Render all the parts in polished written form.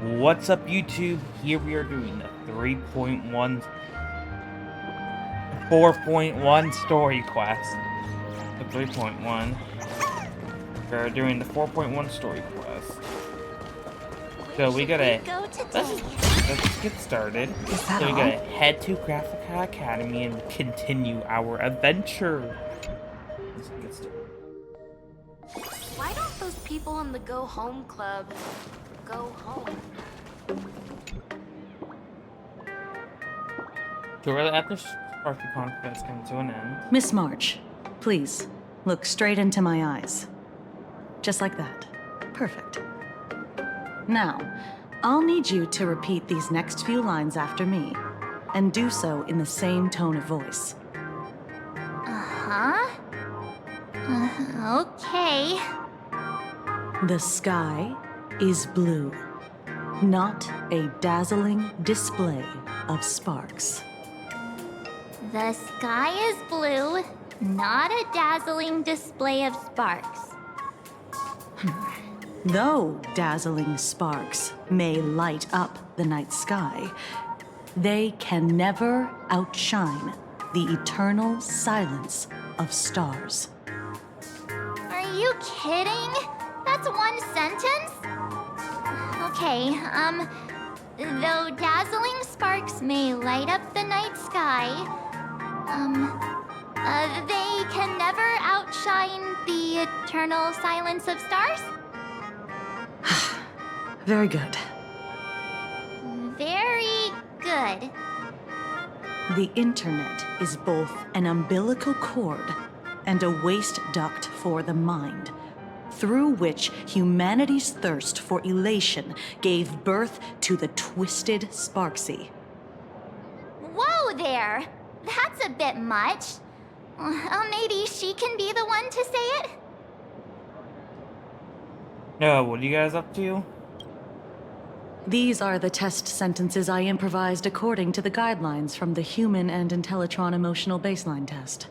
What's up, YouTube? Here we are doing the 3.1, 4.1 story quest. The 3.1. We're doing the 4.1 story quest. So we gotta let's get started. So we gotta head to Graphica Academy and continue our adventure. Let's get started. Why don't those people in the Go Home Club go home? Shortly after Sparky Confidence comes to an end. Miss March, please, look straight into my eyes. Just like that. Perfect. Now, I'll need you to repeat these next few lines after me, and do so in the same tone of voice. Okay. The sky is blue, not a dazzling display of sparks. The sky is blue, not a dazzling display of sparks. Though dazzling sparks may light up the night sky, they can never outshine the eternal silence of stars. Are you kidding? That's one sentence? Okay, though dazzling sparks may light up the night sky, they can never outshine the eternal silence of stars? Very good. Very good. The internet is both an umbilical cord and a waste duct for the mind, through which humanity's thirst for elation gave birth to the twisted Sparksy. Whoa there! That's a bit much. Maybe she can be the one to say it? No, what are you guys up to? These are the test sentences I improvised according to the guidelines from the Human and Intellitron Emotional Baseline Test.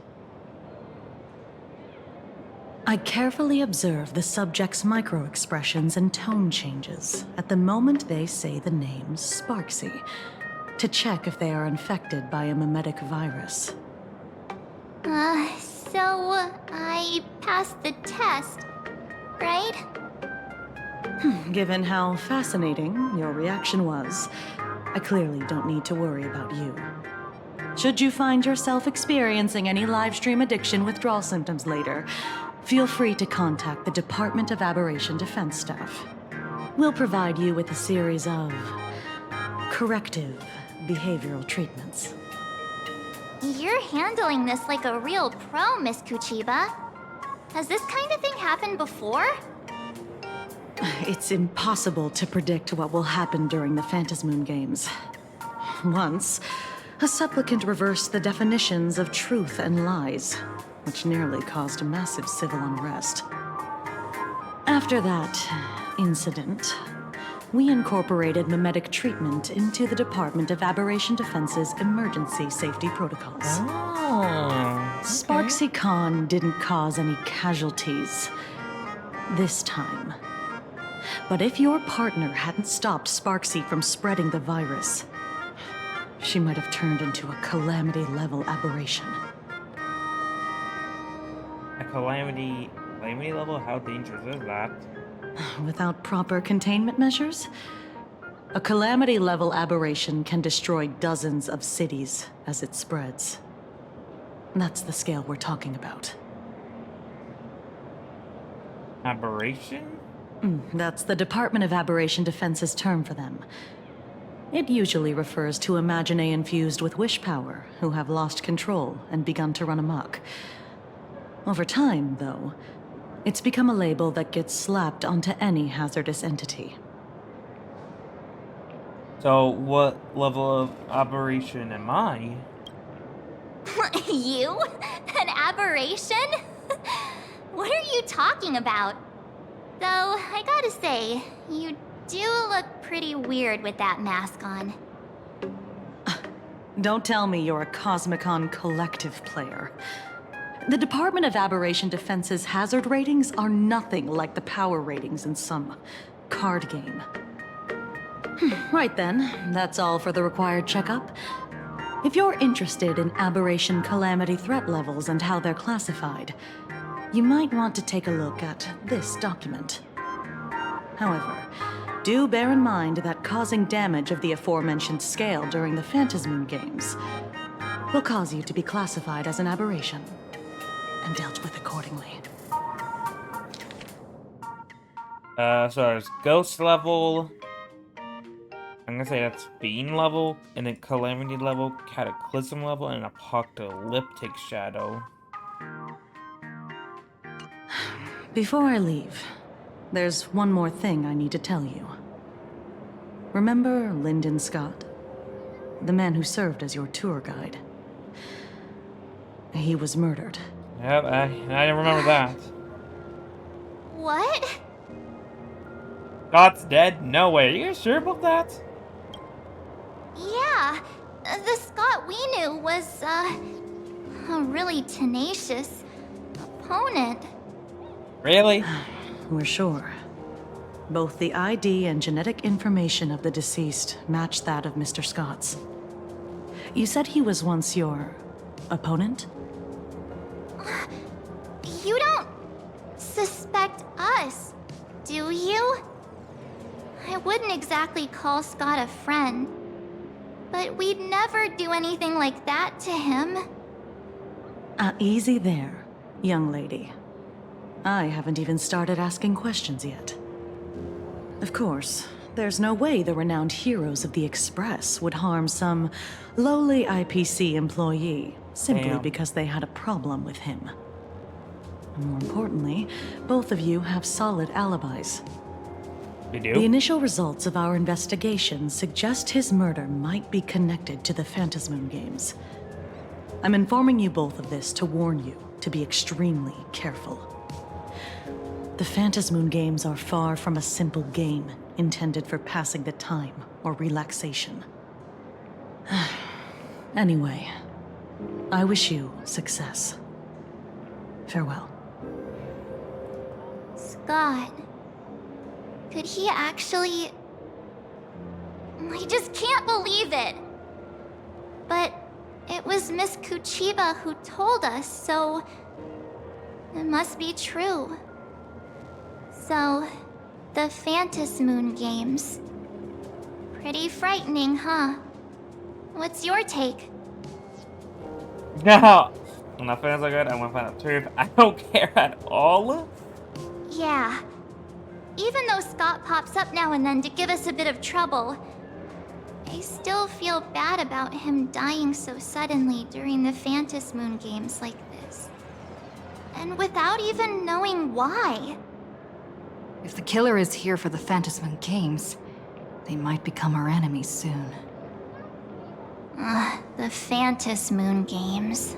I carefully observe the subject's micro-expressions and tone changes at the moment they say the name Sparksy, to check if they are infected by a mimetic virus. So I passed the test, right? Given how fascinating your reaction was, I clearly don't need to worry about you. Should you find yourself experiencing any livestream addiction withdrawal symptoms later, feel free to contact the Department of Aberration Defense staff. We'll provide you with a series of corrective behavioral treatments. You're handling this like a real pro, Miss Kuchiba. Has this kind of thing happened before? It's impossible to predict what will happen during the Phantasmoon Games. Once, a supplicant reversed the definitions of truth and lies, which nearly caused a massive civil unrest. After that incident, we incorporated mimetic treatment into the Department of Aberration Defense's emergency safety protocols. Oh, okay. Sparksy Khan didn't cause any casualties this time. But if your partner hadn't stopped Sparksy from spreading the virus, she might have turned into a calamity-level aberration. A calamity level? How dangerous is that? Without proper containment measures, a calamity-level aberration can destroy dozens of cities as it spreads. That's the scale we're talking about. Aberration? That's the Department of Aberration Defense's term for them. It usually refers to Imaginae infused with wish power who have lost control and begun to run amok. Over time, though, it's become a label that gets slapped onto any hazardous entity. So, what level of aberration am I? You? An aberration? What are you talking about? Though, I gotta say, you do look pretty weird with that mask on. Don't tell me you're a Cosmicon collective player. The Department of Aberration Defense's hazard ratings are nothing like the power ratings in some card game. Right then, that's all for the required checkup. If you're interested in aberration calamity threat levels and how they're classified, you might want to take a look at this document. However, do bear in mind that causing damage of the aforementioned scale during the Phantasmoon games will cause you to be classified as an aberration and dealt with accordingly. So there's ghost level. I'm gonna say that's fiend level, and then calamity level, cataclysm level, and apocalyptic shadow. Before I leave, there's one more thing I need to tell you. Remember Lyndon Scott? The man who served as your tour guide. He was murdered. Yep, I remember that. What? Scott's dead? No way. Are you sure about that? Yeah, the Scott we knew was, a really tenacious opponent. Really? We're sure. Both the ID and genetic information of the deceased match that of Mr. Scott's. You said he was once your opponent? You don't suspect us, do you? I wouldn't exactly call Scott a friend, but we'd never do anything like that to him. Easy there, young lady. I haven't even started asking questions yet. Of course, there's no way the renowned heroes of the Express would harm some lowly IPC employee simply Damn. because they had a problem with him. More importantly, both of you have solid alibis. We do? The initial results of our investigation suggest his murder might be connected to the Phantasmoon games. I'm informing you both of this to warn you to be extremely careful. The Phantasmoon games are far from a simple game intended for passing the time or relaxation. Anyway, I wish you success. Farewell. Scott. Could he actually... I just can't believe it! But it was Miss Kuchiba who told us, so... it must be true. So, the Phantasmoon games. Pretty frightening, huh? What's your take? No! When the fans are good, I want to find the truth. I don't care at all. Yeah. Even though Scott pops up now and then to give us a bit of trouble, I still feel bad about him dying so suddenly during the Phantasmoon games like this. And without even knowing why. If the killer is here for the Phantasmoon games, they might become our enemies soon. The Phantasmoon games.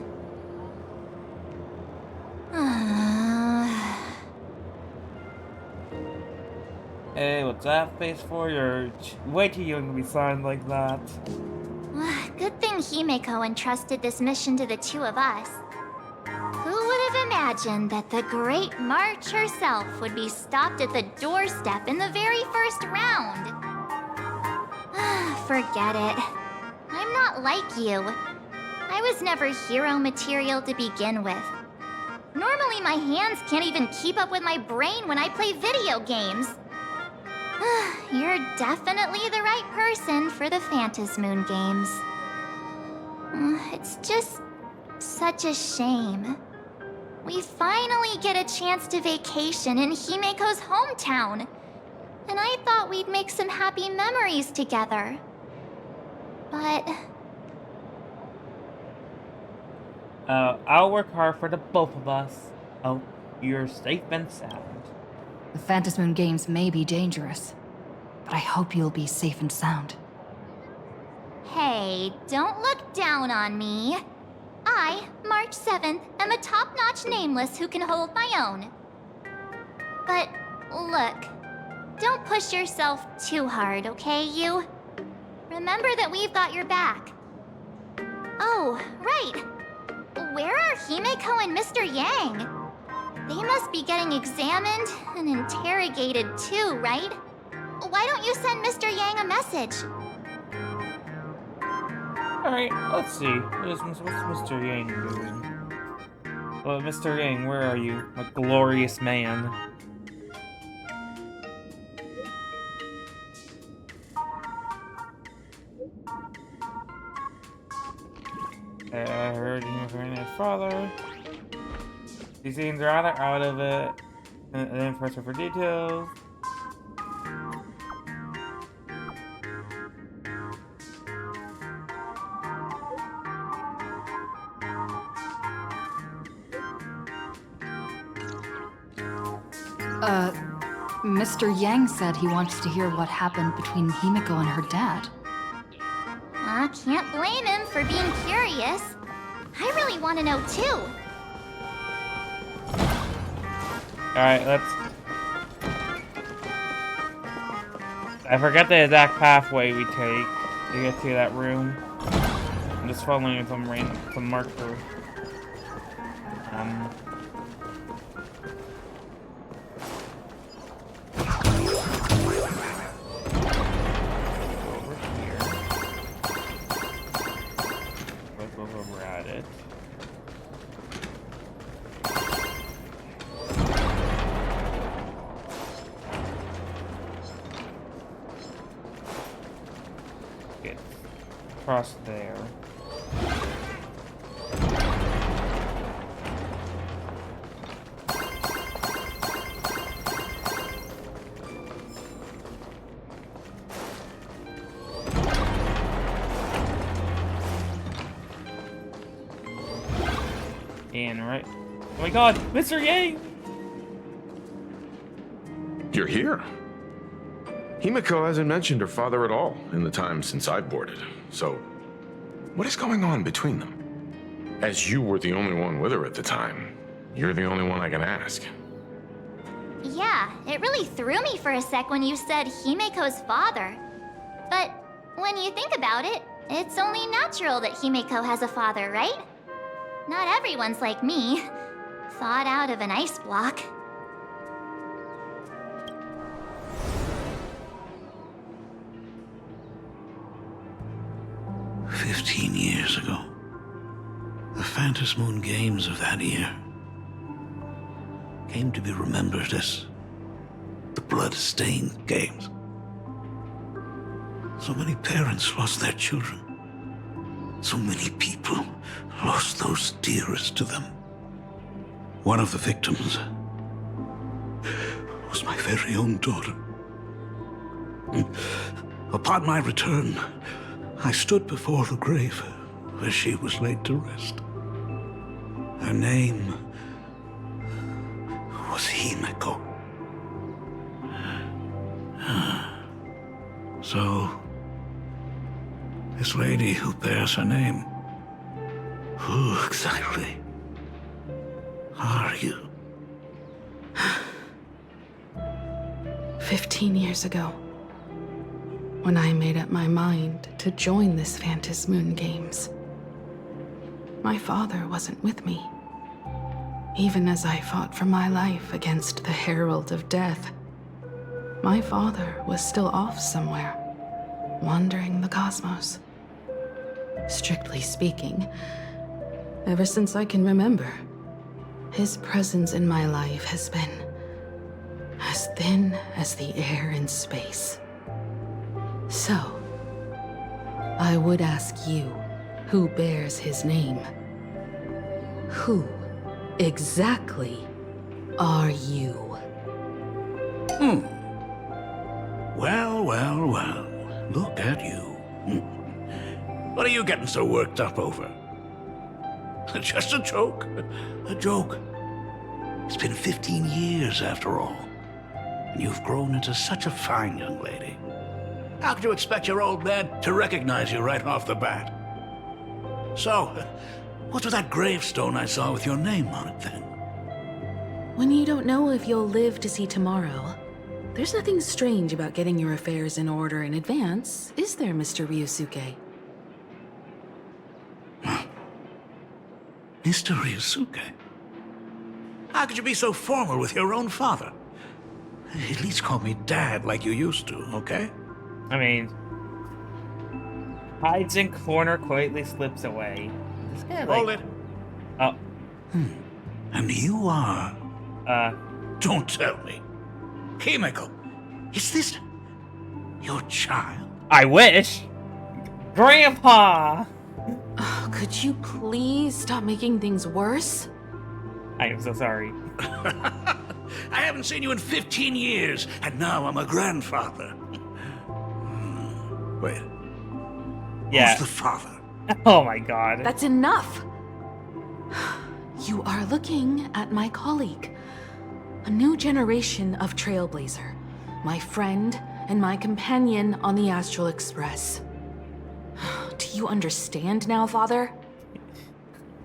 Hey, what's that face for? You're way too young to be signed like that. Good thing Himeko entrusted this mission to the two of us. Who would have imagined that the Great March herself would be stopped at the doorstep in the very first round? Forget it. I'm not like you. I was never hero material to begin with. Normally my hands can't even keep up with my brain when I play video games. You're definitely the right person for the Phantasmoon games. It's just such a shame. We finally get a chance to vacation in Himeko's hometown. And I thought we'd make some happy memories together. But... I'll work hard for the both of us. Oh, you're safe and sound. The Phantasmoon games may be dangerous, but I hope you'll be safe and sound. Hey, don't look down on me. I, March 7th, am a top-notch nameless who can hold my own. But, look, don't push yourself too hard, okay, you? Remember that we've got your back. Oh, right. Where are Himeko and Mr. Yang? They must be getting examined and interrogated too, right? why don't you send Mr. Yang a message? Alright, let's see. What's Mr. Yang doing? Well, Mr. Yang, where are you? A glorious man. I heard him from his father. He seems rather out of it. And then press for details. Mr. Yang said he wants to hear what happened between Himiko and her dad. I can't blame him for being curious. I really want to know too. Alright, let's... I forgot the exact pathway we take to get to that room. I'm just following some marker. Over here. Let's go over at it. Get across there. And right. Oh my god, Mr. Yang! You're here. Himiko hasn't mentioned her father at all in the time since I boarded. So, what is going on between them? As you were the only one with her at the time, you're the only one I can ask. Yeah, it really threw me for a sec when you said Himiko's father. But when you think about it, it's only natural that Himiko has a father, right? Not everyone's like me, thawed out of an ice block. "15 years ago, the Phantasmoon Games of that year came to be remembered as the Blood-Stained Games. So many parents lost their children. So many people lost those dearest to them. One of the victims was my very own daughter. Upon my return, I stood before the grave where she was laid to rest. Her name was Himiko. So, this lady who bears her name, who exactly are you? 15 years ago, when I made up my mind to join this Phantasmoon Games, my father wasn't with me. Even as I fought for my life against the Herald of Death, my father was still off somewhere, wandering the cosmos. Strictly speaking, ever since I can remember, his presence in my life has been as thin as the air in space. So, I would ask you, who bears his name? Who exactly are you? Well, well, well. Look at you. What are you getting so worked up over? Just a joke. A joke. It's been 15 years after all. And you've grown into such a fine young lady. How could you expect your old man to recognize you right off the bat? So, what's with that gravestone I saw with your name on it then? When you don't know if you'll live to see tomorrow, there's nothing strange about getting your affairs in order in advance, is there, Mr. Ryusuke? Mr. Ryusuke? How could you be so formal with your own father? At least call me Dad like you used to, okay? I mean, hides in corner, quietly slips away. This guy, Hold like, it. oh, And you are... uh, Don't tell me. Himiko, is this your child? I wish. Grandpa. Oh, could you please stop making things worse? I am so sorry. I haven't seen you in 15 years, and now I'm a grandfather. Wait, Yeah. who's the father? Oh my god. That's enough! You are looking at my colleague. A new generation of Trailblazer. My friend and my companion on the Astral Express. Do you understand now, Father?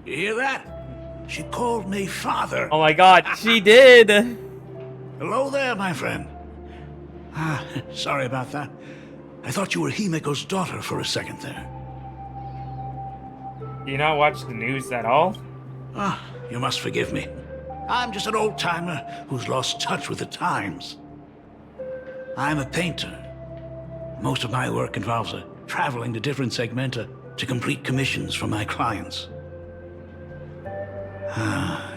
You hear that? She called me father. Oh my god, she did. Hello there, my friend. Sorry about that. I thought you were Himiko's daughter for a second there. Do you not watch the news at all? You must forgive me. I'm just an old-timer who's lost touch with the times. I'm a painter. Most of my work involves traveling to different segmenta to complete commissions for my clients.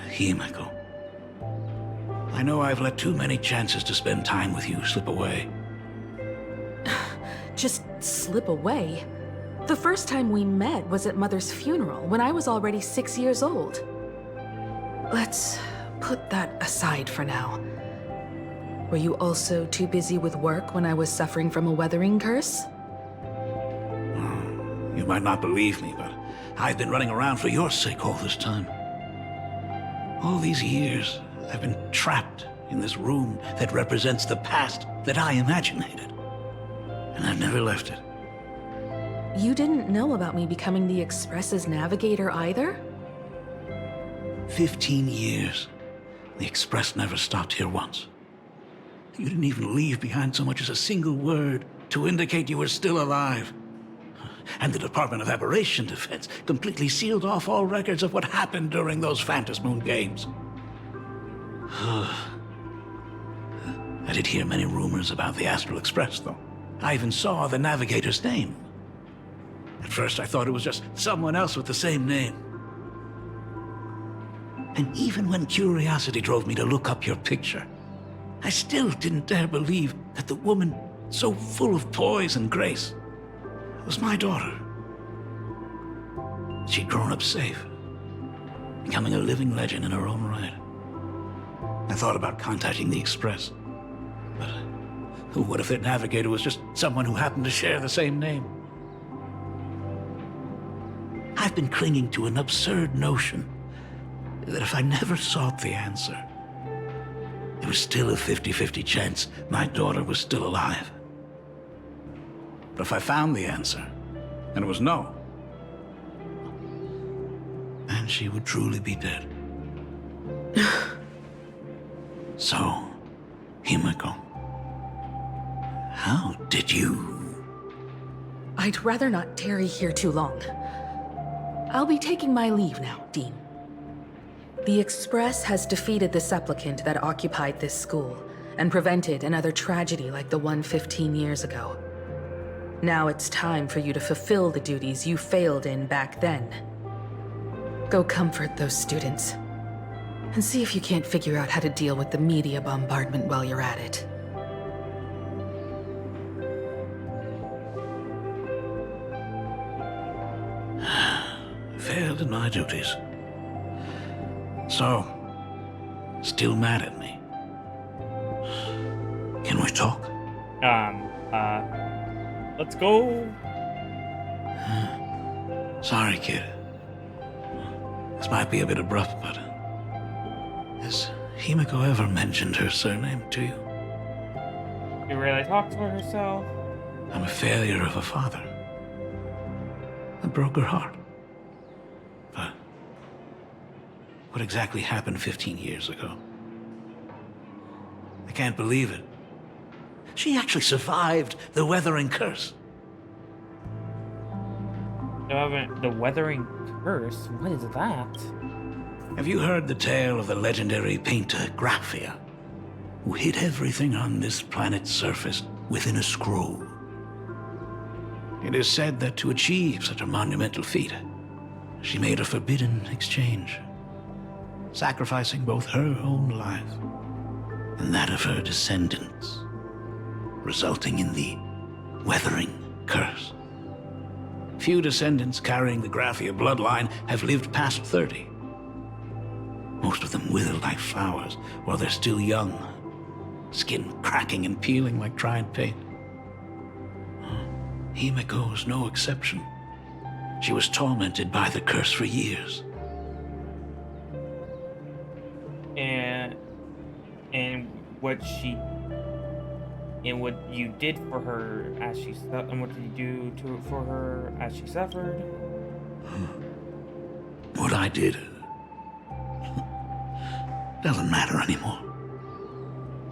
Himiko. I know I've let too many chances to spend time with you slip away. Just slip away? The first time we met was at Mother's funeral when I was already 6 years old. Let's put that aside for now. Were you also too busy with work when I was suffering from a weathering curse? You might not believe me, but I've been running around for your sake all this time. All these years, I've been trapped in this room that represents the past that I imaginated. And I've never left it. You didn't know about me becoming the Express's navigator either? 15 years. The Express never stopped here once. You didn't even leave behind so much as a single word to indicate you were still alive. And the Department of Aberration Defense completely sealed off all records of what happened during those Phantasmoon games. I did hear many rumors about the Astral Express, though. I even saw the navigator's name. At first, I thought it was just someone else with the same name. And even when curiosity drove me to look up your picture, I still didn't dare believe that the woman so full of poise and grace was my daughter. She'd grown up safe, becoming a living legend in her own right. I thought about contacting the Express, but what if their navigator was just someone who happened to share the same name? I've been clinging to an absurd notion that if I never sought the answer, there was still a 50-50 chance my daughter was still alive. But if I found the answer, and it was no, then she would truly be dead. So, Himiko, how did you... I'd rather not tarry here too long. I'll be taking my leave now, Dean. The Express has defeated the supplicant that occupied this school and prevented another tragedy like the one 15 years ago. Now it's time for you to fulfill the duties you failed in back then. Go comfort those students, and see if you can't figure out how to deal with the media bombardment while you're at it. Failed in my duties. So, still mad at me? Can we talk? Let's go. Sorry, kid. This might be a bit abrupt, but... has Himiko ever mentioned her surname to you? You really talk to her herself? I'm a failure of a father. I broke her heart. But... what exactly happened 15 years ago? I can't believe it. She actually survived the weathering curse. The weathering curse? What is that? Have you heard the tale of the legendary painter Graphia? who hid everything on this planet's surface within a scroll. It is said that to achieve such a monumental feat, she made a forbidden exchange, sacrificing both her own life and that of her descendants, resulting in the Weathering Curse. Few descendants carrying the Graphia bloodline have lived past 30. Most of them wither like flowers while they're still young, skin cracking and peeling like dried paint. Himiko's no exception. She was tormented by the curse for years. what you did for her as she and what did you do for her as she suffered? What I did doesn't matter anymore.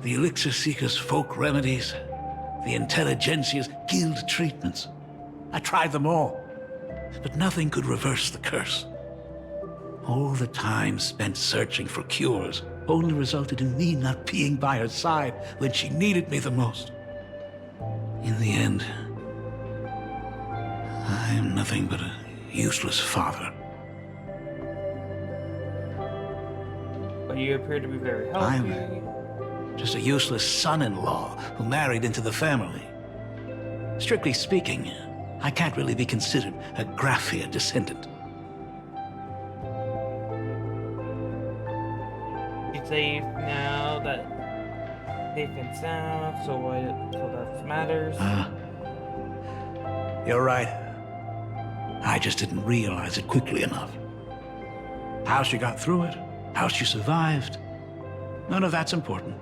The Elixir Seekers' folk remedies, the Intelligentsia's guild treatments. I tried them all, but nothing could reverse the curse. All the time spent searching for cures only resulted in me not being by her side when she needed me the most. In the end, I am nothing but a useless father. But you appear to be very healthy. I'm just a useless son-in-law who married into the family. Strictly speaking, I can't really be considered a Graphia descendant. You're safe now, that safe and sound, so that matters. You're right. I just didn't realize it quickly enough. How she got through it, how she survived, none of that's important.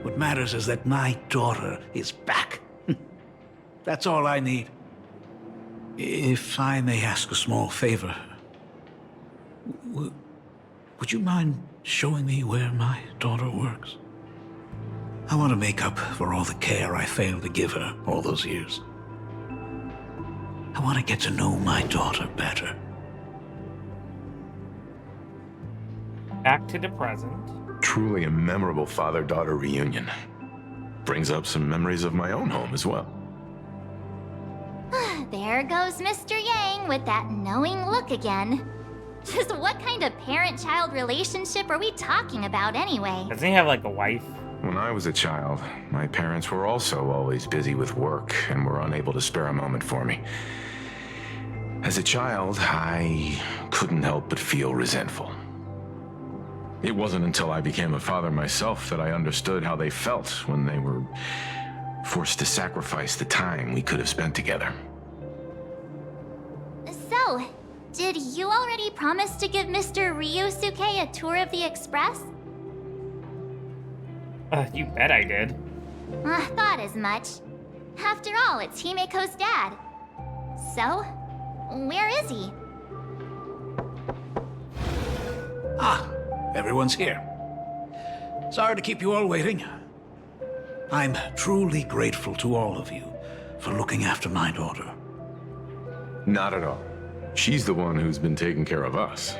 What matters is that my daughter is back. That's all I need. If I may ask a small favor, would you mind showing me where my daughter works? I want to make up for all the care I failed to give her all those years. I want to get to know my daughter better. Back to the present. Truly a memorable father-daughter reunion. Brings up some memories of my own home as well. There goes Mr. Yang with that knowing look again. Just what kind of parent-child relationship are we talking about anyway? Doesn't he have like a wife? When I was a child, my parents were also always busy with work and were unable to spare a moment for me. As a child, I couldn't help but feel resentful. It wasn't until I became a father myself that I understood how they felt when they were forced to sacrifice the time we could have spent together. So, did you already promise to give Mr. Ryusuke a tour of the Express? You bet I did. Thought as much. After all, it's Himiko's dad. So, where is he? Everyone's here. Sorry to keep you all waiting. I'm truly grateful to all of you for looking after my daughter. Not at all. She's the one who's been taking care of us.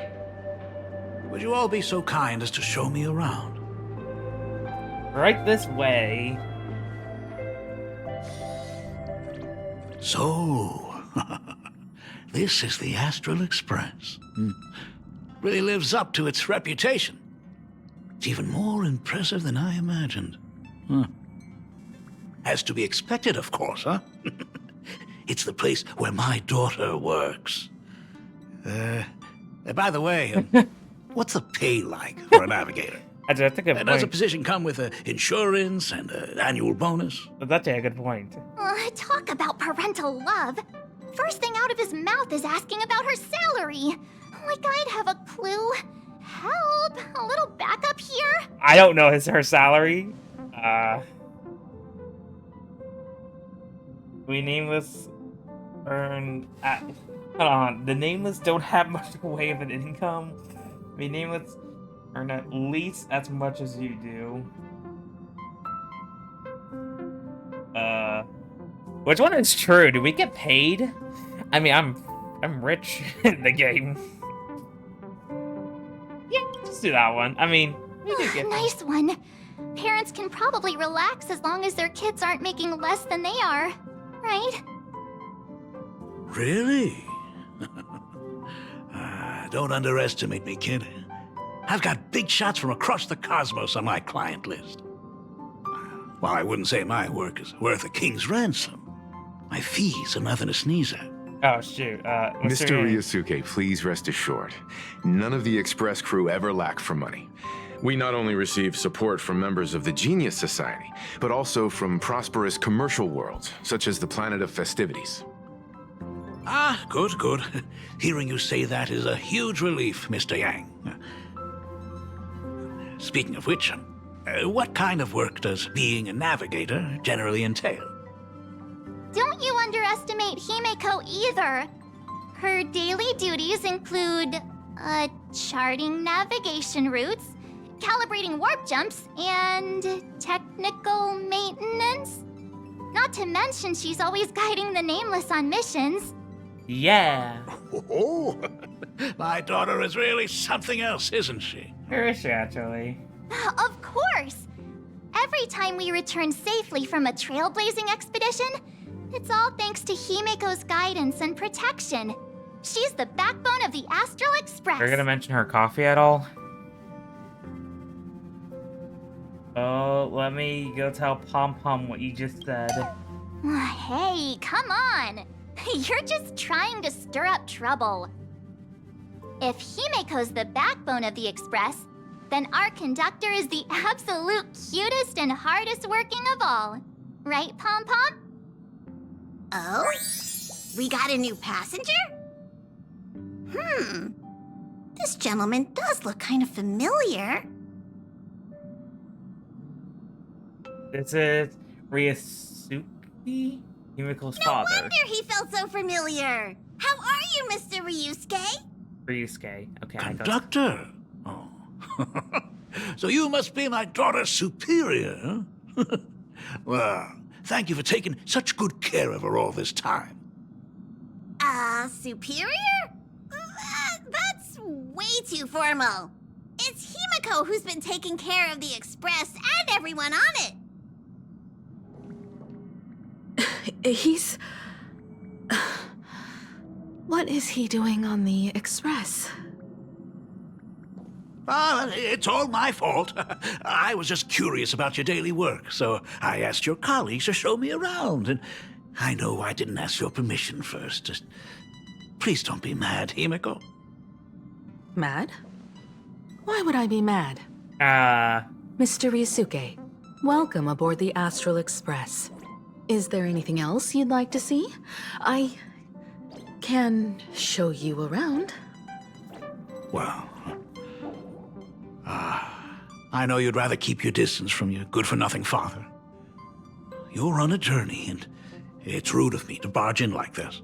Would you all be so kind as to show me around? Right this way. So, this is the Astral Express. Really lives up to its reputation. It's even more impressive than I imagined. Has to be expected, of course, huh? It's the place where my daughter works. By the way, what's the pay like for a navigator? That's a good point. Does a position come with insurance and an annual bonus? That's a good point. Talk about parental love. First thing out of his mouth is asking about her salary. Like I'd have a clue. Help! A little backup here? I don't know her salary. We Nameless earn hold on. The Nameless don't have much in the way of an income. We Nameless earn at least as much as you do. Which one is true? Do we get paid? I mean, I'm rich in the game. Yeah, just do that one. I mean, we do get paid. Nice one. parents can probably relax as long as their kids aren't making less than they are, right? Really? Don't underestimate me, kid. I've got big shots from across the cosmos on my client list. While I wouldn't say my work is worth a king's ransom, my fees are nothing to sneeze at. Oh, shoot. Mr. Ryusuke, please rest assured. None of the Express crew ever lack for money. We not only receive support from members of the Genius Society, but also from prosperous commercial worlds, such as the Planet of Festivities. Ah, good, good. Hearing you say that is a huge relief, Mr. Yang. Speaking of which, what kind of work does being a navigator generally entail? Don't you underestimate Himeko either. Her daily duties include, charting navigation routes, calibrating warp jumps, and technical maintenance. Not to mention she's always guiding the Nameless on missions. Yeah. Oh, my daughter is really something else, isn't she? Where is she, actually? Of course! Every time we return safely from a trailblazing expedition, it's all thanks to Himeko's guidance and protection. She's the backbone of the Astral Express. Are you gonna mention her coffee at all? Oh, let me go tell Pom Pom what you just said. Hey, come on! You're just trying to stir up trouble. If Himeko's the backbone of the Express, then our conductor is the absolute cutest and hardest working of all. Right, Pom Pom? Oh? We got a new passenger? This gentleman does look kind of familiar. This is Ryusuke, Himeko's father. No wonder he felt so familiar. How are you, Mr. Ryusuke? Ryusuke. Okay, I got it. Conductor? Oh. So you must be my daughter's superior, huh? Well, thank you for taking such good care of her all this time. Superior? That's way too formal. It's Himeko who's been taking care of the Express and everyone on it. He's... What is he doing on the Express? It's all my fault. I was just curious about your daily work, so I asked your colleagues to show me around. And I know I didn't ask your permission first. Just please don't be mad, Himeko. Mad? Why would I be mad? Mr. Ryusuke, welcome aboard the Astral Express. Is there anything else you'd like to see? I can show you around. Well, I know you'd rather keep your distance from your good-for-nothing father. You're on a journey, and it's rude of me to barge in like this.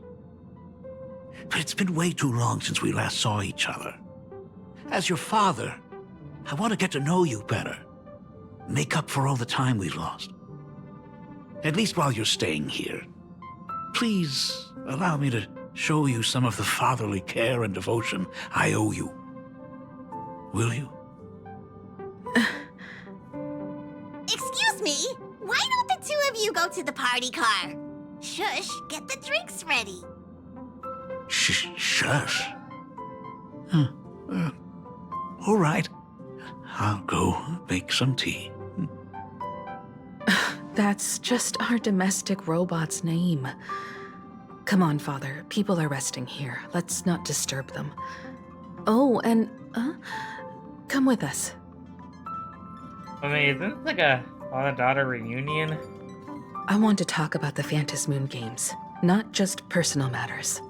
But it's been way too long since we last saw each other. As your father, I want to get to know you better. Make up for all the time we lost. At least while you're staying here. Please allow me to show you some of the fatherly care and devotion I owe you. Will you? Excuse me, why don't the two of you go to the party car? Shush, get the drinks ready. Shush. All right. I'll go make some tea. That's just our domestic robot's name. Come on, Father. People are resting here. Let's not disturb them. Oh, and, come with us. I mean, isn't this like a father-daughter reunion? I want to talk about the Phantom Moon games, not just personal matters.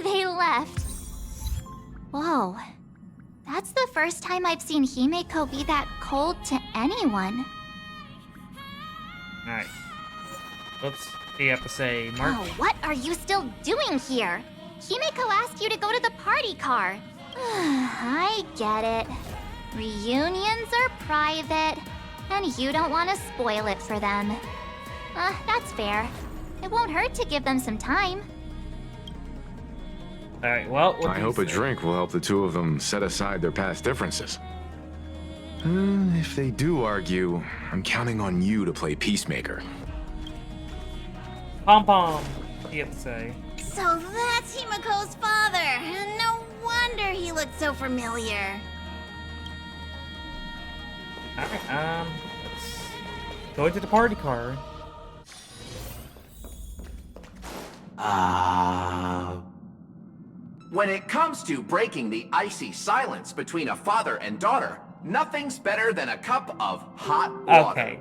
They left. Whoa. That's the first time I've seen Himeko be that cold to anyone. Alright. Oops. You have to say, Mark. Oh, what are you still doing here? Himeko asked you to go to the party car. I get it. Reunions are private, and you don't want to spoil it for them. That's fair. It won't hurt to give them some time. Alright, well, what I do you hope a say? drink will help the two of them set aside their past differences. If they do argue, I'm counting on you to play peacemaker. Pom pom, you have to say. So that's Himiko's father. No wonder he looked so familiar. Alright, let's go into the party car. When it comes to breaking the icy silence between a father and daughter, nothing's better than a cup of hot water. Okay.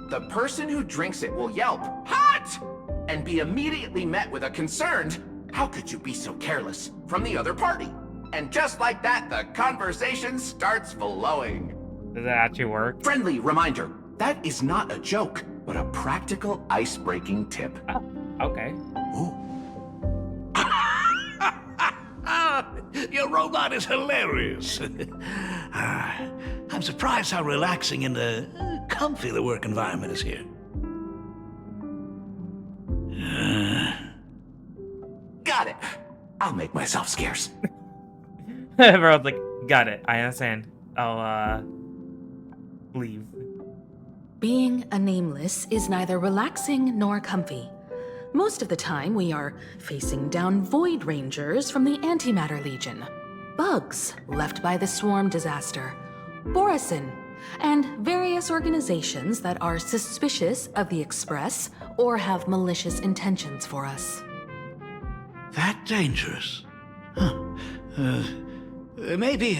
The person who drinks it will yelp, "Hot!" and be immediately met with a concerned, "How could you be so careless?" from the other party. And just like that, the conversation starts flowing. Does that actually work? Friendly reminder, that is not a joke, but a practical ice-breaking tip. Oh, okay. Your robot is hilarious. I'm surprised how relaxing and comfy the work environment is here. Got it. I'll make myself scarce. Everyone's like, got it. I understand. I'll, leave. Being a nameless is neither relaxing nor comfy. Most of the time, we are facing down Void Rangers from the Antimatter Legion, bugs left by the Swarm disaster, Borisin, and various organizations that are suspicious of the Express or have malicious intentions for us. That dangerous? Huh. Maybe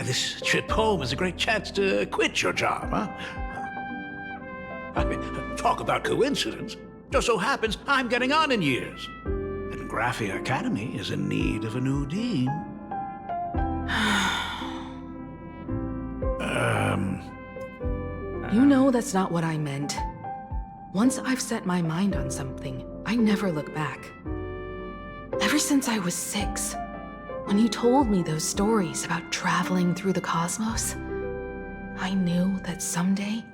this trip home is a great chance to quit your job, huh? I mean, talk about coincidence. Just so happens I'm getting on in years. And Graphia Academy is in need of a new dean. You know that's not what I meant. Once I've set my mind on something, I never look back. Ever since I was 6, when you told me those stories about traveling through the cosmos, I knew that someday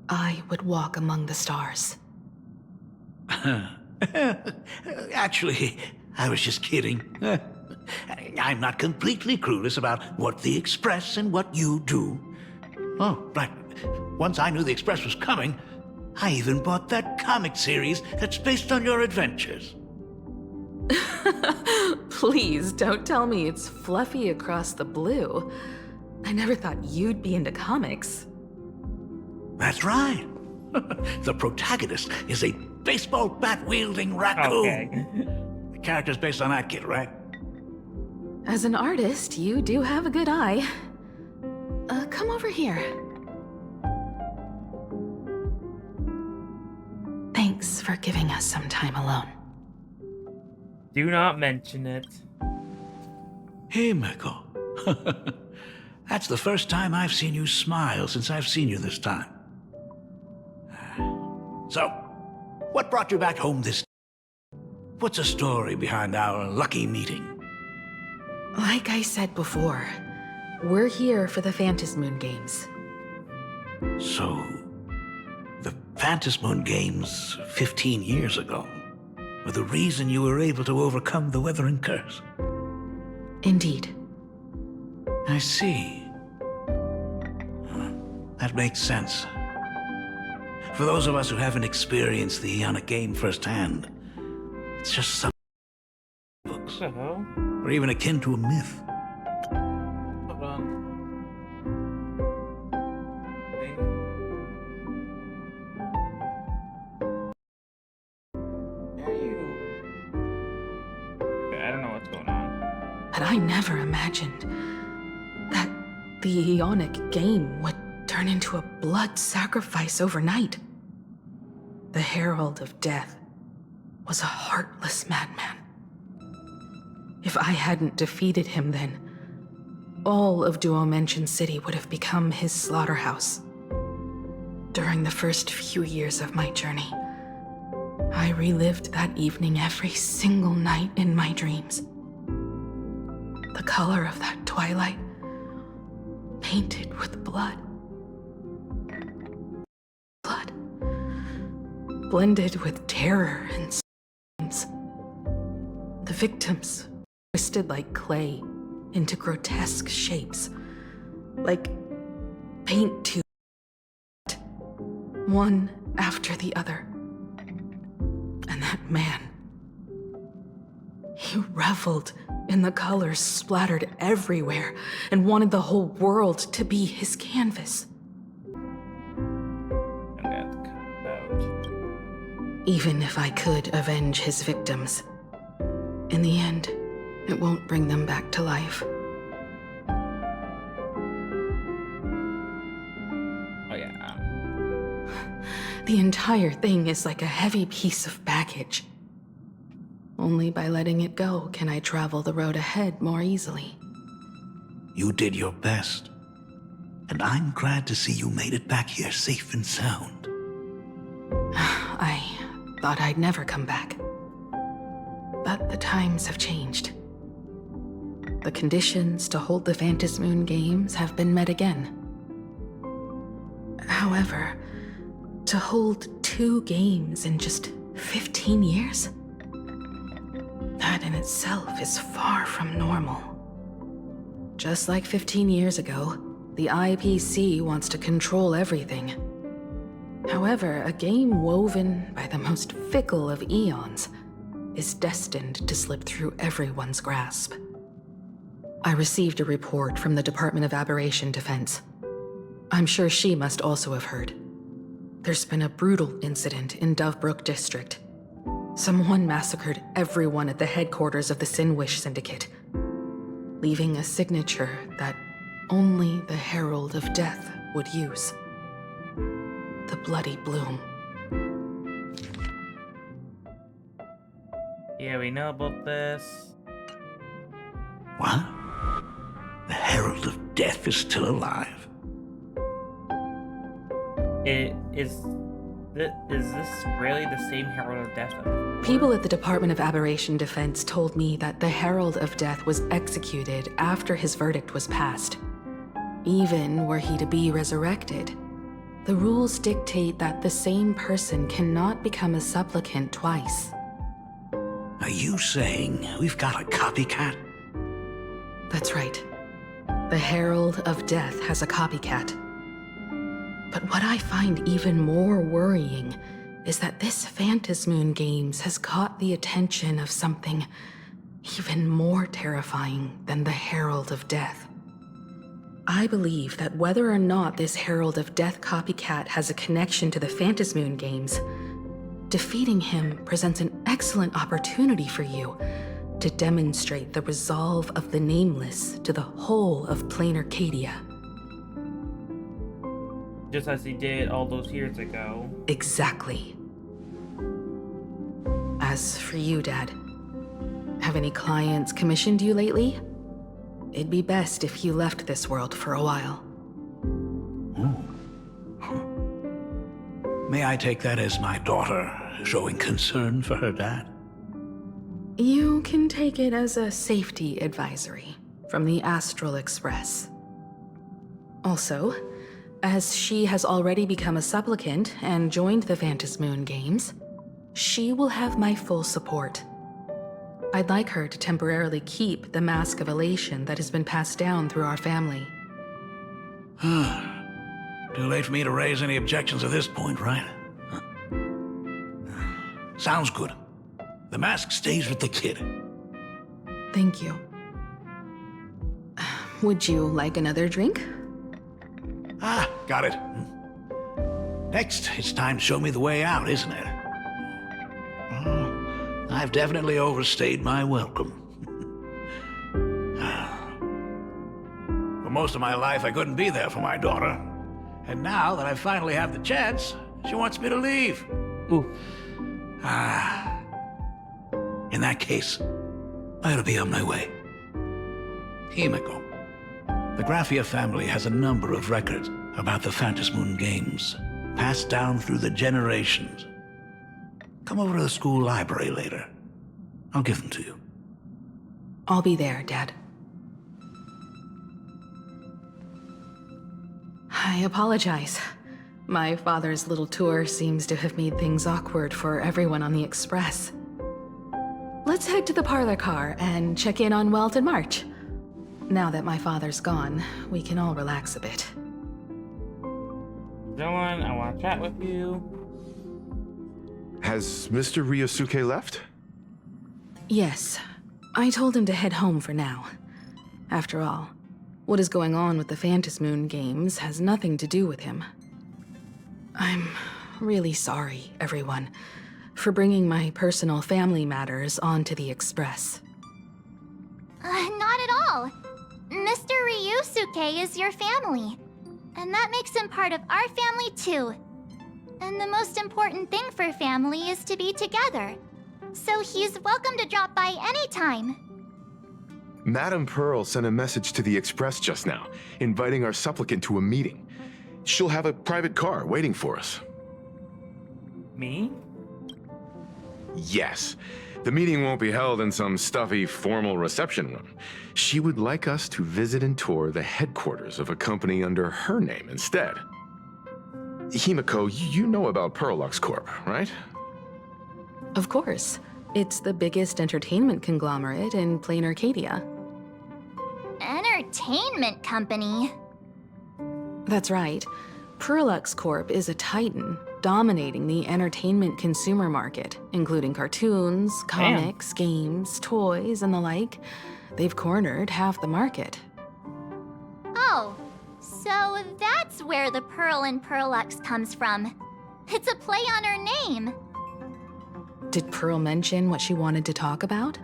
I would walk among the stars. Actually, I was just kidding. I'm not completely clueless about what the Express and what you do. Oh, right. Once I knew the Express was coming, I even bought that comic series that's based on your adventures. Please don't tell me it's fluffy across the blue. I never thought you'd be into comics. That's right. The protagonist is a baseball bat-wielding raccoon. Okay. The character's based on that kid, right? As an artist, you do have a good eye. Come over here. Thanks for giving us some time alone. Do not mention it. Hey, Miko. That's the first time I've seen you smile since I've seen you this time. So, what brought you back home this time? What's the story behind our lucky meeting? Like I said before, we're here for the Phantasmoon Games. So, the Phantasmoon Games 15 years ago were the reason you were able to overcome the Weathering Curse? Indeed. I see. That makes sense. For those of us who haven't experienced the Ionic game firsthand, it's just some books, What the hell? or even akin to a myth. Hold on. Okay, I don't know what's going on. But I never imagined that the Ionic game would turn into a blood sacrifice overnight. The Herald of Death was a heartless madman. If I hadn't defeated him then, all of Duomension City would have become his slaughterhouse. During the first few years of my journey, I relived that evening every single night in my dreams. The color of that twilight, painted with blood. Blood. Blended with terror and screams. The victims twisted like clay into grotesque shapes, like paint tubes, one after the other. And that man, he reveled in the colors splattered everywhere and wanted the whole world to be his canvas. I'm gonna have to cut out. Even if I could avenge his victims, in the end, it won't bring them back to life. Oh yeah. The entire thing is like a heavy piece of baggage. Only by letting it go can I travel the road ahead more easily. You did your best. And I'm glad to see you made it back here safe and sound. I thought I'd never come back. But the times have changed. The conditions to hold the Phantasmoon Games have been met again. However, to hold 2 games in just 15 years? That in itself is far from normal. Just like 15 years ago, the IPC wants to control everything. However, a game woven by the most fickle of eons is destined to slip through everyone's grasp. I received a report from the Department of Aberration Defense. I'm sure she must also have heard. There's been a brutal incident in Dovebrook District. Someone massacred everyone at the headquarters of the Sinwish Syndicate, leaving a signature that only the Herald of Death would use. The Bloody Bloom. Yeah, we know about this. What? The Herald of Death is still alive? Is this really the same Herald of Death? People at the Department of Aberration Defense told me that the Herald of Death was executed after his verdict was passed. Even were he to be resurrected, the rules dictate that the same person cannot become a supplicant twice. Are you saying we've got a copycat? That's right. The Herald of Death has a copycat. But what I find even more worrying is that this Phantasmoon Games has caught the attention of something even more terrifying than the Herald of Death. I believe that whether or not this Herald of Death copycat has a connection to the Phantasmoon Games, defeating him presents an excellent opportunity for you to demonstrate the resolve of the Nameless to the whole of Plain Arcadia. Just as he did all those years ago. Exactly. As for you, Dad, have any clients commissioned you lately? It'd be best if you left this world for a while. May I take that as my daughter showing concern for her dad? You can take it as a safety advisory from the Astral Express. Also, as she has already become a supplicant and joined the Phantasmoon Games, she will have my full support. I'd like her to temporarily keep the mask of elation that has been passed down through our family. Too late for me to raise any objections at this point, right? Sounds good. The mask stays with the kid. Thank you. Would you like another drink? Got it. Next, it's time to show me the way out, isn't it? I've definitely overstayed my welcome. For most of my life, I couldn't be there for my daughter. And now that I finally have the chance, she wants me to leave. Ooh. In that case, I'll be on my way. Himiko. The Graphia family has a number of records about the Phantasmoon Games, passed down through the generations. Come over to the school library later. I'll give them to you. I'll be there, Dad. I apologize. My father's little tour seems to have made things awkward for everyone on the Express. Let's head to the parlor car and check in on Welt and March. Now that my father's gone, we can all relax a bit. Dylan, I want to chat with you. Has Mr. Ryosuke left? Yes. I told him to head home for now. After all, what is going on with the Phantasmoon games has nothing to do with him. I'm really sorry, everyone, for bringing my personal family matters onto the Express. Not at all. Mr. Ryusuke is your family. And that makes him part of our family too. And the most important thing for family is to be together. So he's welcome to drop by anytime. Madame Pearl sent a message to the Express just now, inviting our supplicant to a meeting. She'll have a private car waiting for us. Me? Yes. The meeting won't be held in some stuffy, formal reception room. She would like us to visit and tour the headquarters of a company under her name instead. Himiko, you know about Pearlux Corp, right? Of course. It's the biggest entertainment conglomerate in Plain Arcadia. Entertainment company? That's right. Pearlux Corp is a titan, dominating the entertainment consumer market, including cartoons, comics, games, toys, and the like. They've cornered half the market. Oh, so that's where the Pearl in Pearlux comes from. It's a play on her name. Did Pearl mention what she wanted to talk about?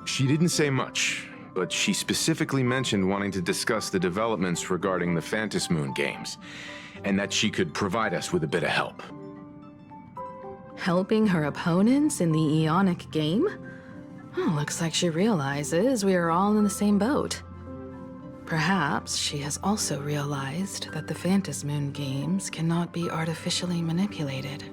She didn't say much, but she specifically mentioned wanting to discuss the developments regarding the Phantasmoon games, and that she could provide us with a bit of help. Helping her opponents in the Ionic game? Oh, looks like she realizes we are all in the same boat. Perhaps she has also realized that the Phantasmoon games cannot be artificially manipulated.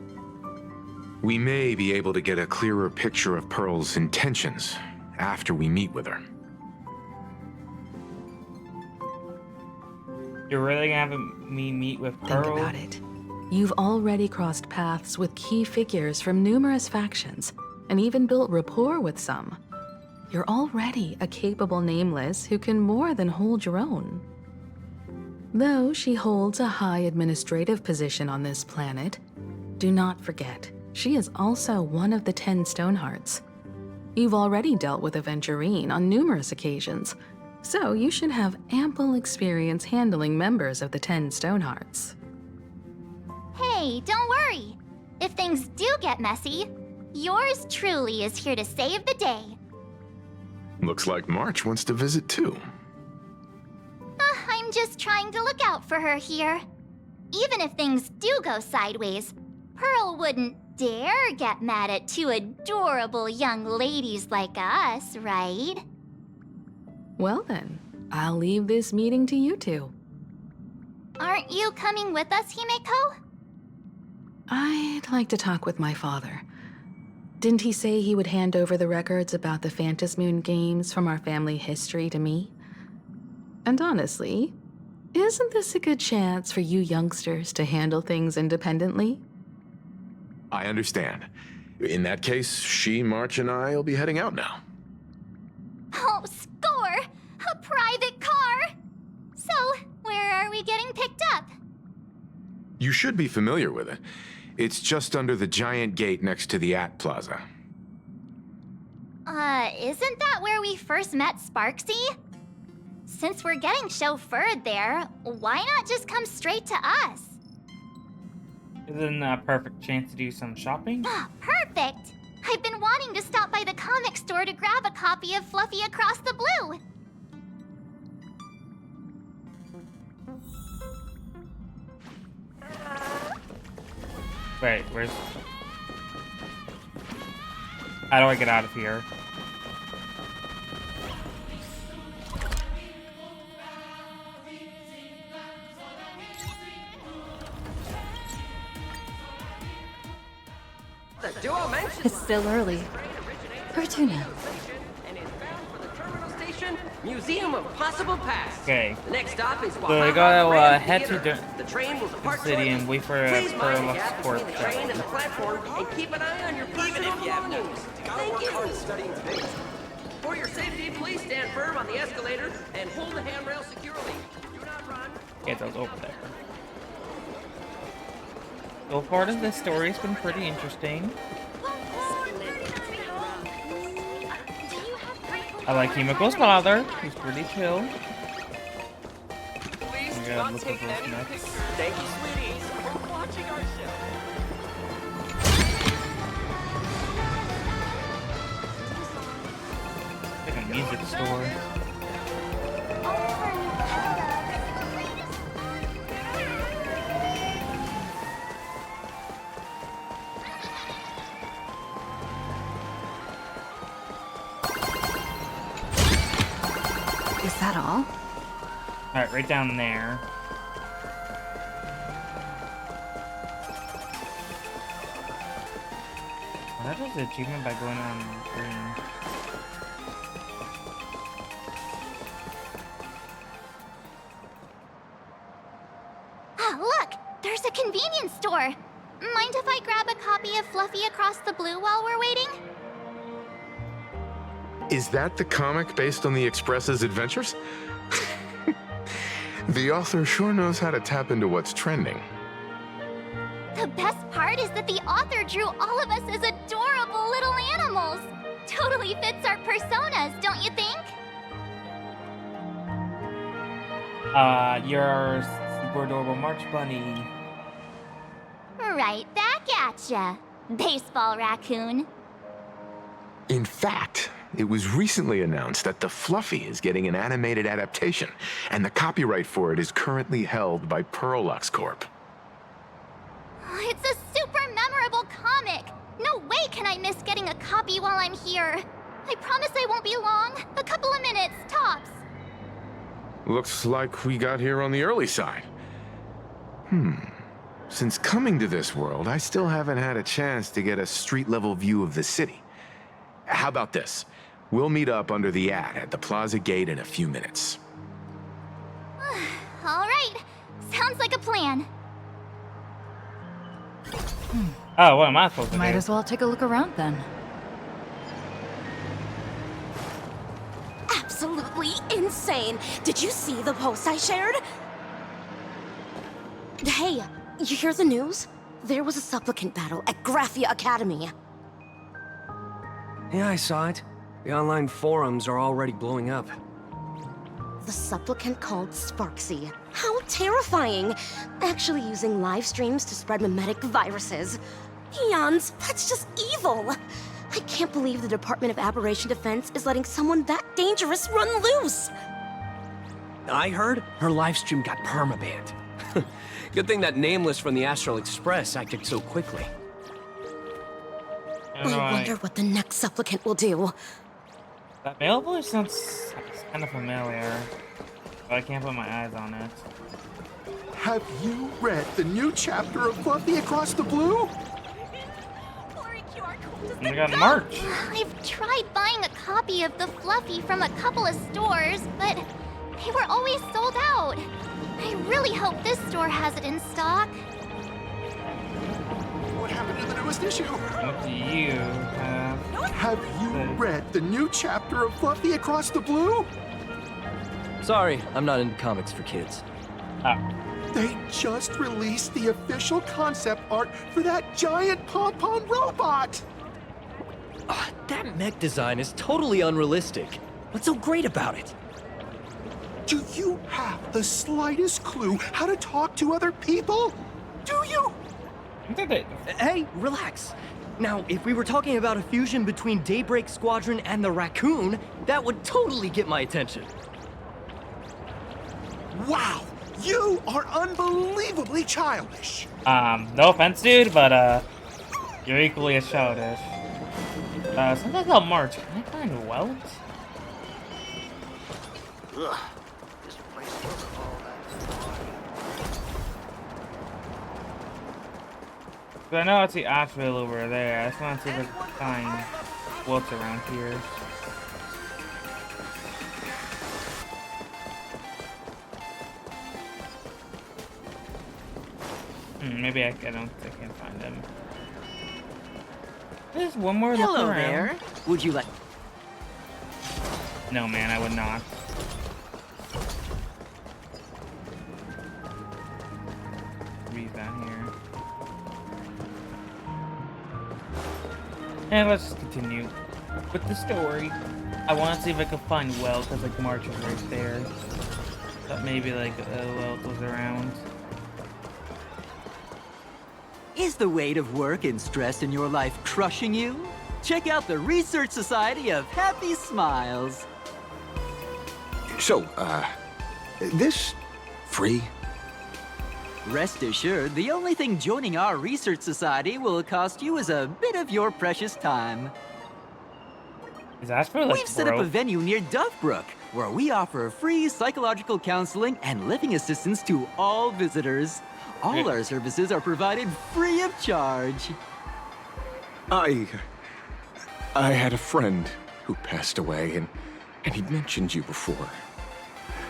We may be able to get a clearer picture of Pearl's intentions after we meet with her. You're really gonna have me meet with Pearl? Think about it. You've already crossed paths with key figures from numerous factions, and even built rapport with some. You're already a capable Nameless who can more than hold your own. Though she holds a high administrative position on this planet, do not forget, she is also one of the 10 Stonehearts. You've already dealt with Aventurine on numerous occasions, so you should have ample experience handling members of the 10 Stonehearts. Hey, don't worry. If things do get messy, yours truly is here to save the day. Looks like March wants to visit too. I'm just trying to look out for her here. Even if things do go sideways, Pearl wouldn't dare get mad at two adorable young ladies like us, right? Well then, I'll leave this meeting to you two. Aren't you coming with us, Himeko? I'd like to talk with my father. Didn't he say he would hand over the records about the Phantasmoon games from our family history to me? And honestly, isn't this a good chance for you youngsters to handle things independently? I understand. In that case, she, March, and I will be heading out now. Oh, score! A private car! So, where are we getting picked up? You should be familiar with it. It's just under the giant gate next to the AT Plaza. Isn't that where we first met Sparksy? Since we're getting chauffeured there, why not just come straight to us? Isn't that a perfect chance to do some shopping? Perfect! I've been wanting to stop by the comic store to grab a copy of Fluffy Across the Blue. Wait, where's... How do I get out of here? It's still early. Where to now? Museum of Possible Past. Okay. The next stop is So I gotta head to the train will depart the city and wait for Please a mind the Pearlux gap Corp between the train and the platform and keep an eye on your personal belongings. Thank you. For your safety, please stand firm on the escalator and hold the handrail securely. Do not run. Get those over there. So far, this story has been pretty interesting. I like Himiko's father. He's pretty chill. Please We do gotta not look take at those any next. pictures. Thank you, sweeties, for watching our show. Like a music store. Is that all? Alright, right down there. That was the achievement by going on green. Ah, look! There's a convenience store! Mind if I grab a copy of Fluffy Across the Blue while we're waiting? Is that the comic based on the Express's adventures? The author sure knows how to tap into what's trending. The best part is that the author drew all of us as adorable little animals! Totally fits our personas, don't you think? You're super adorable March Bunny. Right back at ya, baseball raccoon. In fact, it was recently announced that the Fluffy is getting an animated adaptation, and the copyright for it is currently held by Pearlux Corp. It's a super memorable comic! No way can I miss getting a copy while I'm here. I promise I won't be long. A couple of minutes, tops. Looks like we got here on the early side. Since coming to this world, I still haven't had a chance to get a street-level view of the city. How about this? We'll meet up under the ad at the Plaza Gate in a few minutes. All right. Sounds like a plan. Oh, what am I supposed to Might do? as well take a look around then. Absolutely insane. Did you see the post I shared? Hey, you hear the news? There was a supplicant battle at Graphia Academy. Yeah, I saw it. The online forums are already blowing up. The supplicant called Sparksy. How terrifying! Actually using live streams to spread mimetic viruses. Eons, that's just evil! I can't believe the Department of Aberration Defense is letting someone that dangerous run loose! I heard her livestream got permabanned. Good thing that Nameless from the Astral Express acted so quickly. I wonder what the next supplicant will do. That male voice sounds kind of familiar, but I can't put my eyes on it. Have you read the new chapter of Fluffy Across the Blue? And we got March. I've tried buying a copy of the Fluffy from a couple of stores, but they were always sold out. I really hope this store has it in stock. What happened to the newest issue? What do you have? Have you read the new chapter of Fluffy Across the Blue? Sorry, I'm not into comics for kids. Oh. They just released the official concept art for that giant pom-pom robot! That mech design is totally unrealistic. What's so great about it? Do you have the slightest clue how to talk to other people? Do you? Hey, relax. Now, if we were talking about a fusion between Daybreak Squadron and the Raccoon, that would totally get my attention. Wow! You are unbelievably childish! No offense, dude, but, you're equally as childish. Something about March. Can I find Welt? Ugh. This place wasn't all that. I know it's the Asheville over there. I just want to see if I can find Welts around here. Maybe I can't find him. There's one more look Hello around. there. Would you like... No, man, I would not. Read that here. And let's just continue with the story. I want to see if I can find Welt, because like March is right there. But maybe like Welt was around. Is the weight of work and stress in your life crushing you? Check out the Research Society of Happy Smiles. So, this free? Rest assured, the only thing joining our Research Society will cost you is a bit of your precious time. Is that for like We've set up a venue near Dovebrook, where we offer free psychological counseling and living assistance to all visitors. All our services are provided free of charge. I had a friend who passed away, and he'd mentioned you before.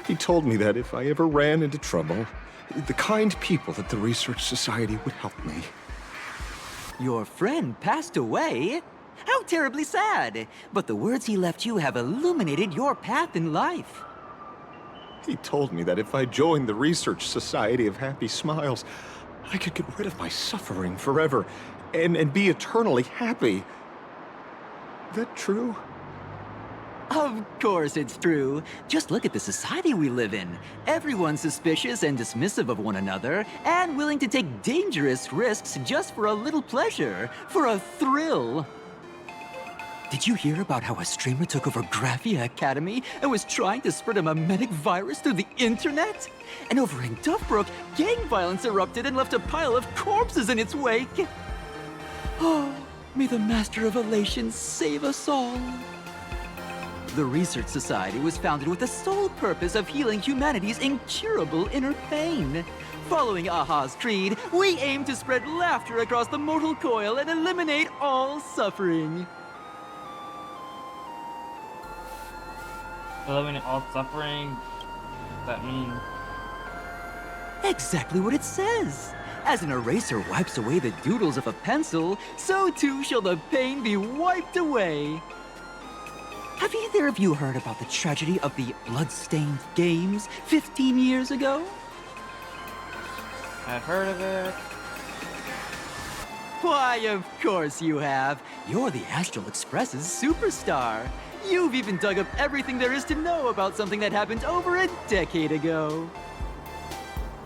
He told me that if I ever ran into trouble, the kind people at the Research Society would help me. Your friend passed away? How terribly sad! But the words he left you have illuminated your path in life. He told me that if I joined the Research Society of Happy Smiles, I could get rid of my suffering forever and be eternally happy. That true? Of course it's true. Just look at the society we live in. Everyone's suspicious and dismissive of one another, and willing to take dangerous risks just for a little pleasure, for a thrill. Did you hear about how a streamer took over Graphia Academy and was trying to spread a memetic virus through the internet? And over in Dovebrook, gang violence erupted and left a pile of corpses in its wake. Oh, may the Master of Elation save us all. The Research Society was founded with the sole purpose of healing humanity's incurable inner pain. Following Aha's creed, we aim to spread laughter across the mortal coil and eliminate all suffering. Eliminate all suffering? What does that mean? Exactly what it says. As an eraser wipes away the doodles of a pencil, so too shall the pain be wiped away. Have either of you heard about the tragedy of the Bloodstained Games 15 years ago? I've heard of it. Why, of course you have. You're the Astral Express's superstar. You've even dug up everything there is to know about something that happened over a decade ago.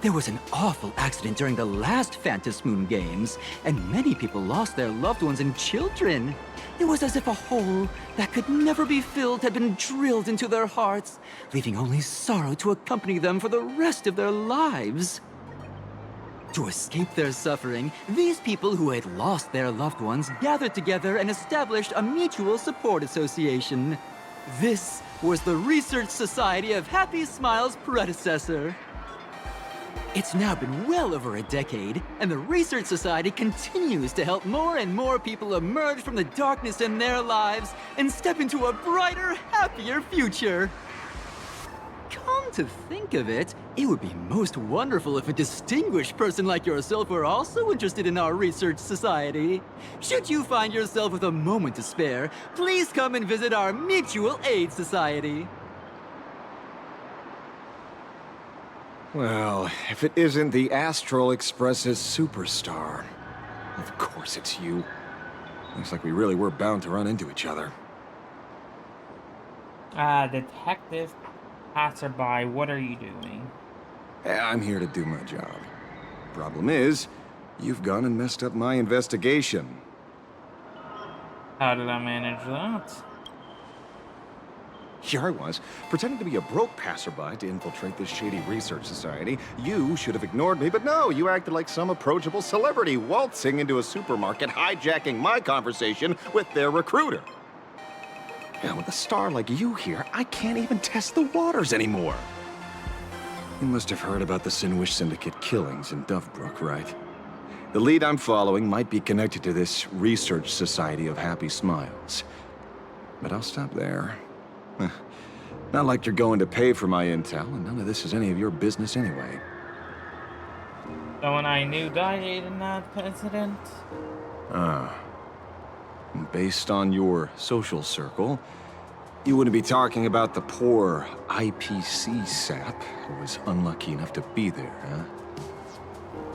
There was an awful accident during the last Phantom Moon Games, and many people lost their loved ones and children. It was as if a hole that could never be filled had been drilled into their hearts, leaving only sorrow to accompany them for the rest of their lives. To escape their suffering, these people who had lost their loved ones gathered together and established a mutual support association. This was the Research Society of Happy Smiles' predecessor. It's now been well over a decade, and the Research Society continues to help more and more people emerge from the darkness in their lives and step into a brighter, happier future. Come to think of it, it would be most wonderful if a distinguished person like yourself were also interested in our Research Society. Should you find yourself with a moment to spare, please come and visit our Mutual Aid Society. Well, if it isn't the Astral Express's superstar. Of course it's you. Looks like we really were bound to run into each other. Detective Passerby, what are you doing? I'm here to do my job. Problem is, you've gone and messed up my investigation. How did I manage that? Here I was, pretending to be a broke passerby to infiltrate this shady research society. You should have ignored me, but no, you acted like some approachable celebrity waltzing into a supermarket, hijacking my conversation with their recruiter. Now, with a star like you here, I can't even test the waters anymore. You must have heard about the Sinwish Syndicate killings in Dovebrook, right? The lead I'm following might be connected to this Research Society of Happy Smiles. But I'll stop there. Not like you're going to pay for my intel, and none of this is any of your business anyway. Someone I knew died in that incident? Based on your social circle, You wouldn't be talking about the poor IPC sap who was unlucky enough to be there, huh?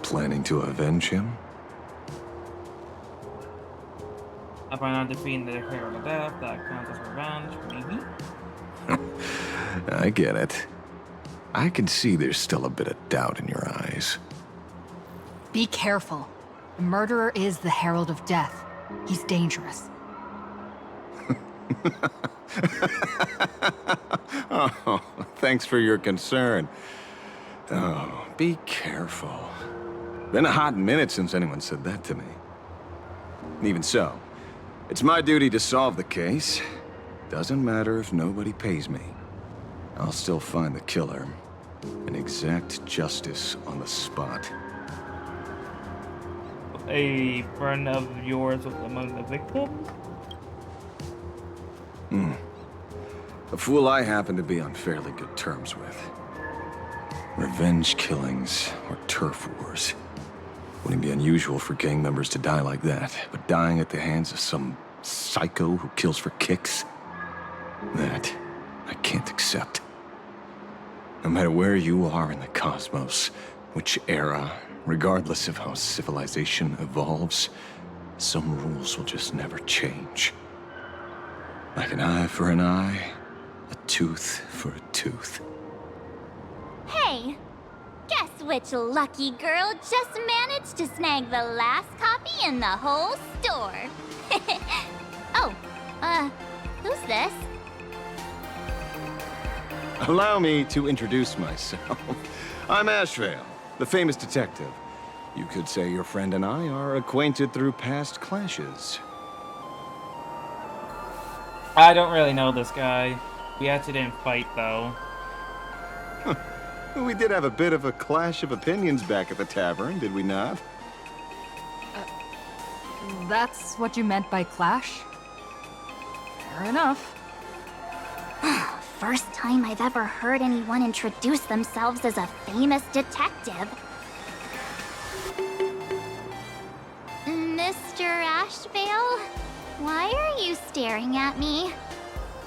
Planning to avenge him? Upon not defeating the Herald of Death, that counts as revenge, maybe? I get it. I can see there's still a bit of doubt in your eyes. Be careful. The murderer is the Herald of Death. He's dangerous. Oh, thanks for your concern. Oh, be careful. Been a hot minute since anyone said that to me. Even so, it's my duty to solve the case. Doesn't matter if nobody pays me. I'll still find the killer and exact justice on the spot. A friend of yours was among the victims? A fool I happen to be on fairly good terms with. Revenge killings or turf wars. Wouldn't be unusual for gang members to die like that, but dying at the hands of some psycho who kills for kicks? That I can't accept. No matter where you are in the cosmos, which era, regardless of how civilization evolves, some rules will just never change. Like an eye for an eye, a tooth for a tooth. Hey, guess which lucky girl just managed to snag the last copy in the whole store? Oh, who's this? Allow me to introduce myself. I'm Ashvale, the famous detective. You could say your friend and I are acquainted through past clashes. I don't really know this guy. We actually didn't fight, though. We did have a bit of a clash of opinions back at the tavern, did we not? That's what you meant by clash? Fair enough. First time I've ever heard anyone introduce themselves as a famous detective. Mr. Ashvale? Why are you staring at me?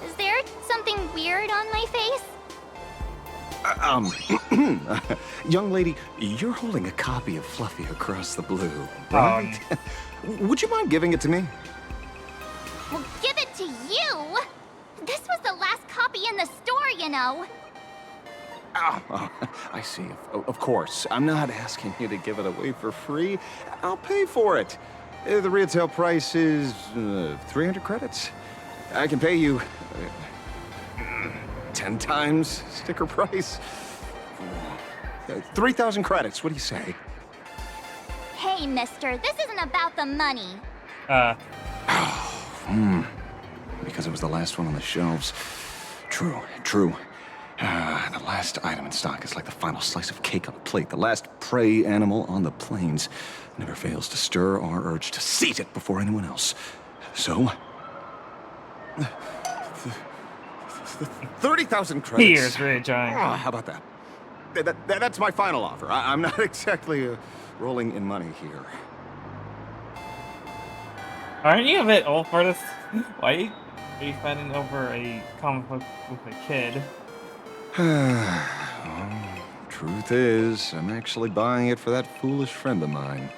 Is there something weird on my face? Young lady, you're holding a copy of Fluffy Across the Blue, right? Would you mind giving it to me? Well, give it to you! This was the last copy in the store, you know. Oh, I see. Of course. I'm not asking you to give it away for free. I'll pay for it. The retail price is 300 credits. I can pay you 10 times sticker price. 3,000 credits. What do you say? Hey, mister, this isn't about the money. Because it was the last one on the shelves. True. The last item in stock is like the final slice of cake on a plate. The last prey animal on the plains never fails to stir our urge to seize it before anyone else. So, 30,000 credits. Here's Ray Giant. Oh, how about that? That's my final offer. I'm not exactly rolling in money here. Aren't you a bit old for this? Why are you fighting over a comic book with a kid? Truth is, I'm actually buying it for that foolish friend of mine.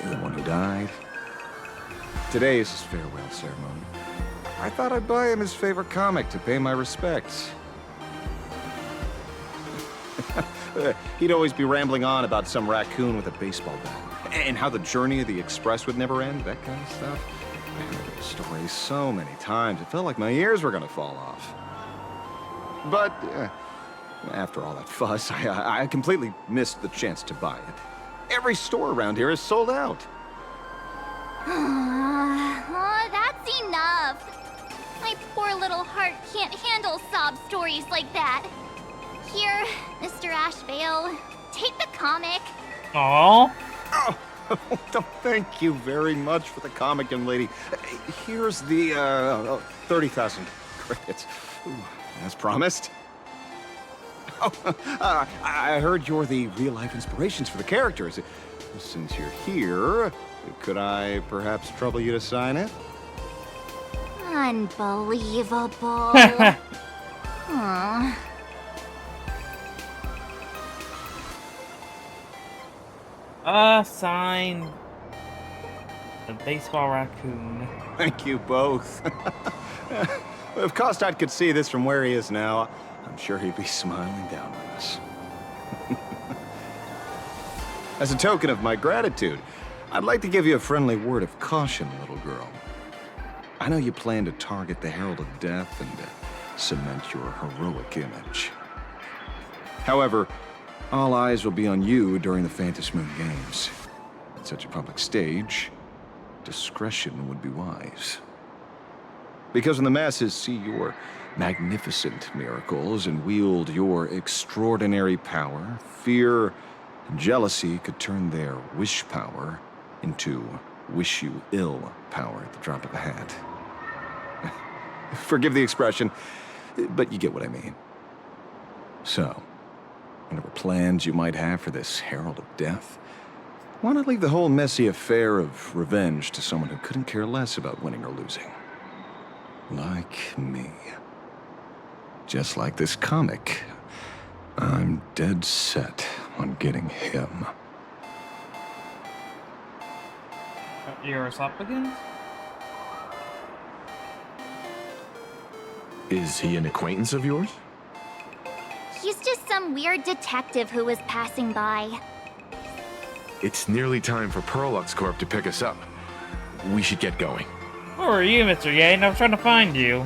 The one who died. Today is his farewell ceremony. I thought I'd buy him his favorite comic to pay my respects. He'd always be rambling on about some raccoon with a baseball bat. And how the journey of the Express would never end, that kind of stuff. I heard the story so many times, it felt like my ears were gonna fall off. But, after all that fuss, I completely missed the chance to buy it. Every store around here is sold out. Oh, that's enough. My poor little heart can't handle sob stories like that. Here, Mr. Ashvale, take the comic. Aww. Oh, thank you very much for the comic, young lady. Here's the 30,000 credits. Ooh, as promised. Oh, I heard you're the real-life inspirations for the characters. Since you're here, could I perhaps trouble you to sign it? Unbelievable. Aw. Sign the baseball raccoon. Thank you both. If Kostat could see this from where he is now, I'm sure he'd be smiling down on us. As a token of my gratitude, I'd like to give you a friendly word of caution, little girl. I know you plan to target the Herald of Death and cement your heroic image. However, all eyes will be on you during the Phantom Moon Games. At such a public stage, discretion would be wise. Because when the masses see your magnificent miracles and wield your extraordinary power, fear and jealousy could turn their wish power into wish you ill power at the drop of a hat. Forgive the expression, but you get what I mean. So, whatever plans you might have for this Herald of Death, why not leave the whole messy affair of revenge to someone who couldn't care less about winning or losing? Like me. Just like this comic, I'm dead set on getting him. You're a supplicant? Is he an acquaintance of yours? He's just some weird detective who was passing by. It's nearly time for Perlux Corp to pick us up. We should get going. Who are you, Mr. Yane? I was trying to find you.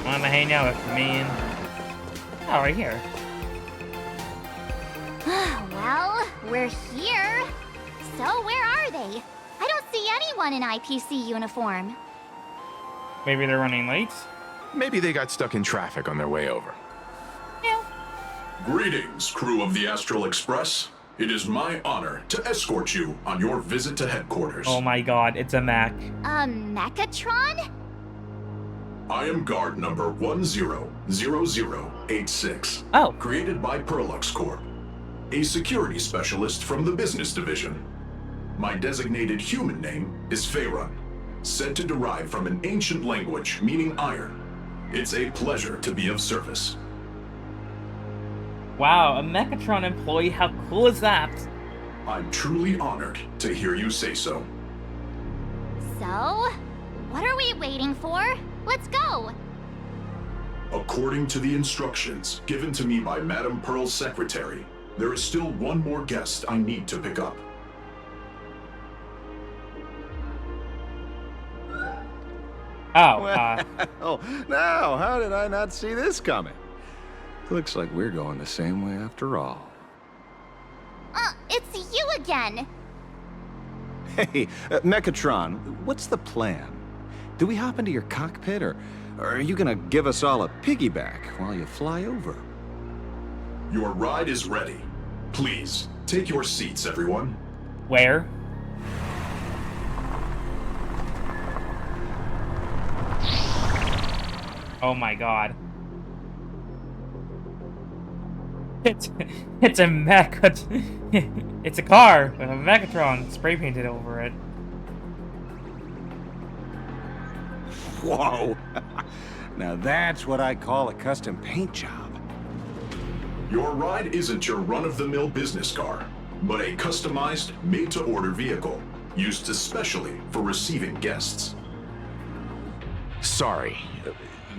Wanna hang out with me and... Oh, right here. Well, we're here. So where are they? I don't see anyone in IPC uniform. Maybe they're running late? Maybe they got stuck in traffic on their way over. Greetings, crew of the Astral Express. It is my honor to escort you on your visit to headquarters. Oh my god, it's a mech. A Mechatron? I am guard number 100086. Oh. Created by Perlux Corp, a security specialist from the business division. My designated human name is Faerun, said to derive from an ancient language meaning iron. It's a pleasure to be of service. Wow, a Mechatron employee, how cool is that? I'm truly honored to hear you say so. So, what are we waiting for? Let's go! According to the instructions given to me by Madame Pearl's secretary, there is still one more guest I need to pick up. Oh, well, now, how did I not see this coming? Looks like we're going the same way after all. It's you again! Hey, Mechatron, what's the plan? Do we hop into your cockpit, or are you gonna give us all a piggyback while you fly over? Your ride is ready. Please, take your seats, everyone. Where? Oh my god. It's a mech. It's a car with a Mechatron spray painted over it. Whoa! Now that's what I call a custom paint job. Your ride isn't your run-of-the-mill business car, but a customized, made-to-order vehicle, used especially for receiving guests. Sorry.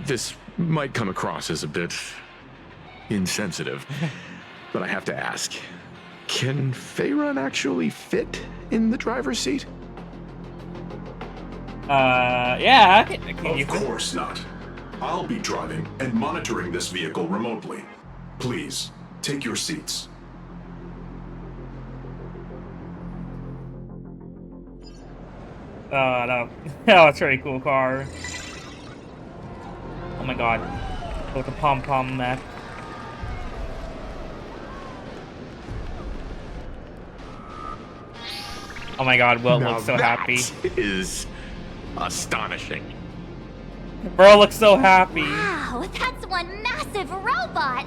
This might come across as a bit insensitive, but I have to ask. Can Faerun actually fit in the driver's seat? Yeah. Of course not. I'll be driving and monitoring this vehicle remotely. Please, take your seats. No. Oh, it's a very cool car. Oh my god. Like a pom-pom mech. Oh my god, Will looks so happy. That is astonishing. Bro looks so happy. Wow, that's one massive robot!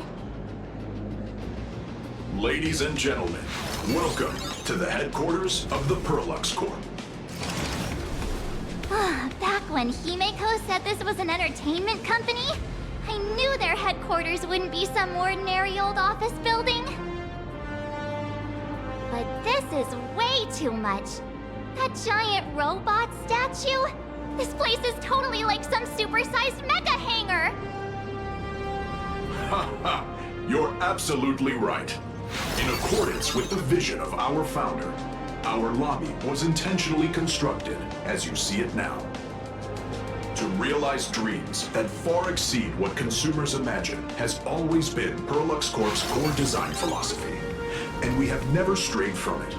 Ladies and gentlemen, welcome to the headquarters of the Perlux Corp. Back when Himeko said this was an entertainment company, I knew their headquarters wouldn't be some ordinary old office building. But this is way too much. That giant robot statue? This place is totally like some supersized mega hangar! Ha ha! You're absolutely right. In accordance with the vision of our founder, our lobby was intentionally constructed as you see it now. To realize dreams that far exceed what consumers imagine has always been Perlux Corp's core design philosophy, and we have never strayed from it.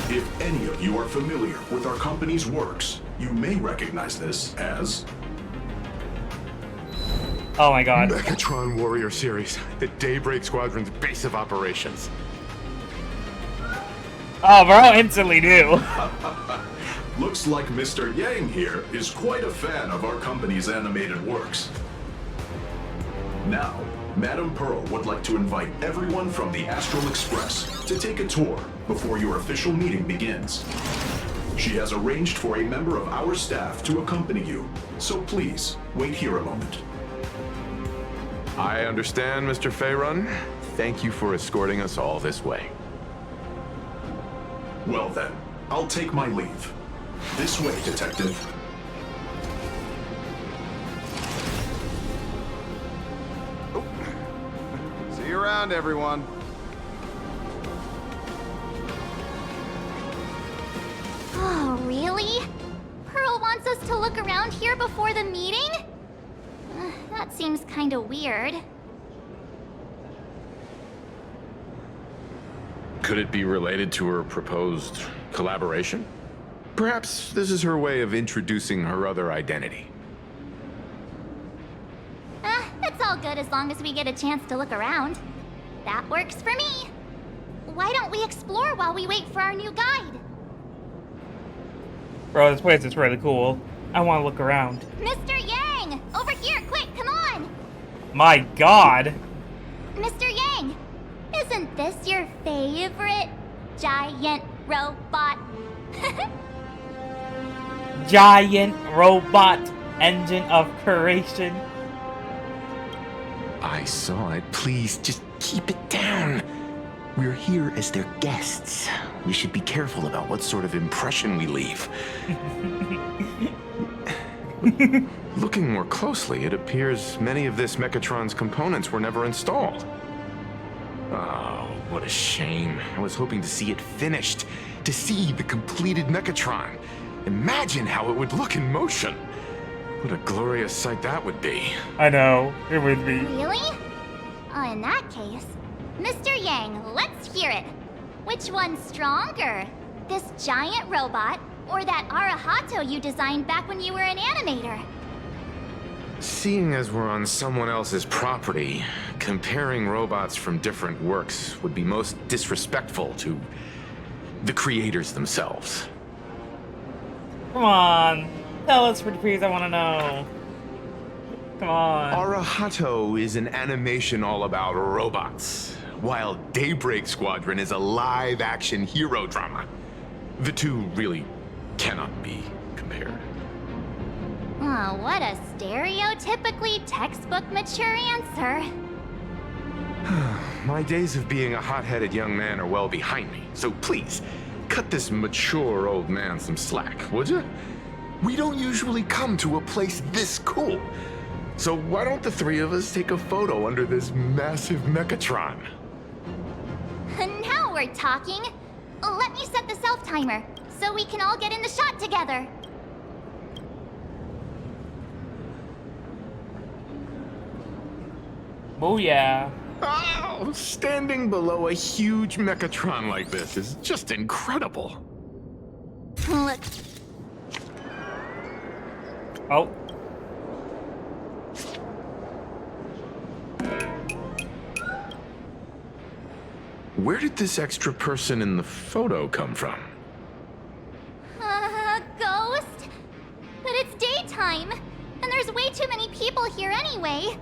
If any of you are familiar with our company's works, you may recognize this as... Oh my god. Megatron Warrior Series, the Daybreak Squadron's base of operations. Oh, bro, instantly do. Looks like Mr. Yang here is quite a fan of our company's animated works. Now, Madame Pearl would like to invite everyone from the Astral Express to take a tour before your official meeting begins. She has arranged for a member of our staff to accompany you, so please, wait here a moment. I understand, Mr. Faerun. Thank you for escorting us all this way. Well then, I'll take my leave. This way, Detective. Oh. See you around, everyone. Oh, really? Pearl wants us to look around here before the meeting? That seems kinda weird. Could it be related to her proposed collaboration? Perhaps this is her way of introducing her other identity. It's all good as long as we get a chance to look around. That works for me. Why don't we explore while we wait for our new guide? Bro, this place is really cool. I want to look around. Mr. Yang! Over here, quick, come on! My god! Mr. Yang, isn't this your favorite giant robot? Giant robot engine of creation. I saw it. Please, just keep it down. We're here as their guests. We should be careful about what sort of impression we leave. Looking more closely, it appears many of this Mechatron's components were never installed. Oh, what a shame. I was hoping to see it finished, to see the completed Mechatron. Imagine how it would look in motion. What a glorious sight that would be. I know, it would be. Really? Oh, in that case, Mr. Yang, let's hear it. Which one's stronger? This giant robot, or that Arahato you designed back when you were an animator? Seeing as we're on someone else's property, comparing robots from different works would be most disrespectful to the creators themselves. Come on, tell us, pretty please, I want to know. Come on. Arahato is an animation all about robots, while Daybreak Squadron is a live-action hero drama. The two really cannot be compared. Oh, what a stereotypically textbook mature answer. My days of being a hot-headed young man are well behind me, so please, cut this mature old man some slack, would you? We don't usually come to a place this cool. So why don't the three of us take a photo under this massive Mechatron? Now we're talking. Let me set the self-timer, so we can all get in the shot together. Oh yeah. Oh, standing below a huge Mechatron like this is just incredible. Look. Oh. Where did this extra person in the photo come from? Ghost? But it's daytime, and there's way too many people here anyway.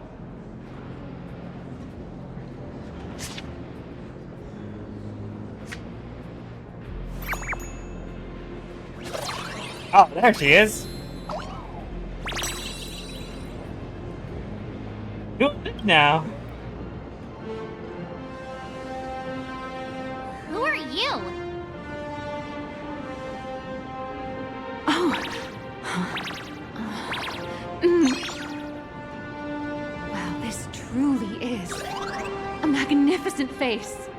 Oh, there she is. now. Who are you? Oh. Wow, this truly is a magnificent face.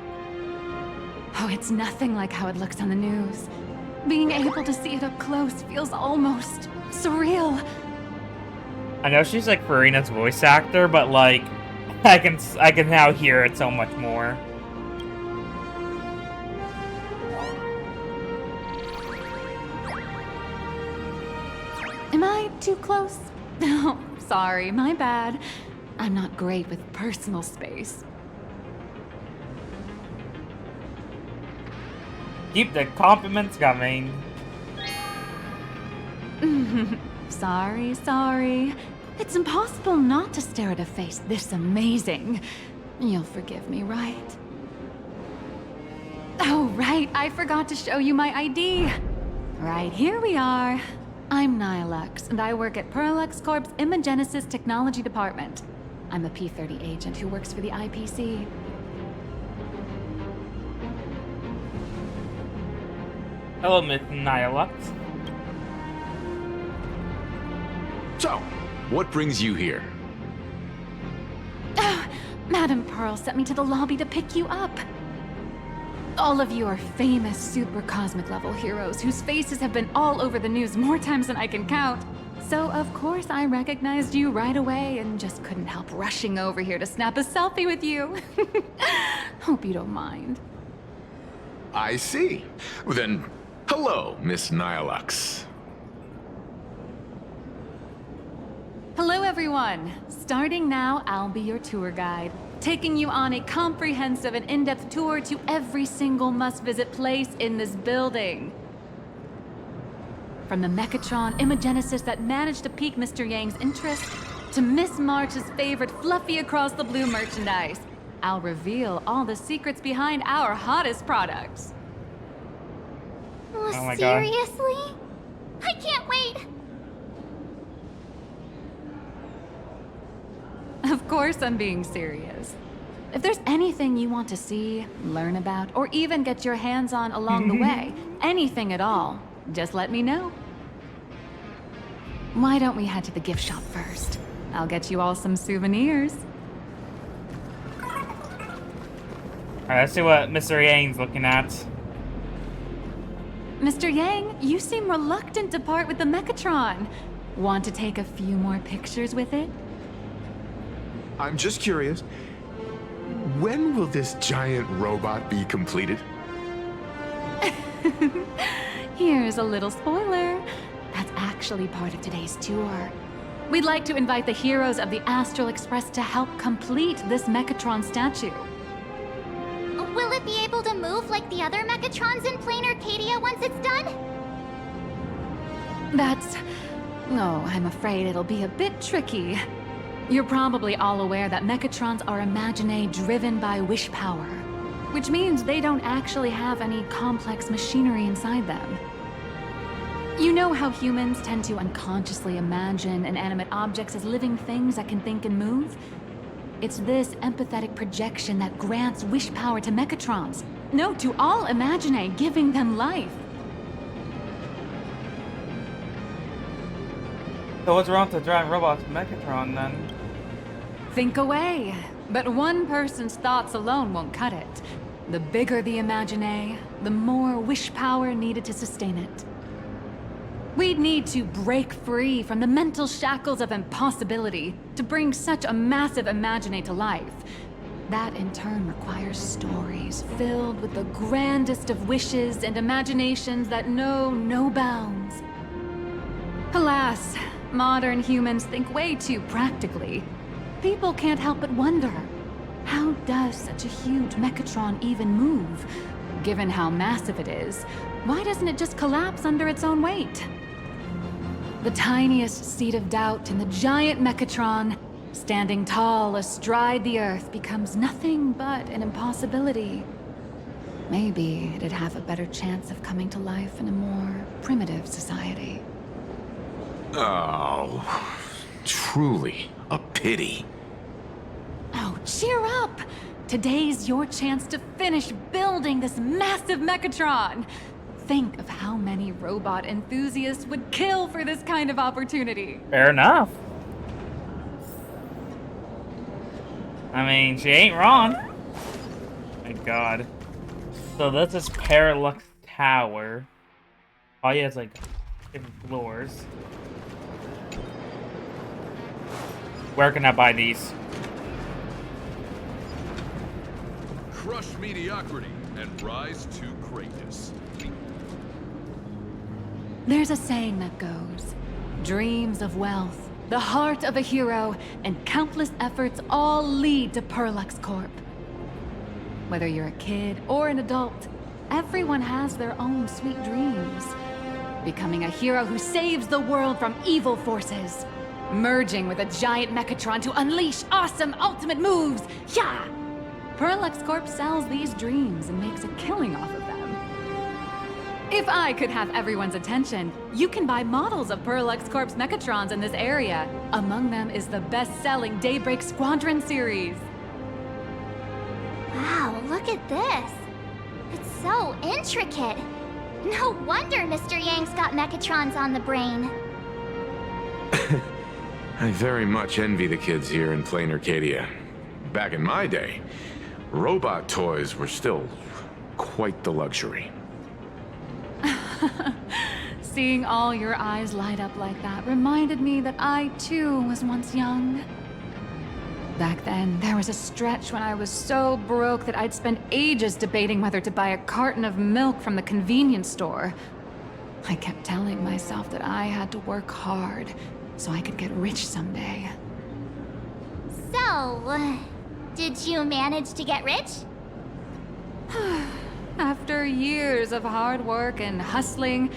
Oh, it's nothing like how it looks on the news. Being able to see it up close feels almost surreal. I know she's like Farina's voice actor, but like I can now hear it so much more. Am I too close? Oh, sorry, my bad. I'm not great with personal space. Keep the compliments coming. Sorry. It's impossible not to stare at a face this amazing. You'll forgive me, right? Oh, right, I forgot to show you my ID. Right, here we are. I'm Nihilux, and I work at Perlux Corp's Imagenesis Technology Department. I'm a P-30 agent who works for the IPC. Hello, Miss Nihilux. So, what brings you here? Madam Pearl sent me to the lobby to pick you up. All of you are famous super cosmic level heroes whose faces have been all over the news more times than I can count. So of course I recognized you right away and just couldn't help rushing over here to snap a selfie with you. Hope you don't mind. I see. Well, then, hello, Miss Nihilux. Hello everyone! Starting now, I'll be your tour guide, taking you on a comprehensive and in-depth tour to every single must-visit place in this building. From the Mechatron Imagenesis that managed to pique Mr. Yang's interest, to Miss March's favorite fluffy across the blue merchandise, I'll reveal all the secrets behind our hottest products. Oh my God. Seriously? I can't wait! Of course I'm being serious. If there's anything you want to see, learn about, or even get your hands on along the way, anything at all, just let me know. Why don't we head to the gift shop first? I'll get you all some souvenirs. Alright, let's see what Mr. Yang's looking at. Mr. Yang, you seem reluctant to part with the Mechatron. Want to take a few more pictures with it? I'm just curious. When will this giant robot be completed? Here's a little spoiler. That's actually part of today's tour. We'd like to invite the heroes of the Astral Express to help complete this Mechatron statue. Will it be able to move like the other Mechatrons in Plain Arcadia once it's done? Oh, I'm afraid it'll be a bit tricky. You're probably all aware that Mechatrons are imaginae driven by wish power, which means they don't actually have any complex machinery inside them. You know how humans tend to unconsciously imagine inanimate objects as living things that can think and move? It's this empathetic projection that grants wish power to Mechatrons. No, to all imaginae, giving them life. So what's wrong with the giant robot's Mechatron then? Think away. But one person's thoughts alone won't cut it. The bigger the imaginae, the more wish power needed to sustain it. We'd need to break free from the mental shackles of impossibility to bring such a massive imaginae to life. That in turn requires stories filled with the grandest of wishes and imaginations that know no bounds. Alas, modern humans think way too practically. People can't help but wonder, how does such a huge Mechatron even move? Given how massive it is, why doesn't it just collapse under its own weight? The tiniest seed of doubt in the giant Mechatron, standing tall astride the Earth, becomes nothing but an impossibility. Maybe it'd have a better chance of coming to life in a more primitive society. Oh, truly a pity. Cheer up! Today's your chance to finish building this massive Mechatron. Think of how many robot enthusiasts would kill for this kind of opportunity. Fair enough. I mean, she ain't wrong. My god. So this is Parallax Tower. Oh yeah, it's like different floors. Where can I buy these? Crush mediocrity and rise to greatness. There's a saying that goes, dreams of wealth, the heart of a hero, and countless efforts all lead to Parallax Corp. Whether you're a kid or an adult, everyone has their own sweet dreams. Becoming a hero who saves the world from evil forces. Merging with a giant Mechatron to unleash awesome ultimate moves. Yeah! Parallax Corp sells these dreams and makes a killing off of them. If I could have everyone's attention, you can buy models of Parallax Corp's Mechatrons in this area. Among them is the best-selling Daybreak Squadron series. Wow, look at this. It's so intricate. No wonder Mr. Yang's got Mechatrons on the brain. I very much envy the kids here in Plain Arcadia. Back in my day, robot toys were still quite the luxury. Seeing all your eyes light up like that reminded me that I, too, was once young. Back then, there was a stretch when I was so broke that I'd spend ages debating whether to buy a carton of milk from the convenience store. I kept telling myself that I had to work hard so I could get rich someday. So, did you manage to get rich? After years of hard work and hustling,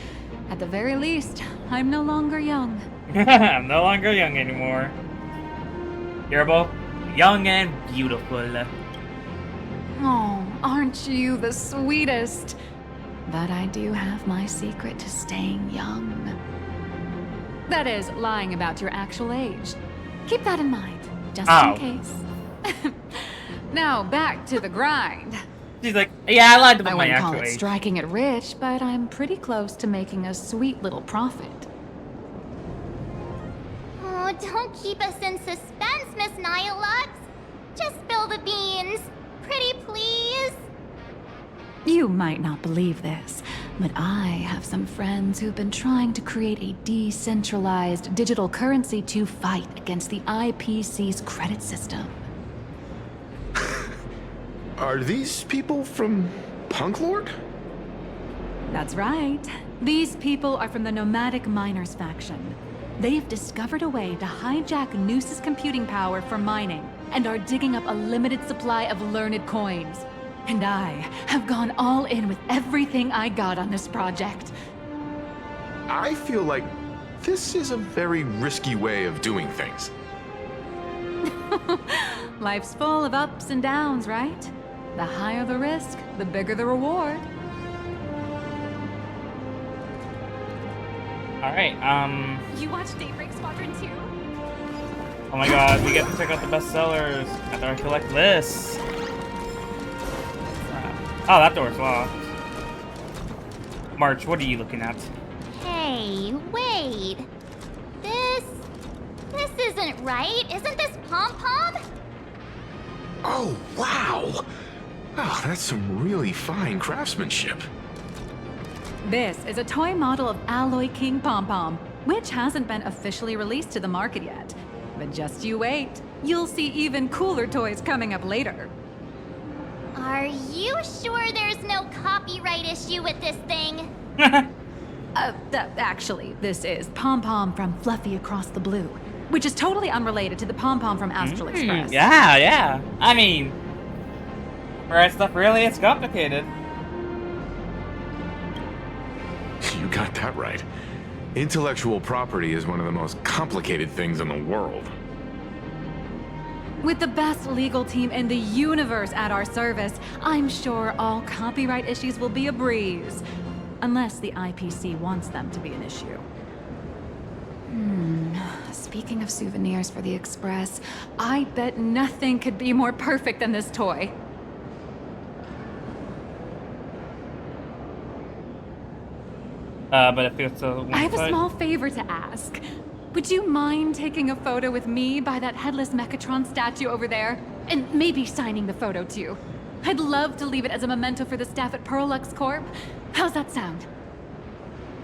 at the very least, I'm no longer young. I'm no longer young anymore. You're both young and beautiful. Oh, aren't you the sweetest? But I do have my secret to staying young. That is, lying about your actual age. Keep that in mind, just in case. Now, back to the grind. She's like, yeah, I lied about my wouldn't actual call it age. striking it rich, but I'm pretty close to making a sweet little profit. Oh, don't keep us in suspense, Miss Nihilux. Just spill the beans. Pretty please. You might not believe this, but I have some friends who've been trying to create a decentralized digital currency to fight against the IPC's credit system. Are these people from Punk Lord? That's right. These people are from the Nomadic Miners faction. They've discovered a way to hijack Noose's computing power for mining, and are digging up a limited supply of learned coins. And I have gone all in with everything I got on this project. I feel like this is a very risky way of doing things. Life's full of ups and downs, right? The higher the risk, the bigger the reward. Alright, You watched Daybreak Squadron 2? oh my god, we get to check out the bestsellers after I collect this. Oh, that door's locked. March, what are you looking at? Hey, wait. This isn't right. Isn't this Pom-Pom? Oh, wow! Oh, that's some really fine craftsmanship. This is a toy model of Alloy King Pom-Pom, which hasn't been officially released to the market yet. But just you wait. You'll see even cooler toys coming up later. Are you sure there's no copyright issue with this thing? Actually, this is Pom-Pom from Fluffy Across the Blue, which is totally unrelated to the Pom-Pom from Astral Express. Yeah. I mean, right stuff really is complicated. You got that right. Intellectual property is one of the most complicated things in the world. With the best legal team in the universe at our service, I'm sure all copyright issues will be a breeze. Unless the IPC wants them to be an issue. Speaking of souvenirs for the Express, I bet nothing could be more perfect than this toy. But if it's a I have a small favor to ask. Would you mind taking a photo with me by that headless Mechatron statue over there? And maybe signing the photo too. I'd love to leave it as a memento for the staff at Perlux Corp. How's that sound?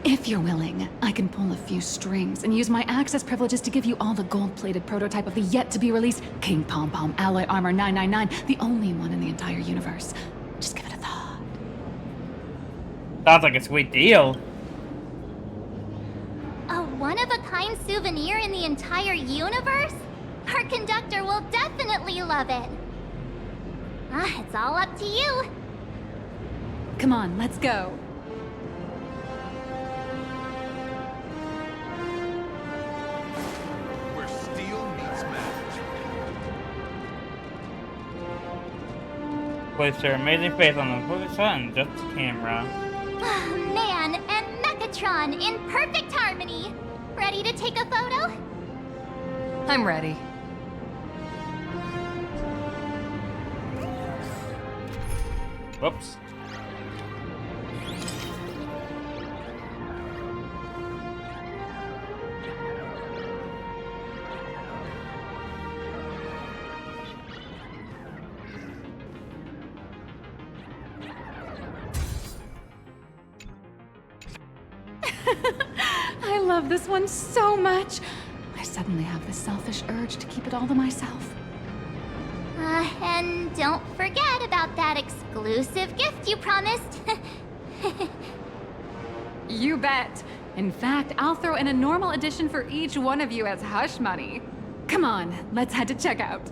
If you're willing, I can pull a few strings and use my access privileges to give you all the gold-plated prototype of the yet-to-be-released King Pom Pom Alloy Armor 999, the only one in the entire universe. Just give it a thought. Sounds like a sweet deal. A one-of-a-kind souvenir in the entire universe? Our conductor will definitely love it. It's all up to you. Come on, let's go. Where steel meets magic. Place your amazing face on the focus shot and just the camera. Man and Mechatron in perfect harmony. Ready to take a photo? I'm ready. Whoops. I love this one so much. I suddenly have this selfish urge to keep it all to myself. And don't forget about that exclusive gift you promised. You bet. In fact, I'll throw in a normal edition for each one of you as hush money. Come on, let's head to checkout.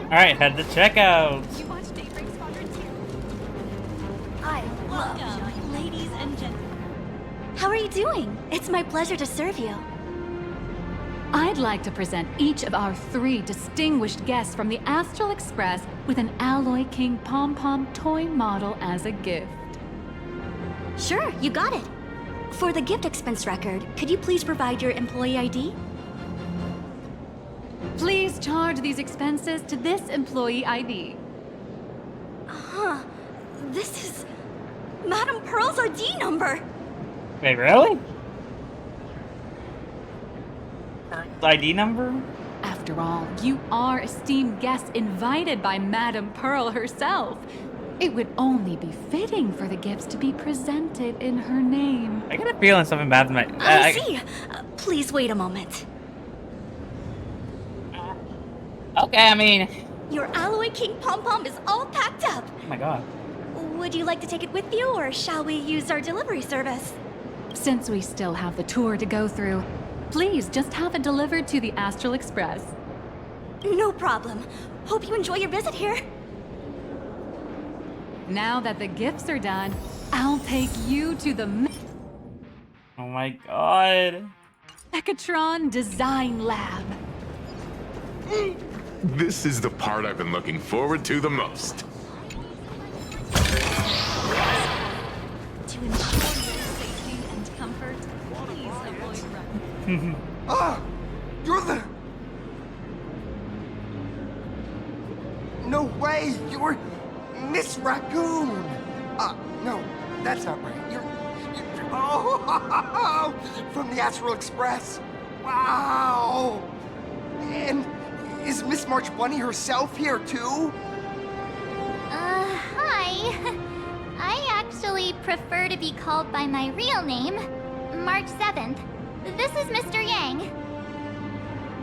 Alright, head to checkout. You watch Daybreak Squadron 2? I love you, ladies and gentlemen. How are you doing? It's my pleasure to serve you. I'd like to present each of our 3 distinguished guests from the Astral Express with an Alloy King Pom Pom toy model as a gift. Sure, you got it. For the gift expense record, could you please provide your employee ID? Please charge these expenses to this employee ID. Huh. This is Madame Pearl's ID number. Wait, really? ID number? After all, you are esteemed guests invited by Madame Pearl herself. It would only be fitting for the gifts to be presented in her name. I got a feeling something bad's my. I see. Please wait a moment. Okay, I mean. Your Alloy King Pom Pom is all packed up. Oh my god. Would you like to take it with you, or shall we use our delivery service? Since we still have the tour to go through, please just have it delivered to the Astral Express. No problem. Hope you enjoy your visit here. Now that the gifts are done, I'll take you to the Oh my god. Mechatron Design Lab. This is the part I've been looking forward to the most. To ensure your safety and comfort, please avoid running. You're the... No way! You're Miss Raccoon! No, that's not right. You're oh, from the Astral Express. Wow! And is Miss March Bunny herself here too? Hi. I actually prefer to be called by my real name, March 7th. This is Mr. Yang.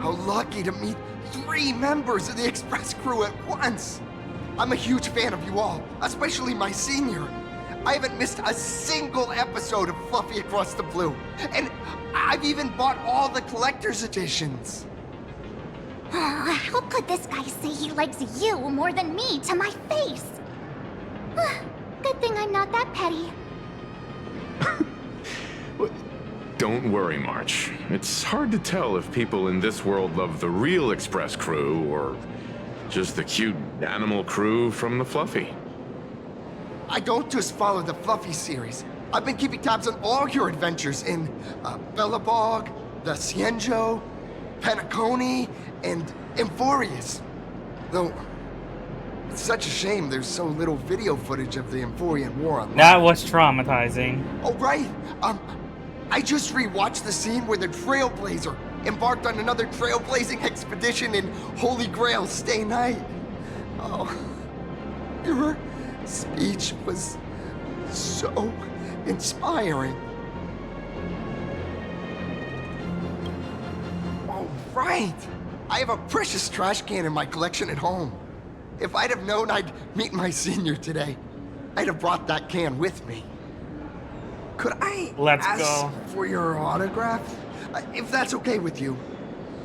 How lucky to meet 3 members of the Express crew at once! I'm a huge fan of you all, especially my senior. I haven't missed a single episode of Fluffy Across the Blue, and I've even bought all the collector's editions. How could this guy say he likes you more than me to my face? Good thing I'm not that petty. Don't worry, March. It's hard to tell if people in this world love the real Express crew or just the cute animal crew from the Fluffy. I don't just follow the Fluffy series. I've been keeping tabs on all your adventures in Bellabog, the Cienjo, Penacony, and Emphorius. Though, it's such a shame there's so little video footage of the Emphorian War online. That was traumatizing. Oh, right. I just rewatched the scene where the Trailblazer embarked on another trailblazing expedition in Holy Grail Stay Night. Oh, your speech was so inspiring. Oh, right. I have a precious trash can in my collection at home. If I'd have known I'd meet my senior today, I'd have brought that can with me. Could I ask for your autograph? If that's okay with you.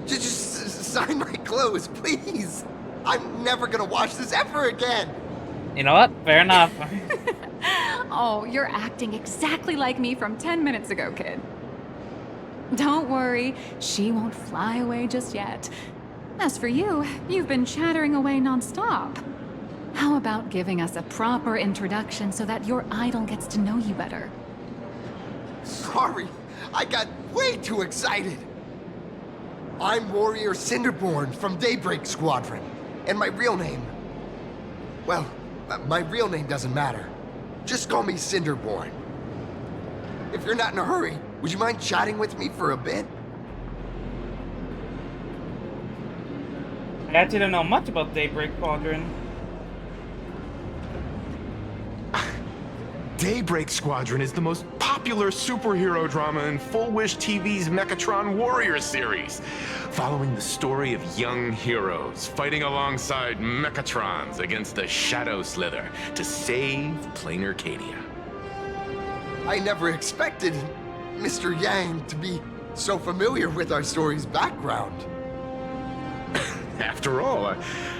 Just sign my clothes, please. I'm never gonna watch this ever again. You know what? Fair enough. Oh, you're acting exactly like me from 10 minutes ago, kid. Don't worry, she won't fly away just yet. As for you, you've been chattering away non-stop. How about giving us a proper introduction so that your idol gets to know you better? Sorry, I got way too excited. I'm Warrior Cinderborn from Daybreak Squadron, and my real name... Well, my real name doesn't matter. Just call me Cinderborn. If you're not in a hurry, would you mind chatting with me for a bit? I actually don't know much about Daybreak Squadron. Daybreak Squadron is the most popular superhero drama in Full Wish TV's Mechatron Warrior series, following the story of young heroes fighting alongside Mechatrons against the Shadow Slither to save Plain Arcadia. I never expected Mr. Yang to be so familiar with our story's background. After all,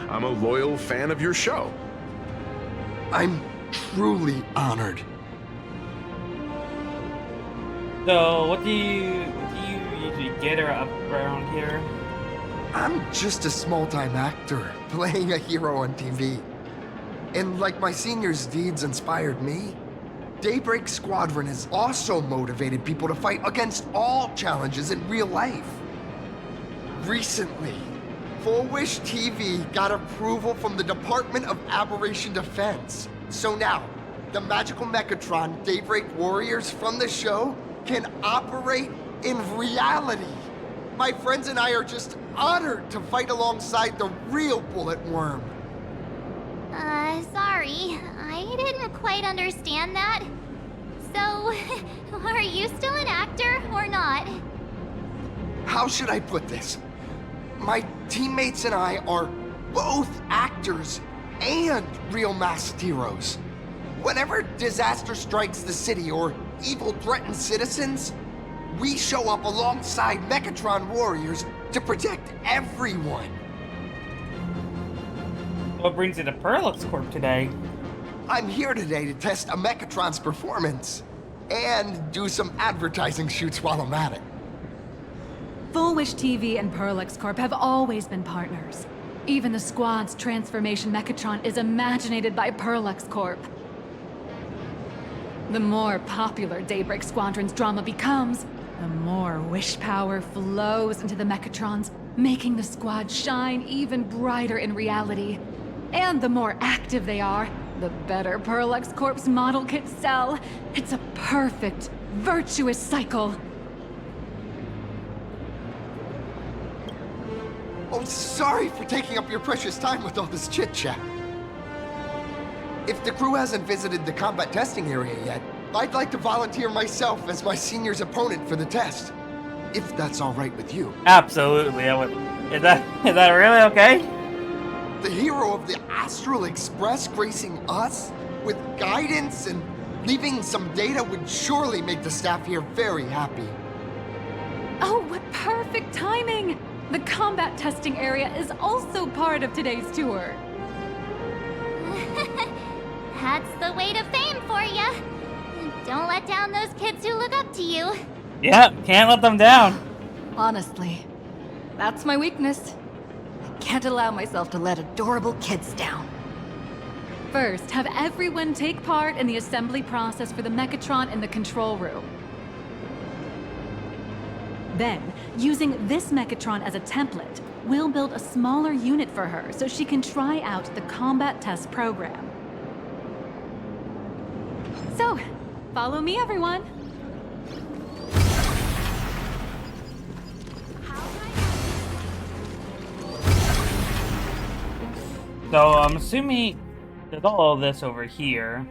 I'm a loyal fan of your show. I'm truly honored. So, what do you usually get up around here? I'm just a small-time actor playing a hero on TV. And like my senior's deeds inspired me, Daybreak Squadron has also motivated people to fight against all challenges in real life. Recently, Full Wish TV got approval from the Department of Aberration Defense. So now, the magical Mechatron Daybreak Warriors from the show can operate in reality. My friends and I are just honored to fight alongside the real Bullet Worm. Sorry. I didn't quite understand that. So, are you still an actor or not? How should I put this? My teammates and I are both actors and real masked heroes. Whenever disaster strikes the city or evil threatens citizens, we show up alongside Mechatron warriors to protect everyone. What brings you to Perlux Corp today? I'm here today to test a Mechatron's performance and do some advertising shoots while I'm at it. Full Wish TV and Perlux Corp have always been partners. Even the squad's transformation Mechatron is imaginated by Perlux Corp. The more popular Daybreak Squadron's drama becomes, the more wish power flows into the Mechatrons, making the squad shine even brighter in reality. And the more active they are, the better Perlux Corp's model kits sell. It's a perfect, virtuous cycle. Oh, sorry for taking up your precious time with all this chit-chat. If the crew hasn't visited the combat testing area yet, I'd like to volunteer myself as my senior's opponent for the test. If that's all right with you. Absolutely, I would. Is that really okay? The hero of the Astral Express gracing us with guidance and leaving some data would surely make the staff here very happy. Oh, what perfect timing! The combat testing area is also part of today's tour. That's the way to fame for ya. Don't let down those kids who look up to you. Yep, can't let them down. Honestly, that's my weakness. I can't allow myself to let adorable kids down. First, have everyone take part in the assembly process for the Mechatron in the control room. Then, using this Mechatron as a template, we'll build a smaller unit for her so she can try out the combat test program. So, follow me, everyone. So I'm assuming there's all of this over here.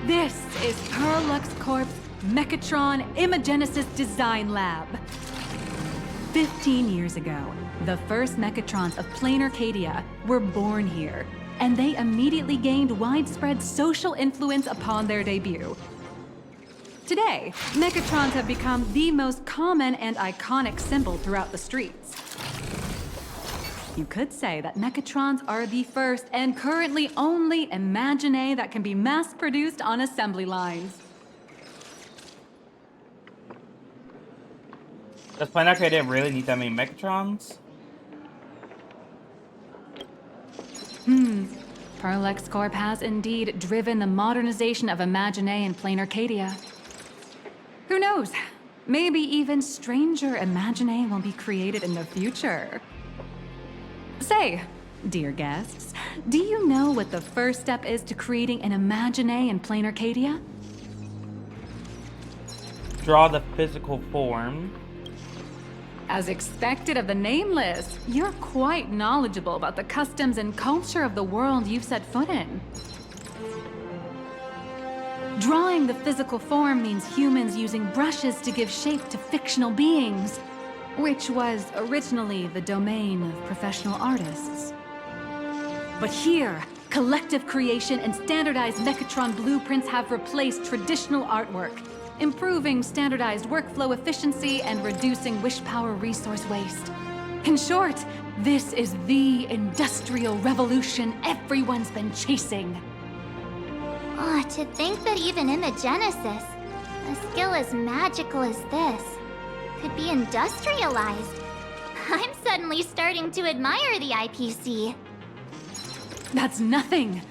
This is Perlux Corp's Mechatron Imagenesis Design Lab. 15 years ago, the first Mechatrons of Planar Cadia were born here, and they immediately gained widespread social influence upon their debut. Today, Mechatrons have become the most common and iconic symbol throughout the streets. You could say that Mechatrons are the first and currently only Imaginae that can be mass-produced on assembly lines. Does Planar Cadia really need that many Mechatrons? Perlux Corp has indeed driven the modernization of Imaginae and Planar Cadia. Who knows? Maybe even stranger Imaginae will be created in the future. Say, dear guests, do you know what the first step is to creating an Imaginae in Planar Cadia? Draw the physical form. As expected of the Nameless, you're quite knowledgeable about the customs and culture of the world you've set foot in. Drawing the physical form means humans using brushes to give shape to fictional beings, which was originally the domain of professional artists. But here, collective creation and standardized Mechatron blueprints have replaced traditional artwork, improving standardized workflow efficiency and reducing wish power resource waste. In short, this is the industrial revolution everyone's been chasing. Oh, to think that even Imagenesis, a skill as magical as this, could be industrialized. I'm suddenly starting to admire the IPC. That's nothing.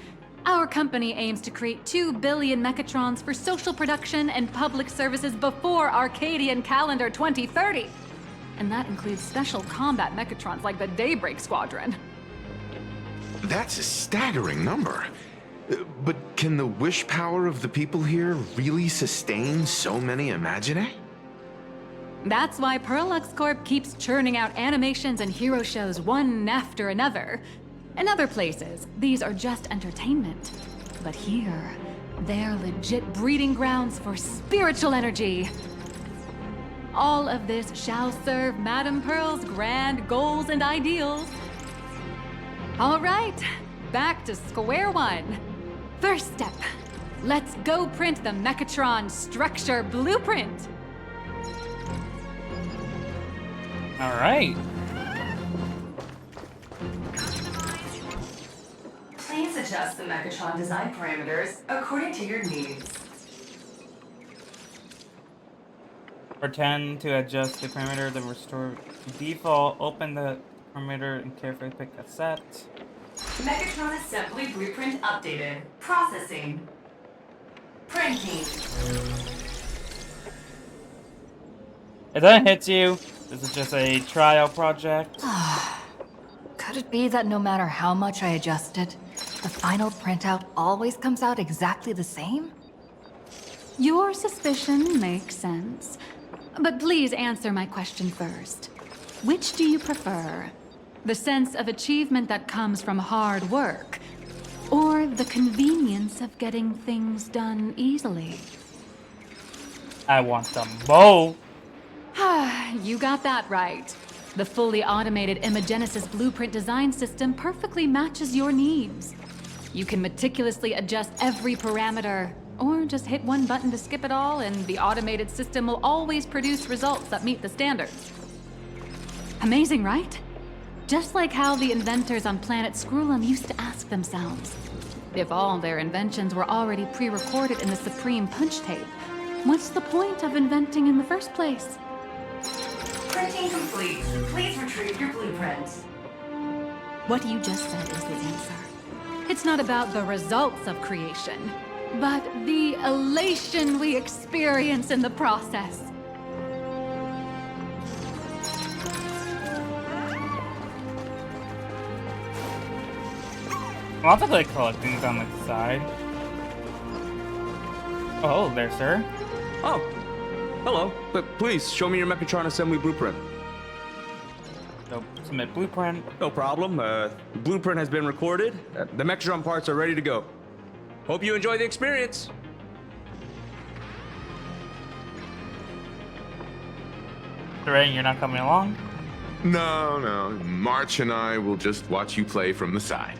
Our company aims to create 2 billion Mechatrons for social production and public services before Arcadian calendar 2030. And that includes special combat Mechatrons like the Daybreak Squadron. That's a staggering number. But can the wish power of the people here really sustain so many Imaginae? That's why Perlux Corp keeps churning out animations and hero shows one after another. In other places, these are just entertainment. But here, they're legit breeding grounds for spiritual energy. All of this shall serve Madame Pearl's grand goals and ideals. All right, back to square one. First step, let's go print the Mechatron structure blueprint. All right. Please adjust the Mechatron design parameters according to your needs. Pretend to adjust the parameter to restore default. Open the parameter and carefully pick a set. Mechatron assembly blueprint updated. Processing. Printing. If that hits you, this is just a trial project. Could it be that no matter how much I adjust it, the final printout always comes out exactly the same? Your suspicion makes sense. But please answer my question first. Which do you prefer? The sense of achievement that comes from hard work, or the convenience of getting things done easily? I want them both. You got that right. The fully automated Imagenesis blueprint design system perfectly matches your needs. You can meticulously adjust every parameter, or just hit one button to skip it all, and the automated system will always produce results that meet the standards. Amazing, right? Just like how the inventors on planet Screwlum used to ask themselves, if all their inventions were already pre-recorded in the Supreme Punch Tape, what's the point of inventing in the first place? Printing complete. Please retrieve your blueprint. What you just said is the answer. It's not about the results of creation, but the elation we experience in the process. Lots of like collecting on the side. Oh, there, sir. Oh, hello. But please show me your Mechatron assembly blueprint. So, submit blueprint. No problem. Blueprint has been recorded. The Mechatron parts are ready to go. Hope you enjoy the experience. Ray, you're not coming along? No. March and I will just watch you play from the side.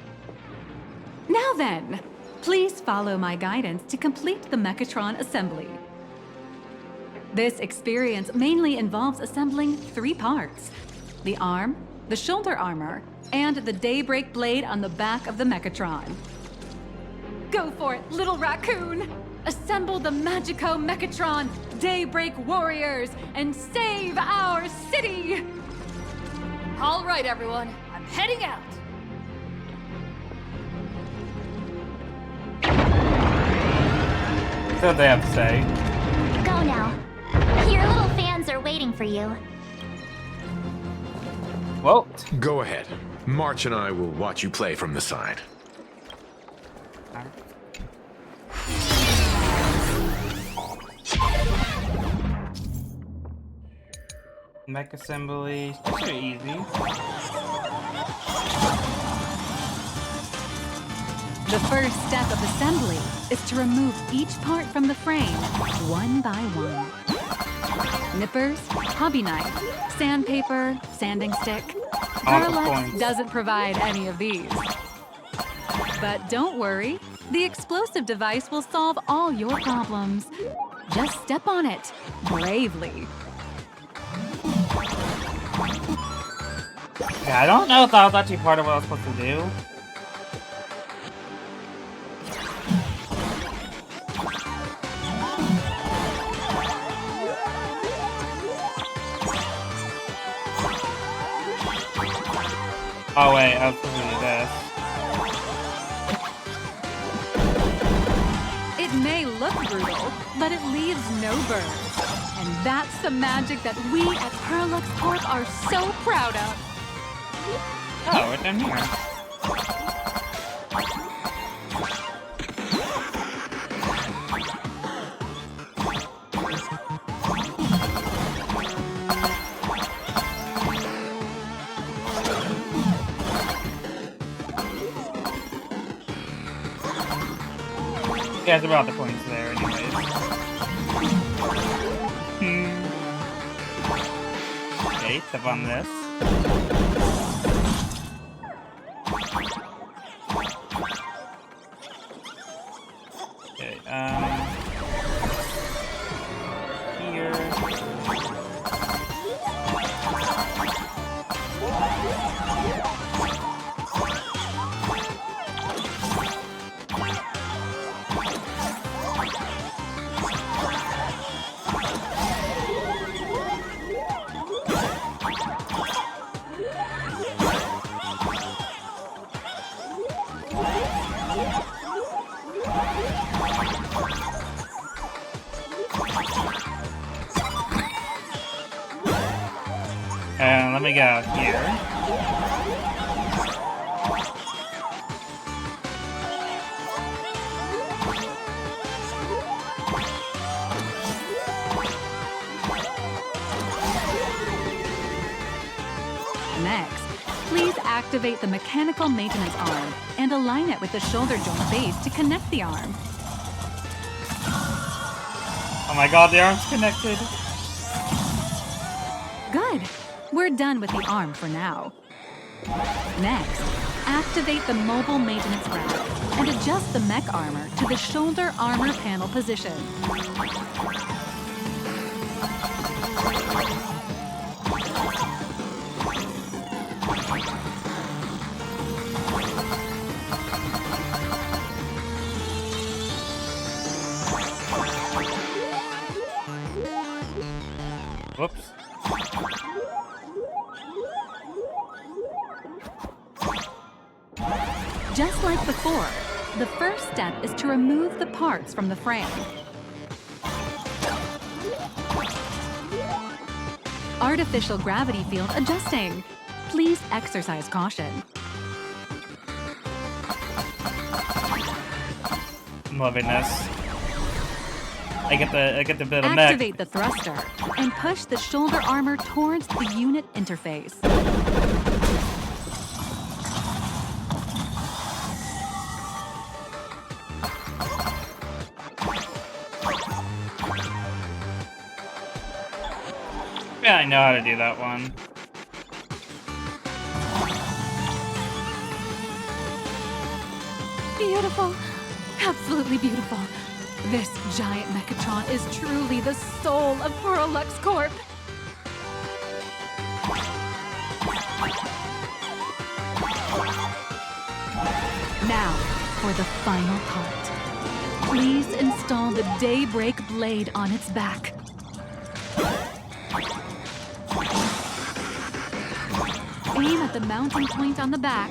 Now then, please follow my guidance to complete the Mechatron assembly. This experience mainly involves assembling 3 parts: the arm, the shoulder armor, and the Daybreak blade on the back of the Mechatron. Go for it, little raccoon! Assemble the Magico Mechatron Daybreak warriors and save our city! All right, everyone, I'm heading out. That's what they have to say. Go now. Your little fans are waiting for you. Well, go ahead. March and I will watch you play from the side. Mech assembly. These are easy. The first step of assembly is to remove each part from the frame, one by one. Nippers, hobby knife, sandpaper, sanding stick. Parallax doesn't provide any of these. But don't worry, the explosive device will solve all your problems. Just step on it, bravely. Yeah, I don't know if that was actually part of what I was supposed to do. Oh wait, I was supposed to do this. It may look brutal, but it leaves no burns. And that's the magic that we at Parallax Corp are so proud of. Oh, it's in here. Yeah, it's about the points there anyways. Okay, step on this. Okay, here. And let me go here. Next, please activate the mechanical maintenance arm and align it with the shoulder joint base to connect the arm. Oh my god, the arm's connected. Good. We're done with the arm for now. Next, activate the mobile maintenance rack and adjust the mech armor to the shoulder armor panel position. Whoops. the core. The first step is to remove the parts from the frame. Artificial gravity field adjusting. Please exercise caution. I'm loving this. I get the bit of mech. Activate the thruster and push the shoulder armor towards the unit interface. Yeah, I know how to do that one. Beautiful. Absolutely beautiful. This giant Mechatron is truly the soul of Lux Corp. Now, for the final part. Please install the Daybreak blade on its back. Aim at the mounting point on the back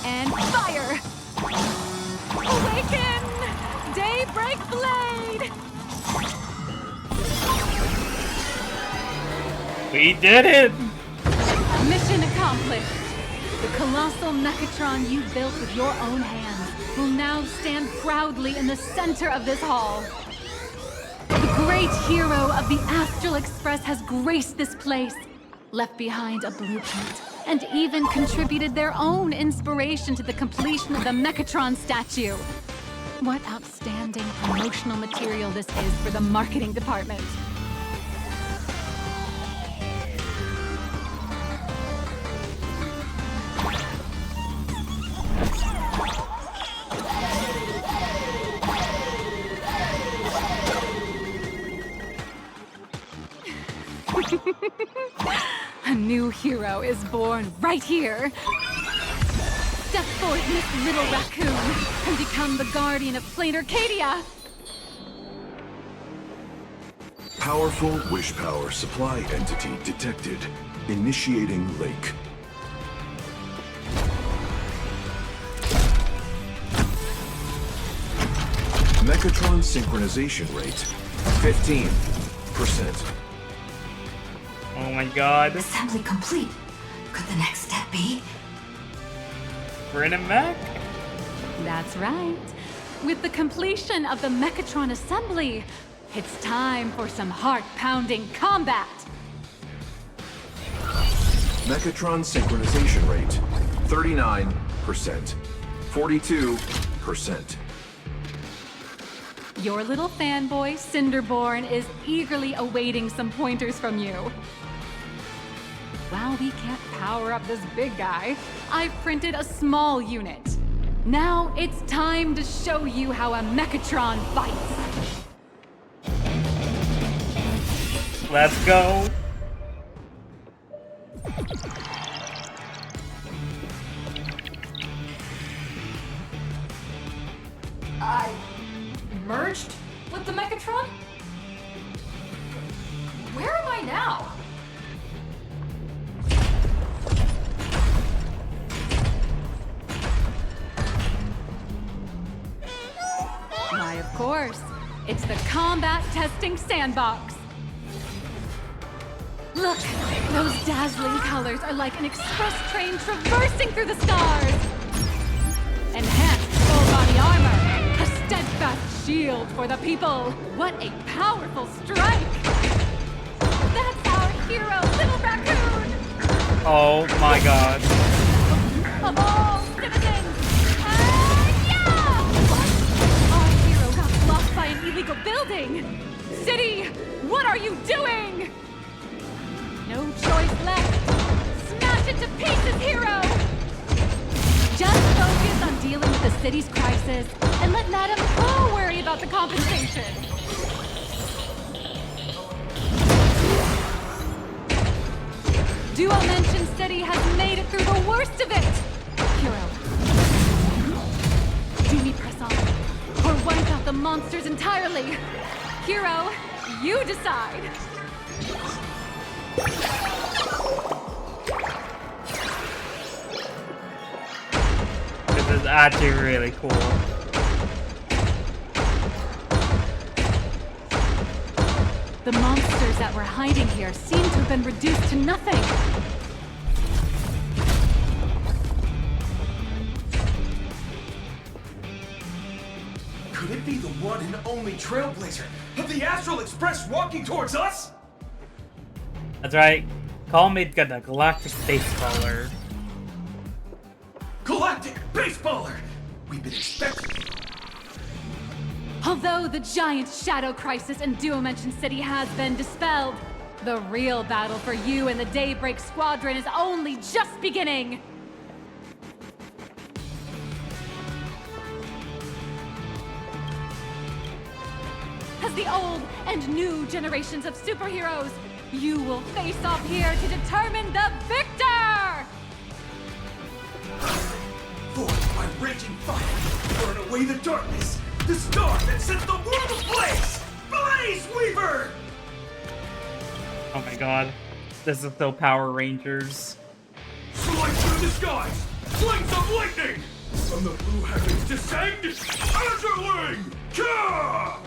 and fire! Awaken! Daybreak blade! We did it! Mission accomplished. The colossal Mechatron you built with your own hands will now stand proudly in the center of this hall. The great hero of the Astral Express has graced this place, left behind a blueprint, and even contributed their own inspiration to the completion of the Mechatron statue. What outstanding promotional material this is for the marketing department. A new hero is born right here. Step forth, Miss Little Raccoon, and become the guardian of Plain Arcadia. Powerful wish power supply entity detected. Initiating lake. Mechatron synchronization rate 15%. Oh my god. Assembly complete. Could the next step be? We're in a mech? That's right. With the completion of the Mechatron assembly, it's time for some heart-pounding combat. Mechatron synchronization rate 39%. 42%. Your little fanboy, Cinderborn, is eagerly awaiting some pointers from you. While we can't power up this big guy, I've printed a small unit. Now it's time to show you how a Mechatron fights. Let's go. I merged with the Mechatron? Where am I now? Why, of course. It's the combat testing sandbox. Look, those dazzling colors are like an express train traversing through the stars. Enhanced full-body armor, a steadfast shield for the people. What a powerful strike! That's our hero, Little Raccoon! Oh my god. Of all citizens! Our hero got blocked by an illegal building! City, what are you doing? No choice left. Smash it to pieces, hero! Just focus on dealing with the city's crisis and let Madame Pro worry about the compensation. Duo Mention City has made it through the worst of it! Hero, do we press on or wipe out the monsters entirely? Hero, you decide! This is actually really cool. The monsters that were hiding here seem to have been reduced to nothing. Could it be the one and only trailblazer of the Astral Express walking towards us? That's right. Call me the Galactic Baseballer. Galactic Baseballer! We've been expecting. Although the giant shadow crisis in Duomension City has been dispelled, the real battle for you and the Daybreak Squadron is only just beginning! As the old and new generations of superheroes, you will face off here to determine the victor! Forged by raging fire, burn away the darkness, the star that sets the world ablaze! Blaze Weaver! Oh my god. This is so Power Rangers. Flight through the skies! Flames of lightning! From the blue heavens descend, Azurling! Ka!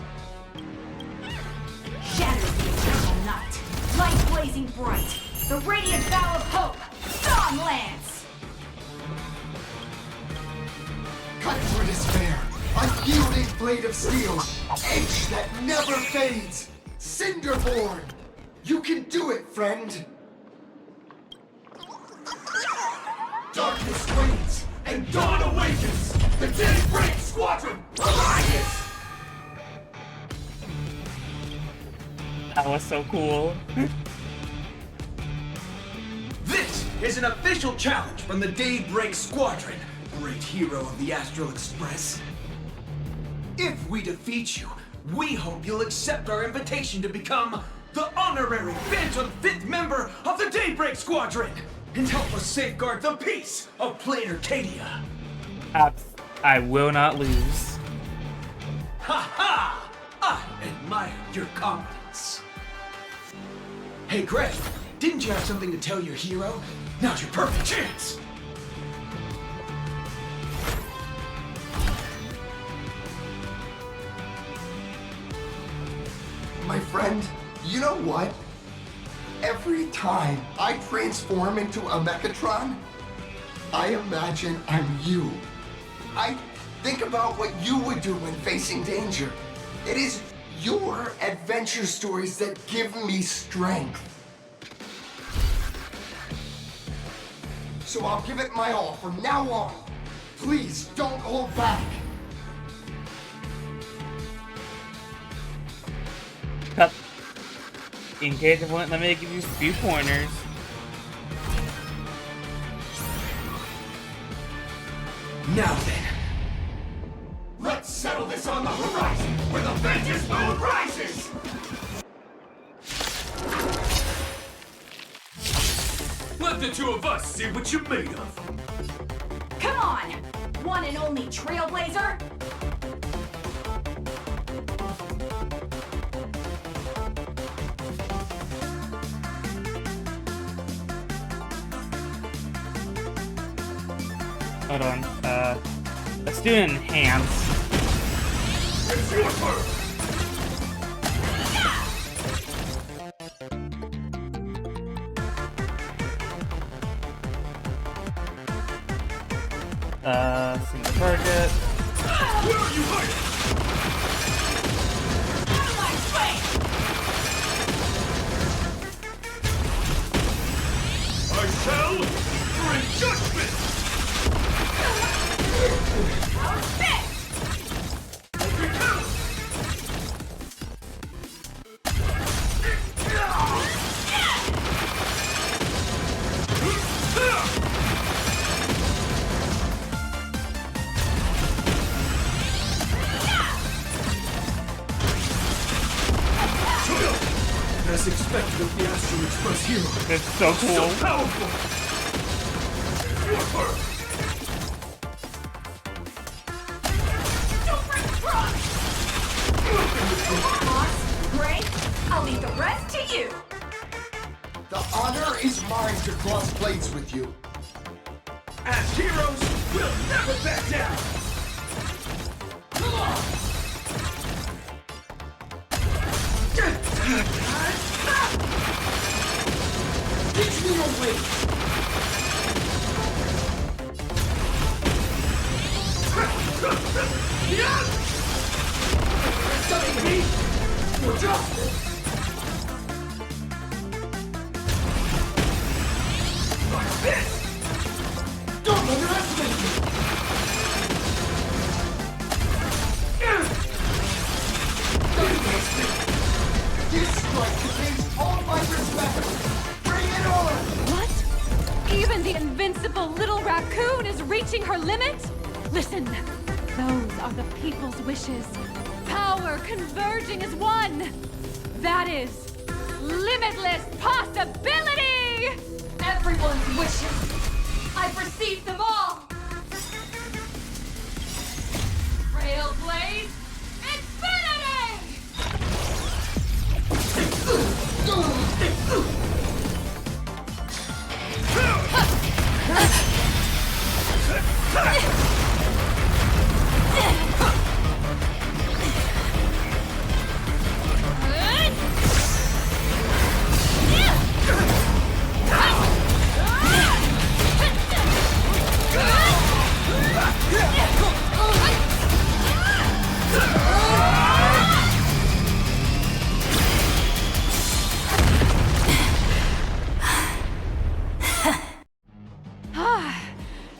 Shatter the eternal night, light blazing bright, the radiant bow of hope, Dawn Lance! Cut through despair, unyielding blade of steel, edge that never fades, Cinderborn! You can do it, friend! Darkness wanes, and dawn awakens! The Daybreak Squadron arises! That was so cool. This is an official challenge from the Daybreak Squadron, great hero of the Astral Express. If we defeat you, we hope you'll accept our invitation to become the honorary Phantom 5th member of the Daybreak Squadron and help us safeguard the peace of plain Arcadia. I will not lose. Ha ha! I admire your confidence. Hey Greg, didn't you have something to tell your hero? Now's your perfect chance! My friend, you know what? Every time I transform into a Mechatron, I imagine I'm you. I think about what you would do when facing danger. It is your adventure stories that give me strength. So I'll give it my all from now on. Please don't hold back. In case you want, let me give you a few pointers. Now then, let's settle this on the horizon where the vengeance moon rises! Let the two of us see what you're made of. Come on! One and only Trailblazer! Hold on. Let's do an enhance. It's your turn! Single target. Where are you hiding? Out of my way! I shall bring judgment! Our fist! As expected of the Astral Express hero. It's so cool. So powerful! Your turn! Super strong! Boss, Gray, I'll leave the rest to you! The honor is mine to cross blades with you. As heroes, we'll never back down! Come on! Teach me your way! Studying me for justice! Like this! Don't underestimate me! This strike contains all my respect! Bring it on! What? Even the invincible little raccoon is reaching her limit? Listen, those are the people's wishes. Power converging as one. That is limitless possibility! Everyone's wishes. I've received them all. Trailblaze Infinity!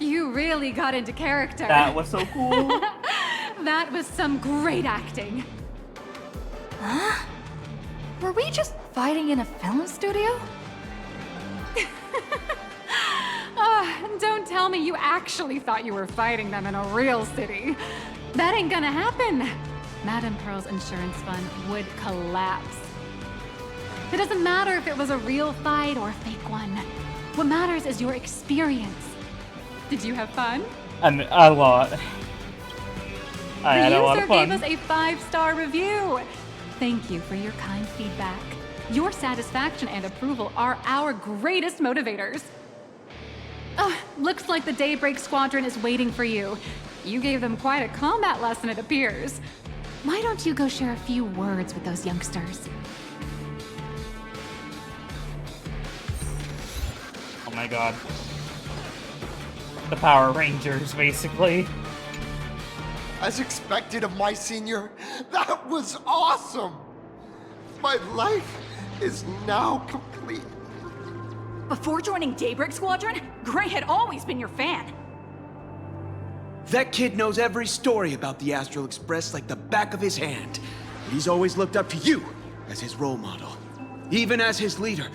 You really got into character. That was so cool. That was some great acting. Huh? Were we just fighting in a film studio? Don't tell me you actually thought you were fighting them in a real city. That ain't gonna happen. Madame Pearl's insurance fund would collapse. It doesn't matter if it was a real fight or a fake one. What matters is your experience. Did you have fun? And a lot. I had a lot The of user fun. gave us a 5-star review. Thank you for your kind feedback. Your satisfaction and approval are our greatest motivators. Looks like the Daybreak Squadron is waiting for you. You gave them quite a combat lesson, it appears. Why don't you go share a few words with those youngsters? Oh my god. The Power Rangers, basically. As expected of my senior, that was awesome! My life is now complete. Before joining Daybreak Squadron, Gray had always been your fan. That kid knows every story about the Astral Express like the back of his hand. He's always looked up to you as his role model. Even as his leader,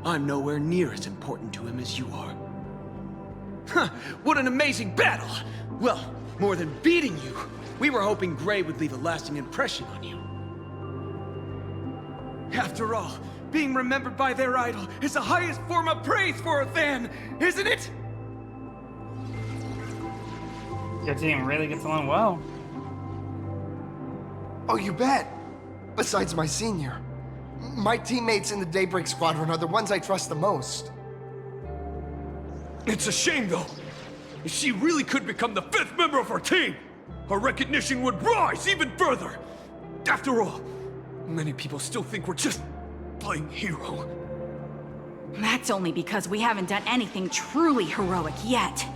I'm nowhere near as important to him as you are. Huh, what an amazing battle! Well, more than beating you, we were hoping Gray would leave a lasting impression on you. After all, being remembered by their idol is the highest form of praise for a fan, isn't it? Your team really gets along well. Oh, you bet. Besides my senior. My teammates in the Daybreak Squadron are the ones I trust the most. It's a shame, though. If she really could become the 5th member of our team, our recognition would rise even further. After all, many people still think we're just playing hero. That's only because we haven't done anything truly heroic yet.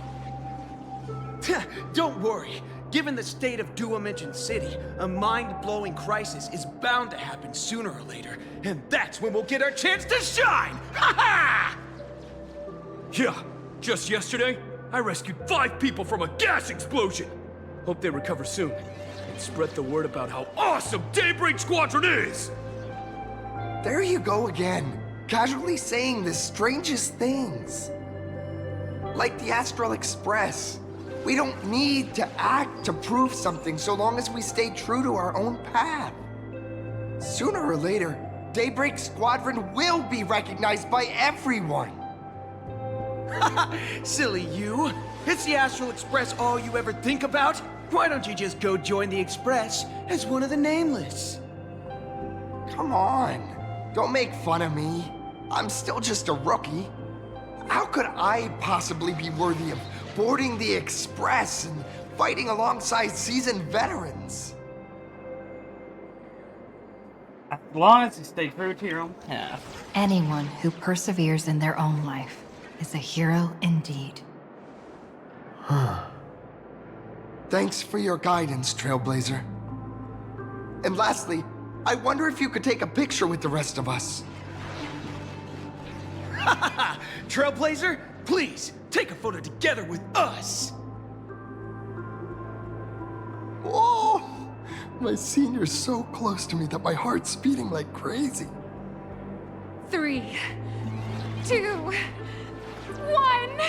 Don't worry. Given the state of Duomension City, a mind-blowing crisis is bound to happen sooner or later, and that's when we'll get our chance to shine! Ha ha! Yeah, just yesterday, I rescued 5 people from a gas explosion. Hope they recover soon, and spread the word about how awesome Daybreak Squadron is! There you go again, casually saying the strangest things. Like the Astral Express. We don't need to act to prove something so long as we stay true to our own path. Sooner or later, Daybreak Squadron will be recognized by everyone. Silly you! Is the Astral Express all you ever think about? Why don't you just go join the Express as one of the Nameless? Come on, don't make fun of me. I'm still just a rookie. How could I possibly be worthy of boarding the Express and fighting alongside seasoned veterans. As long as you stay true to your own path. Anyone who perseveres in their own life is a hero indeed. Thanks for your guidance, Trailblazer. And lastly, I wonder if you could take a picture with the rest of us. Trailblazer, please, take a photo together with us! Oh, my senior's so close to me that my heart's beating like crazy. 3, 2, 1.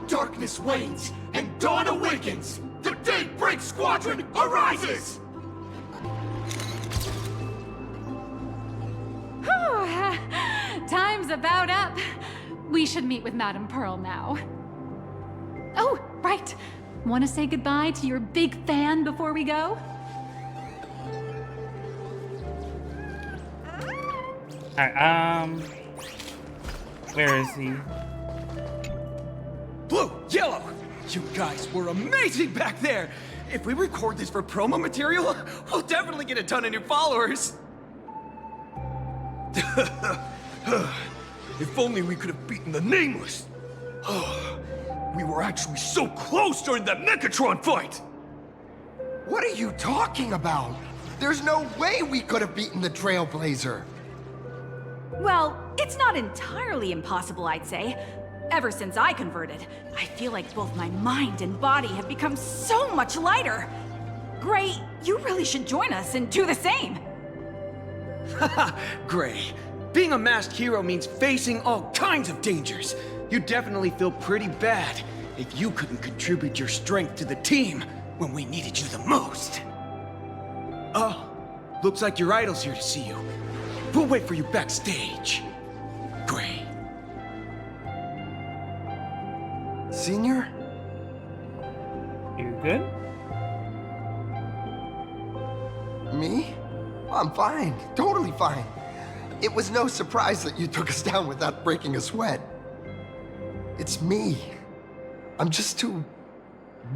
Darkness wanes and dawn awakens! The Daybreak Squadron arises! Time's about up. We should meet with Madame Pearl now. Oh, right. Want to say goodbye to your big fan before we go? Alright, where is he? Blue, yellow! You guys were amazing back there! If we record this for promo material, we'll definitely get a ton of new followers! If only we could have beaten the Nameless! We were actually so close during that Megatron fight! What are you talking about? There's no way we could have beaten the Trailblazer. Well, it's not entirely impossible, I'd say. Ever since I converted, I feel like both my mind and body have become so much lighter. Gray, you really should join us and do the same. Haha, Gray. Being a masked hero means facing all kinds of dangers. You'd definitely feel pretty bad if you couldn't contribute your strength to the team when we needed you the most. Oh, looks like your idol's here to see you. We'll wait for you backstage. Gray. Senior? You good? Me? I'm fine. Totally fine. It was no surprise that you took us down without breaking a sweat. It's me. I'm just too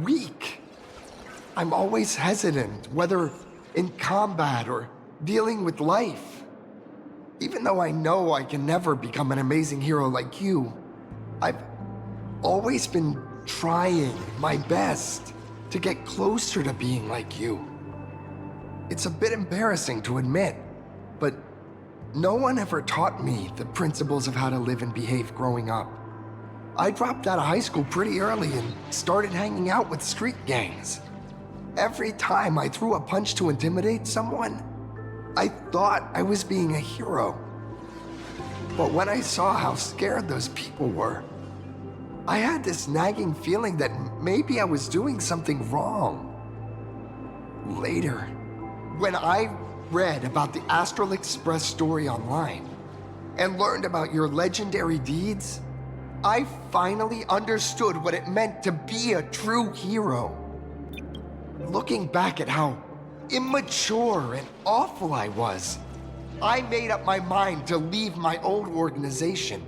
weak. I'm always hesitant, whether in combat or dealing with life. Even though I know I can never become an amazing hero like you, I've always been trying my best to get closer to being like you. It's a bit embarrassing to admit, but no one ever taught me the principles of how to live and behave growing up. I dropped out of high school pretty early and started hanging out with street gangs. Every time I threw a punch to intimidate someone, I thought I was being a hero. But when I saw how scared those people were, I had this nagging feeling that maybe I was doing something wrong. Later, when I read about the Astral Express story online and learned about your legendary deeds, I finally understood what it meant to be a true hero. Looking back at how immature and awful I was, I made up my mind to leave my old organization.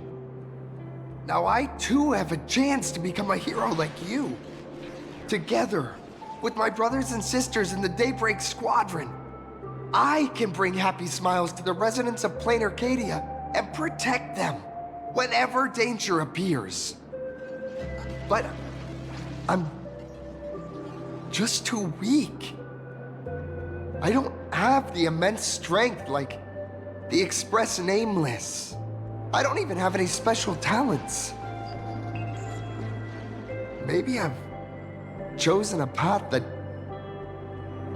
Now I too have a chance to become a hero like you. Together, with my brothers and sisters in the Daybreak Squadron, I can bring happy smiles to the residents of Plain Arcadia and protect them whenever danger appears. But I'm just too weak. I don't have the immense strength like the Express Nameless. I don't even have any special talents. Maybe I've chosen a path that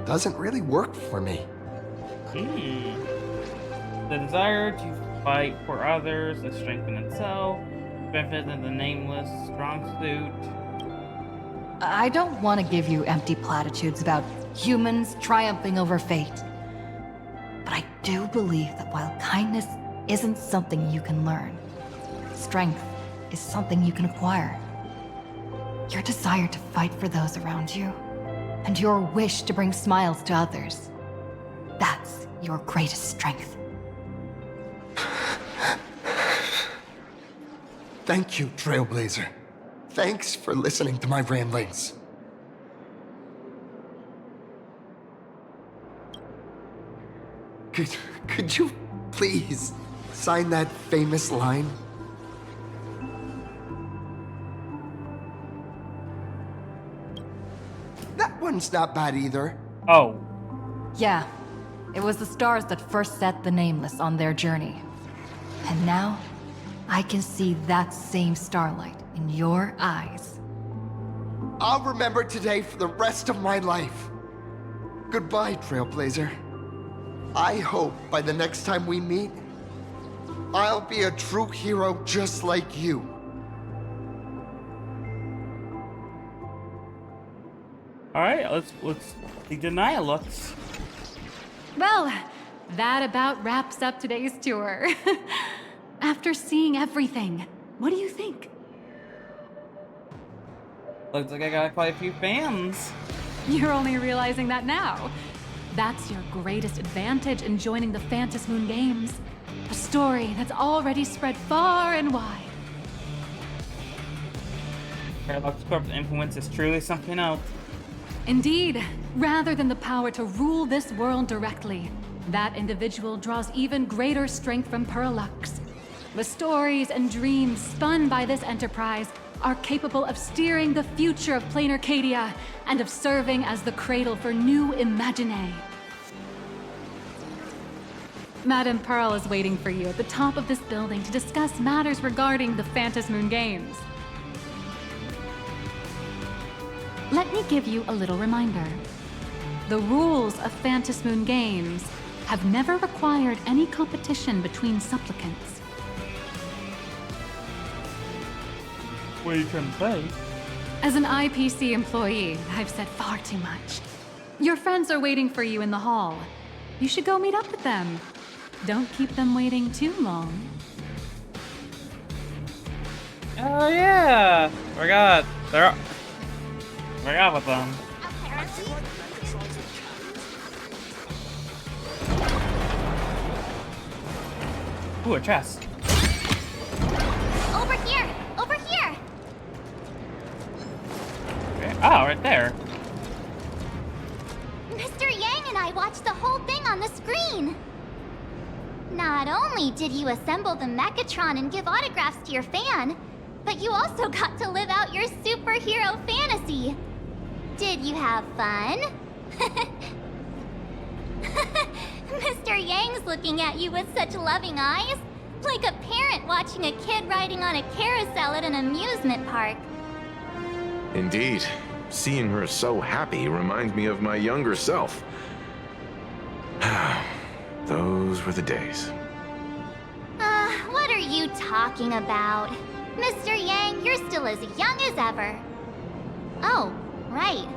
doesn't really work for me. The desire to fight for others, the strength in itself, benefit in the Nameless, strong suit. I don't want to give you empty platitudes about humans triumphing over fate. But I do believe that while kindness isn't something you can learn, strength is something you can acquire. Your desire to fight for those around you, and your wish to bring smiles to others, that's your greatest strength. Thank you, Trailblazer. Thanks for listening to my ramblings. Could you please sign that famous line? That one's not bad either. Oh. Yeah, it was the stars that first set the Nameless on their journey. And now, I can see that same starlight in your eyes. I'll remember today for the rest of my life. Goodbye, Trailblazer. I hope by the next time we meet, I'll be a true hero just like you. Alright, let's the Nihilux. Well, that about wraps up today's tour. After seeing everything, what do you think? Looks like I got quite a few fans. You're only realizing that now. That's your greatest advantage in joining the Phantasmoon Games. A story that's already spread far and wide. Paradox Corp's influence is truly something else. Indeed, rather than the power to rule this world directly, that individual draws even greater strength from Parallax. The stories and dreams spun by this enterprise are capable of steering the future of Plain Arcadia and of serving as the cradle for new imaginae. Madame Pearl is waiting for you at the top of this building to discuss matters regarding the Phantasmoon Games. Let me give you a little reminder. The rules of Phantasmoon Games have never required any competition between supplicants. What are you trying to say? As an IPC employee, I've said far too much. Your friends are waiting for you in the hall. You should go meet up with them. Don't keep them waiting too long. Oh yeah! Forgot with them. Ooh, a chest. Over here! Over here! Okay. Oh, right there. Mr. Yang and I watched the whole thing on the screen! Not only did you assemble the Mechatron and give autographs to your fan, but you also got to live out your superhero fantasy. Did you have fun? Mr. Yang's looking at you with such loving eyes, like a parent watching a kid riding on a carousel at an amusement park. Indeed. Seeing her so happy reminds me of my younger self. Those were the days. What are you talking about? Mr. Yang, you're still as young as ever. Oh, right.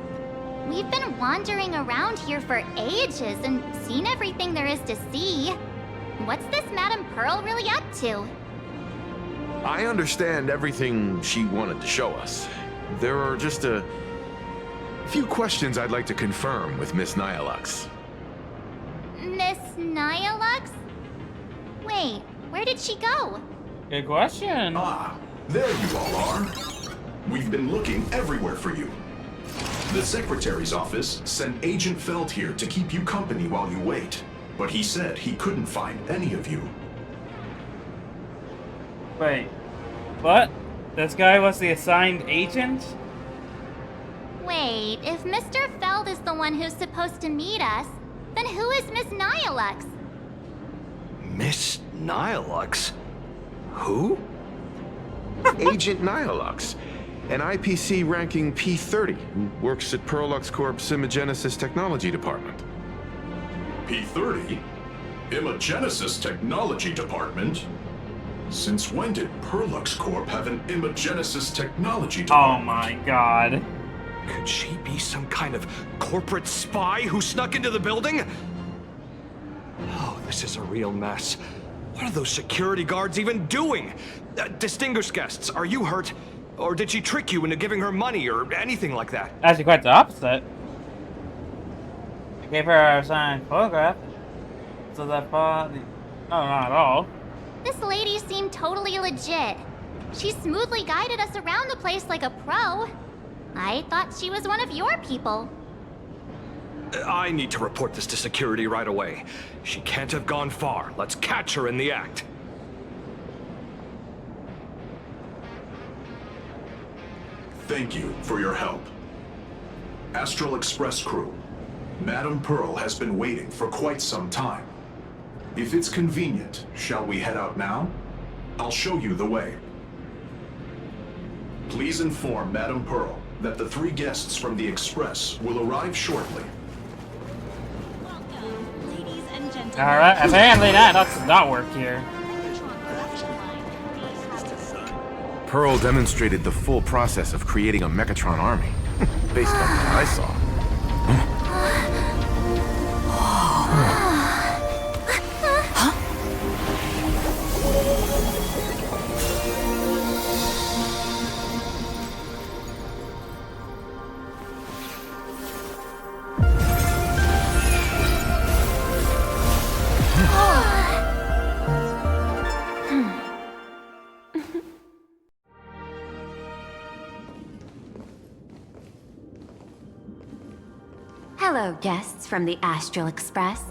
We've been wandering around here for ages and seen everything there is to see. What's this Madame Pearl really up to? I understand everything she wanted to show us. There are just a few questions I'd like to confirm with Miss Nihilux. Miss Nihilux? Wait, where did she go? Good question. Ah, there you all are. We've been looking everywhere for you. The Secretary's office sent Agent Feld here to keep you company while you wait, but he said he couldn't find any of you. Wait, what? This guy was the assigned agent? Wait, if Mr. Feld is the one who's supposed to meet us, then who is Miss Nihilux? Miss Nihilux? Who? Agent Nihilux, an IPC ranking P30 who works at Parallax Corp's Imagenesis Technology Department. P30? Imagenesis Technology Department? Since when did Parallax Corp have an Imagenesis Technology Department? Oh my god. Could she be some kind of corporate spy who snuck into the building? Oh, this is a real mess. What are those security guards even doing? Distinguished guests, are you hurt? Or did she trick you into giving her money or anything like that? Actually, quite the opposite. I gave her a signed photograph. So that no, not at all. This lady seemed totally legit. She smoothly guided us around the place like a pro. I thought she was one of your people. I need to report this to security right away. She can't have gone far. Let's catch her in the act. Thank you for your help. Astral Express crew, Madame Pearl has been waiting for quite some time. If it's convenient, shall we head out now? I'll show you the way. Please inform Madame Pearl that the 3 guests from the Express will arrive shortly. Alright, apparently that does not work here. Pearl demonstrated the full process of creating a Mechatron army, based on what I saw. Hello, guests from the Astral Express.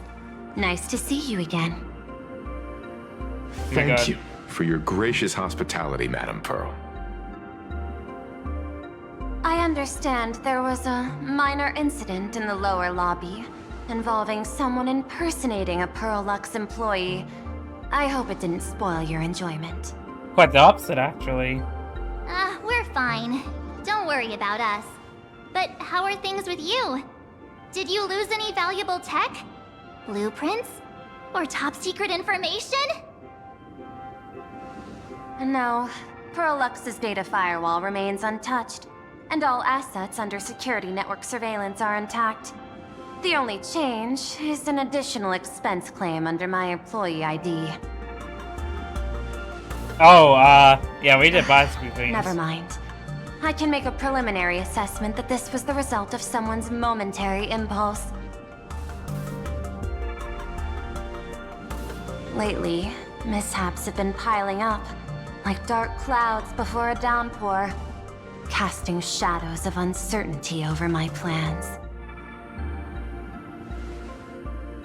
Nice to see you again. Thank you for your gracious hospitality, Madame Pearl. I understand there was a minor incident in the lower lobby involving someone impersonating a Pearlux employee. I hope it didn't spoil your enjoyment. Quite the opposite, actually. We're fine. Don't worry about us. But how are things with you? Did you lose any valuable tech? Blueprints? Or top secret information? No, Pearlux's data firewall remains untouched, and all assets under security network surveillance are intact. The only change is an additional expense claim under my employee ID. Oh, yeah, we did buy some things. Never mind. I can make a preliminary assessment that this was the result of someone's momentary impulse. Lately, mishaps have been piling up, like dark clouds before a downpour, casting shadows of uncertainty over my plans.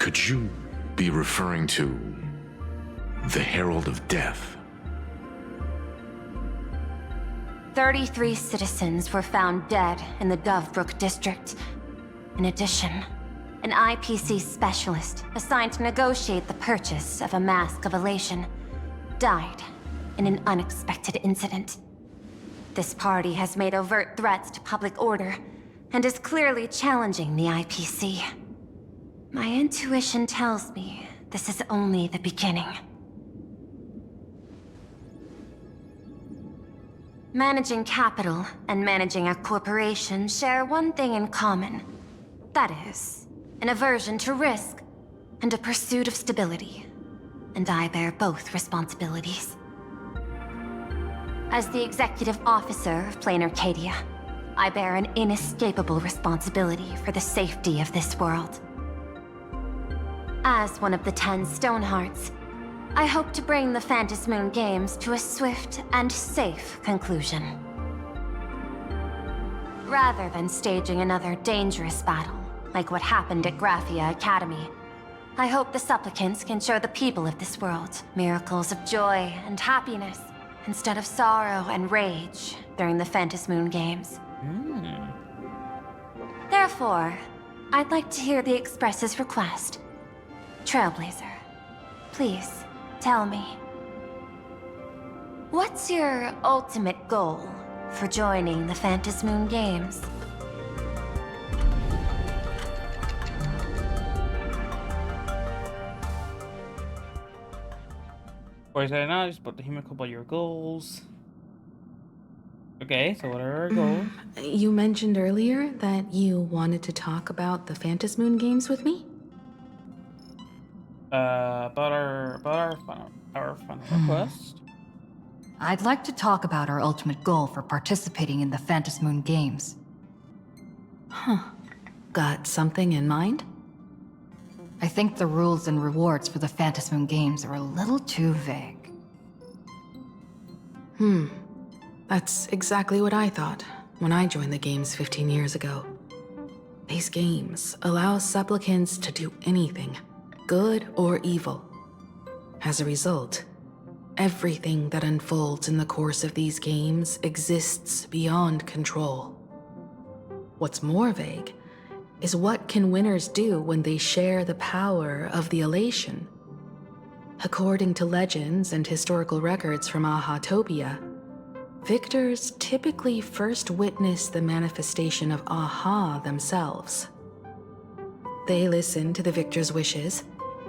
Could you be referring to the Herald of Death? 33 citizens were found dead in the Dovebrook district. In addition, an IPC specialist assigned to negotiate the purchase of a mask of elation died in an unexpected incident. This party has made overt threats to public order and is clearly challenging the IPC. My intuition tells me this is only the beginning. Managing capital and managing a corporation share one thing in common. That is, an aversion to risk and a pursuit of stability. And I bear both responsibilities. As the executive officer of Plain Arcadia, I bear an inescapable responsibility for the safety of this world. As one of the 10 Stonehearts, I hope to bring the Phantasmoon Games to a swift and safe conclusion. Rather than staging another dangerous battle, like what happened at Graphia Academy, I hope the supplicants can show the people of this world miracles of joy and happiness, instead of sorrow and rage during the Phantasmoon Games. Therefore, I'd like to hear the Express's request. Trailblazer, please. Tell me, what's your ultimate goal for joining the Phantasmoon Games? Wait, I now just put the him about your goals. Okay, so what are our goals? You mentioned earlier that you wanted to talk about the Phantasmoon Games with me? About our fun request. I'd like to talk about our ultimate goal for participating in the Phantasmoon Games. Huh. Got something in mind? I think the rules and rewards for the Phantasmoon Games are a little too vague. That's exactly what I thought when I joined the games 15 years ago. These games allow supplicants to do anything, good or evil. As a result, everything that unfolds in the course of these games exists beyond control. What's more vague is what can winners do when they share the power of the elation? According to legends and historical records from Ahatopia, victors typically first witness the manifestation of Aha themselves. They listen to the victor's wishes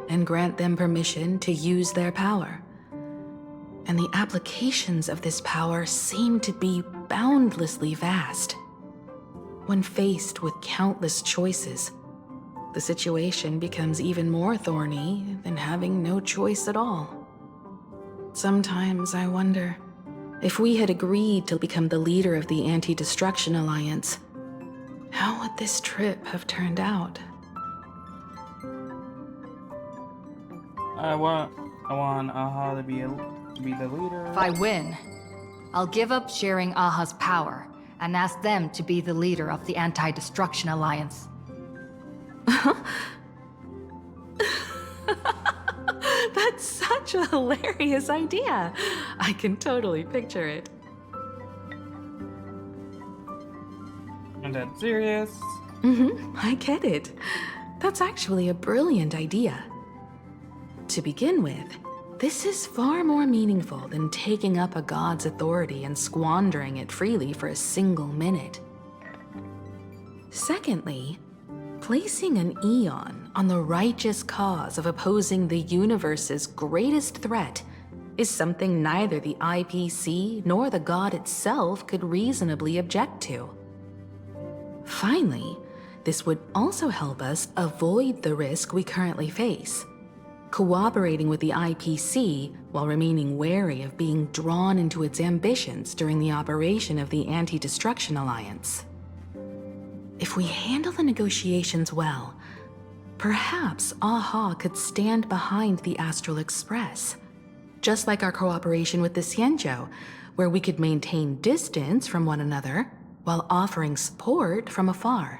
and grant them permission to use their power. And the applications of this power seem to be boundlessly vast. When faced with countless choices, the situation becomes even more thorny than having no choice at all. Sometimes I wonder, if we had agreed to become the leader of the Anti-Destruction Alliance, how would this trip have turned out? I want Aha to be the leader. If I win, I'll give up sharing Aha's power and ask them to be the leader of the Anti-Destruction Alliance. That's such a hilarious idea. I can totally picture it. I'm dead serious. I get it. That's actually a brilliant idea. To begin with, this is far more meaningful than taking up a god's authority and squandering it freely for a single minute. Secondly, placing an Eon on the righteous cause of opposing the universe's greatest threat is something neither the IPC nor the god itself could reasonably object to. Finally, this would also help us avoid the risk we currently face, cooperating with the IPC while remaining wary of being drawn into its ambitions during the operation of the Anti-Destruction Alliance. If we handle the negotiations well, perhaps Aha could stand behind the Astral Express, just like our cooperation with the Xianzhou, where we could maintain distance from one another while offering support from afar.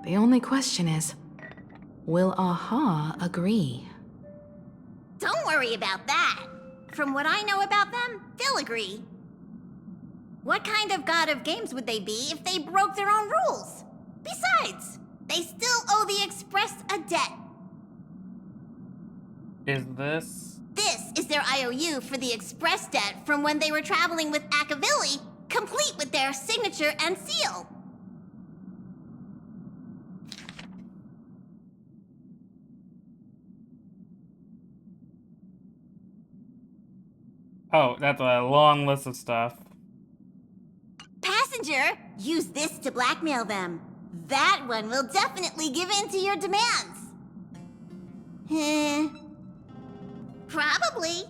The only question is, will Aha agree? Don't worry about that. From what I know about them, they'll agree. What kind of god of games would they be if they broke their own rules? Besides, they still owe the Express a debt. Is this? This is their IOU for the Express debt from when they were traveling with Akavilli, complete with their signature and seal. Oh, that's a long list of stuff. Passenger, use this to blackmail them. That one will definitely give in to your demands. Probably.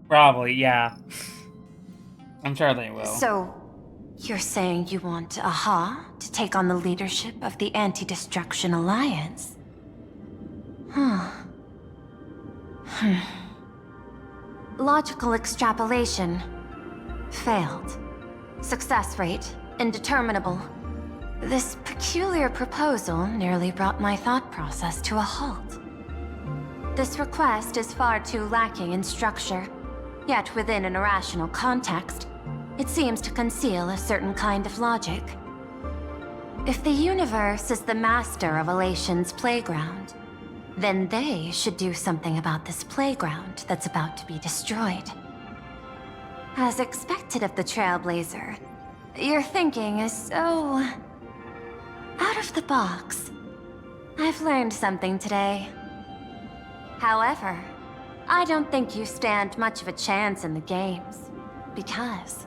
Probably, yeah. I'm sure they will. So, you're saying you want Aha to take on the leadership of the Anti-Destruction Alliance? Logical extrapolation. Failed. Success rate, indeterminable. This peculiar proposal nearly brought my thought process to a halt. This request is far too lacking in structure, yet within an irrational context, it seems to conceal a certain kind of logic. If the universe is the master of Elation's playground, then they should do something about this playground that's about to be destroyed. As expected of the Trailblazer, your thinking is so out of the box. I've learned something today. However, I don't think you stand much of a chance in the games, because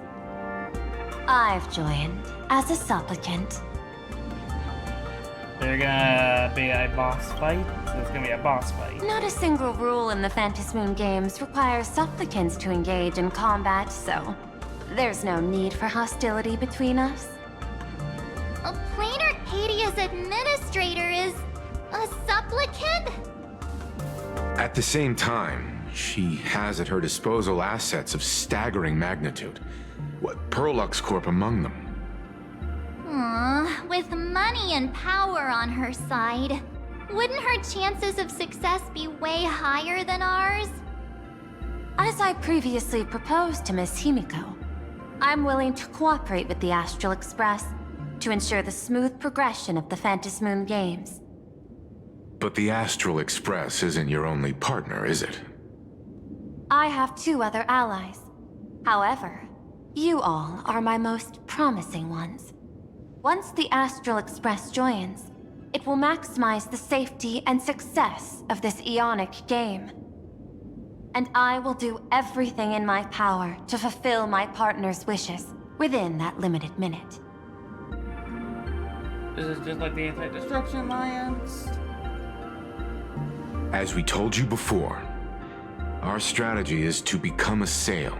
I've joined as a supplicant. There's gonna be a boss fight? There's gonna be a boss fight. Not a single rule in the Phantasmoon games requires supplicants to engage in combat, so there's no need for hostility between us. A Plain Arcadia's administrator is a supplicant? At the same time, She has at her disposal assets of staggering magnitude. What, Perlux Corp among them. Aw, with money and power on her side, wouldn't her chances of success be way higher than ours? As I previously proposed to Miss Himiko, I'm willing to cooperate with the Astral Express to ensure the smooth progression of the Phantasmoon Games. But the Astral Express isn't your only partner, is it? I have 2 other allies. However, you all are my most promising ones. Once the Astral Express joins, it will maximize the safety and success of this Ionic game. And I will do everything in my power to fulfill my partner's wishes within that limited minute. This is just like the Anti-Destruction Alliance. As we told you before, our strategy is to become a sail,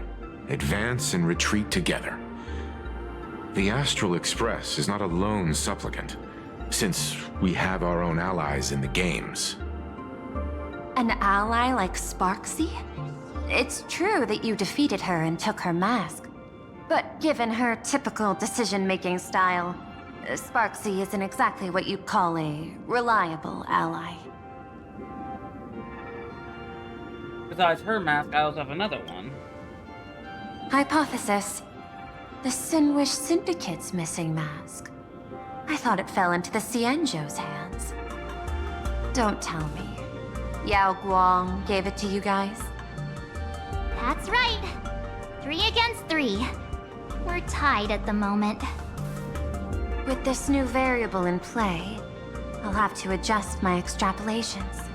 advance and retreat together. The Astral Express is not a lone supplicant, since we have our own allies in the games. An ally like Sparksy? It's true that you defeated her and took her mask. But given her typical decision-making style, Sparksy isn't exactly what you'd call a reliable ally. Besides her mask, I also have another one. Hypothesis. The Sinwish Syndicate's missing mask. I thought it fell into the Cienjo's hands. Don't tell me. Yao Guang gave it to you guys? That's right. 3 against 3. We're tied at the moment. With this new variable in play, I'll have to adjust my extrapolations.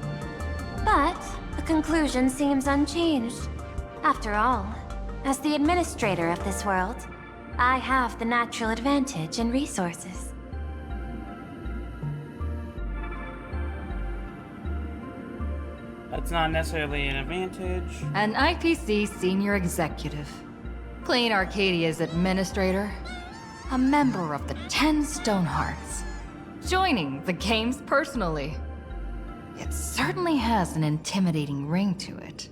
But the conclusion seems unchanged. After all, as the administrator of this world, I have the natural advantage in resources. That's not necessarily an advantage. An IPC senior executive. Clean Arcadia's administrator. A member of the 10 Stonehearts. Joining the games personally. It certainly has an intimidating ring to it.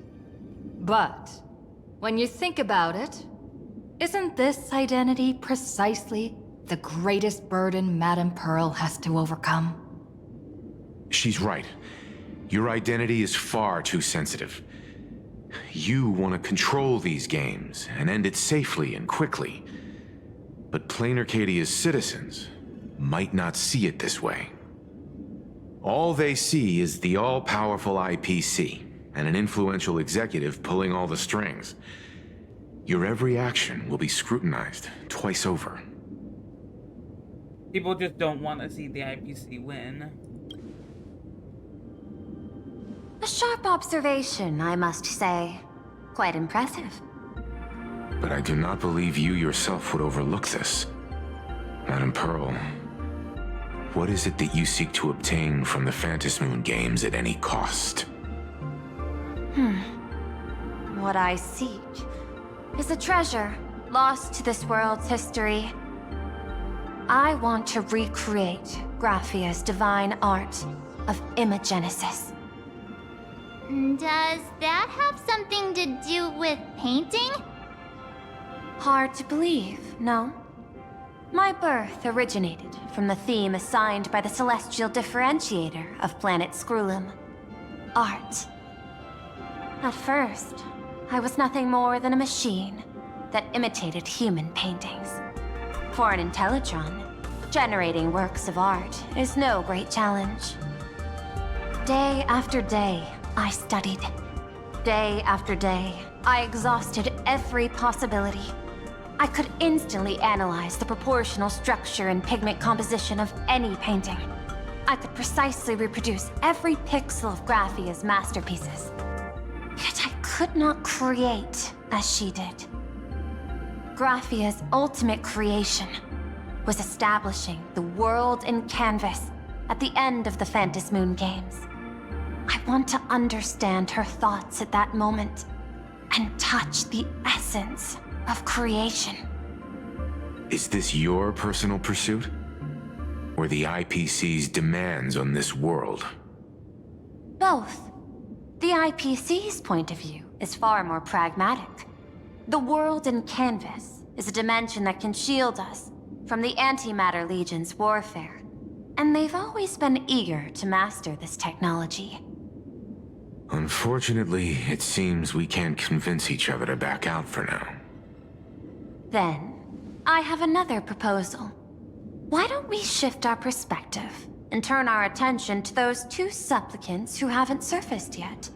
But, when you think about it, isn't this identity precisely the greatest burden Madame Pearl has to overcome? She's right. Your identity is far too sensitive. You want to control these games and end it safely and quickly. But Plain Arcadia's citizens might not see it this way. All they see is the all-powerful IPC and an influential executive pulling all the strings. Your every action will be scrutinized twice over. People just don't want to see the IPC win. A sharp observation, I must say. Quite impressive. But I do not believe you yourself would overlook this. Madame Pearl, what is it that you seek to obtain from the Phantasmoon Games at any cost? What I seek is a treasure lost to this world's history. I want to recreate Graphia's divine art of imagenesis. Does that have something to do with painting? Hard to believe, no? My birth originated from the theme assigned by the celestial differentiator of planet Scrulum. Art. At first, I was nothing more than a machine that imitated human paintings. For an Intellitron, generating works of art is no great challenge. Day after day, I studied. Day after day, I exhausted every possibility. I could instantly analyze the proportional structure and pigment composition of any painting. I could precisely reproduce every pixel of Graphia's masterpieces. Yet I could not create as she did. Graphia's ultimate creation was establishing the world in canvas at the end of the Phantasmoon Games. I want to understand her thoughts at that moment and touch the essence of creation. Is this your personal pursuit? Or the IPC's demands on this world? Both. The IPC's point of view is far more pragmatic. The world in canvas is a dimension that can shield us from the Antimatter Legion's warfare, and they've always been eager to master this technology. Unfortunately, it seems we can't convince each other to back out for now. Then, I have another proposal. Why don't we shift our perspective and turn our attention to those two supplicants who haven't surfaced yet?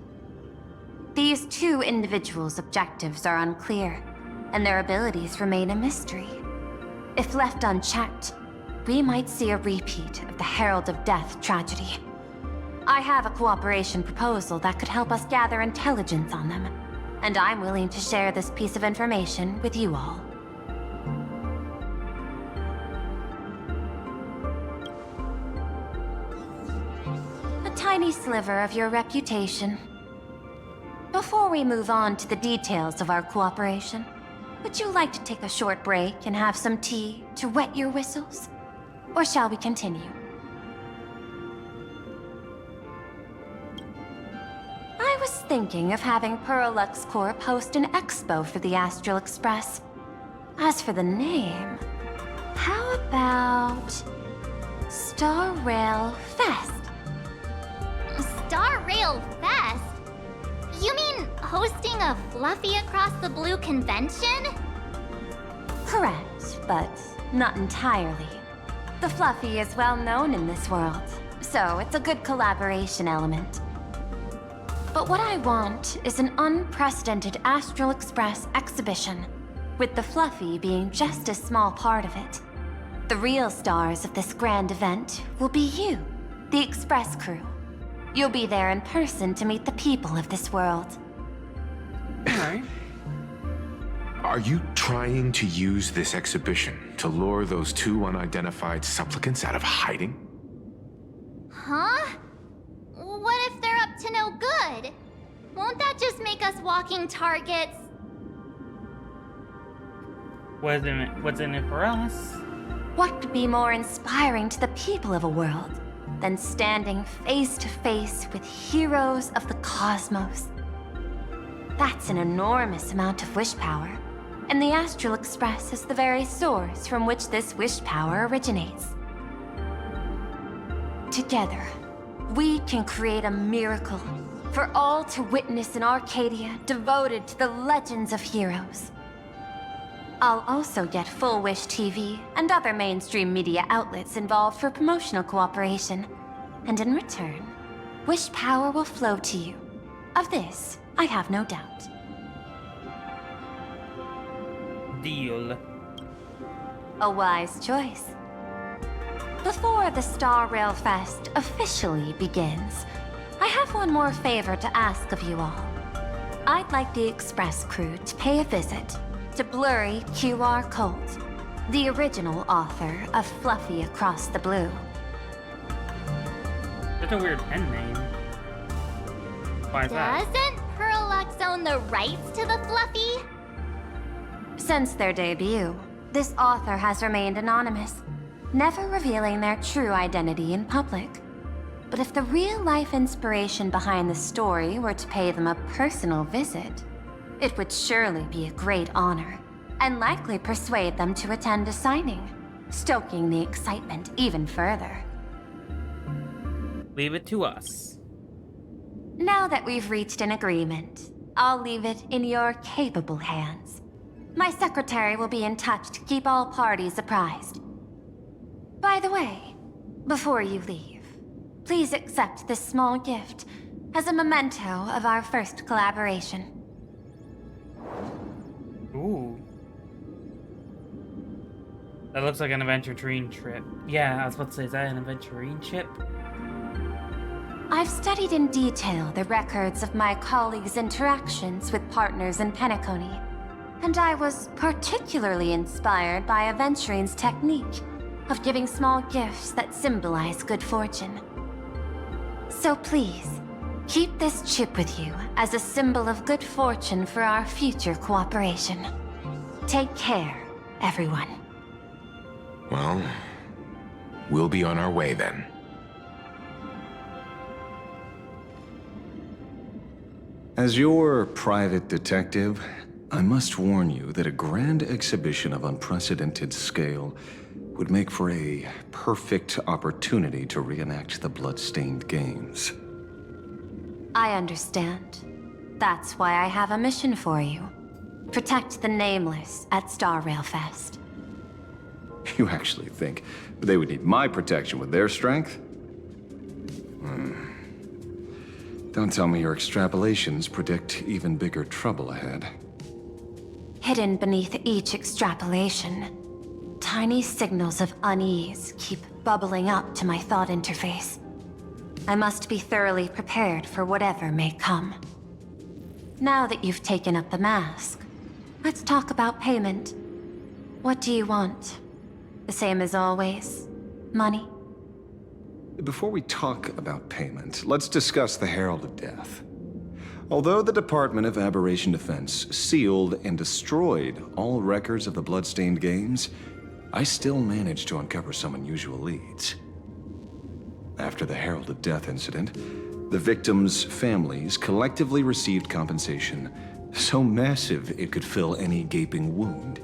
These two individuals' objectives are unclear, and their abilities remain a mystery. If left unchecked, we might see a repeat of the Herald of Death tragedy. I have a cooperation proposal that could help us gather intelligence on them, and I'm willing to share this piece of information with you all. A tiny sliver of your reputation. Before we move on to the details of our cooperation, would you like to take a short break and have some tea to wet your whistles? Or shall we continue? I was thinking of having Perlux Corp host an expo for the Astral Express. As for the name, how about Star Rail Fest? Star Rail Fest? You mean hosting a Fluffy Across the Blue convention? Correct, but not entirely. The Fluffy is well known in this world, so it's a good collaboration element. But what I want is an unprecedented Astral Express exhibition, with the Fluffy being just a small part of it. The real stars of this grand event will be you, the Express crew. You'll be there in person to meet the people of this world. Are you trying to use this exhibition to lure those two unidentified supplicants out of hiding? Huh? What if they're up to no good? Won't that just make us walking targets? What's in it for us? What could be more inspiring to the people of a world than standing face to face with heroes of the cosmos? That's an enormous amount of wish power, and the Astral Express is the very source from which this wish power originates. Together, we can create a miracle for all to witness in Arcadia devoted to the legends of heroes. I'll also get Full Wish TV and other mainstream media outlets involved for promotional cooperation. And in return, wish power will flow to you. Of this, I have no doubt. Deal. A wise choice. Before the Star Rail Fest officially begins, I have one more favor to ask of you all. I'd like the Express crew to pay a visit to Blurry QR Colt, the original author of Fluffy Across the Blue. That's a weird pen name. Why is that? Doesn't Perlux own the rights to the Fluffy? Since their debut, this author has remained anonymous, never revealing their true identity in public. But if the real-life inspiration behind the story were to pay them a personal visit, it would surely be a great honor, and likely persuade them to attend a signing, stoking the excitement even further. Leave it to us. Now that we've reached an agreement, I'll leave it in your capable hands. My secretary will be in touch to keep all parties apprised. By the way, before you leave, please accept this small gift as a memento of our first collaboration. Ooh. That looks like an aventurine trip. Yeah, I was about to say, is that an aventurine ship? I've studied in detail the records of my colleagues' interactions with partners in Penacony, and I was particularly inspired by Aventurine's technique of giving small gifts that symbolize good fortune. So please, keep this chip with you as a symbol of good fortune for our future cooperation. Take care, everyone. Well, we'll be on our way then. As your private detective, I must warn you that a grand exhibition of unprecedented scale would make for a perfect opportunity to reenact the blood-stained games. I understand. That's why I have a mission for you. Protect the Nameless at Star Rail Fest. You actually think they would need my protection with their strength? Don't tell me your extrapolations predict even bigger trouble ahead. Hidden beneath each extrapolation, tiny signals of unease keep bubbling up to my thought interface. I must be thoroughly prepared for whatever may come. Now that you've taken up the mask, let's talk about payment. What do you want? The same as always? Money? Before we talk about payment, let's discuss the Herald of Death. Although the Department of Aberration Defense sealed and destroyed all records of the blood-stained games, I still managed to uncover some unusual leads. After the Herald of Death incident, the victims' families collectively received compensation so massive it could fill any gaping wound.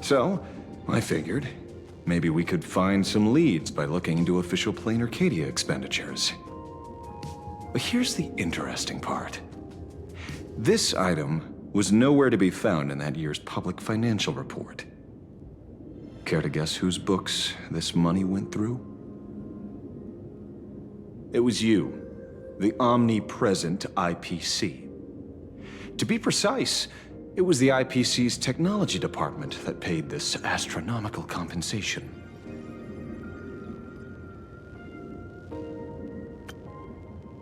So, I figured, maybe we could find some leads by looking into official Plain Arcadia expenditures. But here's the interesting part. This item was nowhere to be found in that year's public financial report. Care to guess whose books this money went through? It was you, the omnipresent IPC. To be precise, it was the IPC's technology department that paid this astronomical compensation.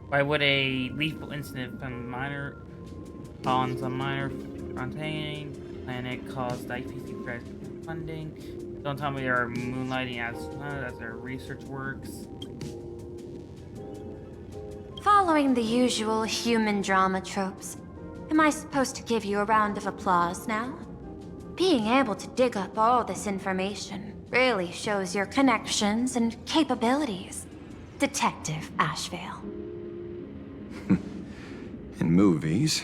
Why would a lethal incident from minor on some minor frontier planet cause the IPC crash funding? Don't tell me they are moonlighting as their research works. Following the usual human drama tropes, am I supposed to give you a round of applause now? Being able to dig up all this information really shows your connections and capabilities, Detective Ashvale. In movies,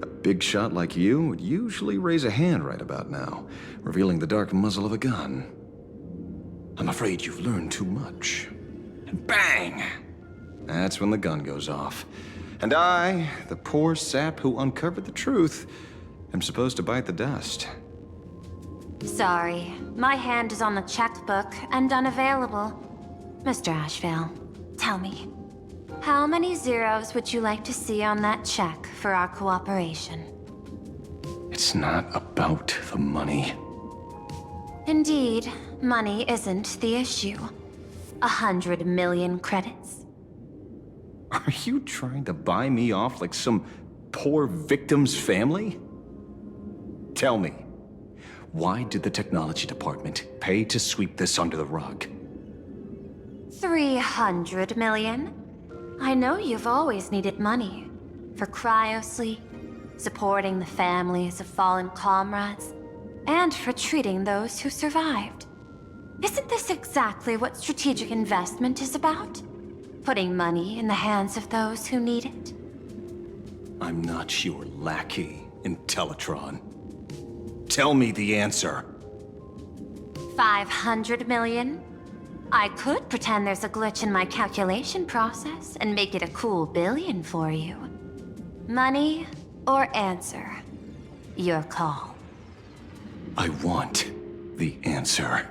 a big shot like you would usually raise a hand right about now, revealing the dark muzzle of a gun. I'm afraid you've learned too much. And bang! That's when the gun goes off. And I, the poor sap who uncovered the truth, am supposed to bite the dust. Sorry, my hand is on the checkbook and unavailable. Mr. Ashvale, tell me, how many zeros would you like to see on that check for our cooperation? It's not about the money. Indeed, money isn't the issue. 100 million credits. Are you trying to buy me off like some poor victim's family? Tell me, why did the technology department pay to sweep this under the rug? 300 million? I know you've always needed money. For cryosleep, supporting the families of fallen comrades, and for treating those who survived. Isn't this exactly what strategic investment is about? Putting money in the hands of those who need it? I'm not your lackey, Intellitron. Tell me the answer. 500 million? I could pretend there's a glitch in my calculation process and make it a cool billion for you. Money or answer? Your call. I want the answer.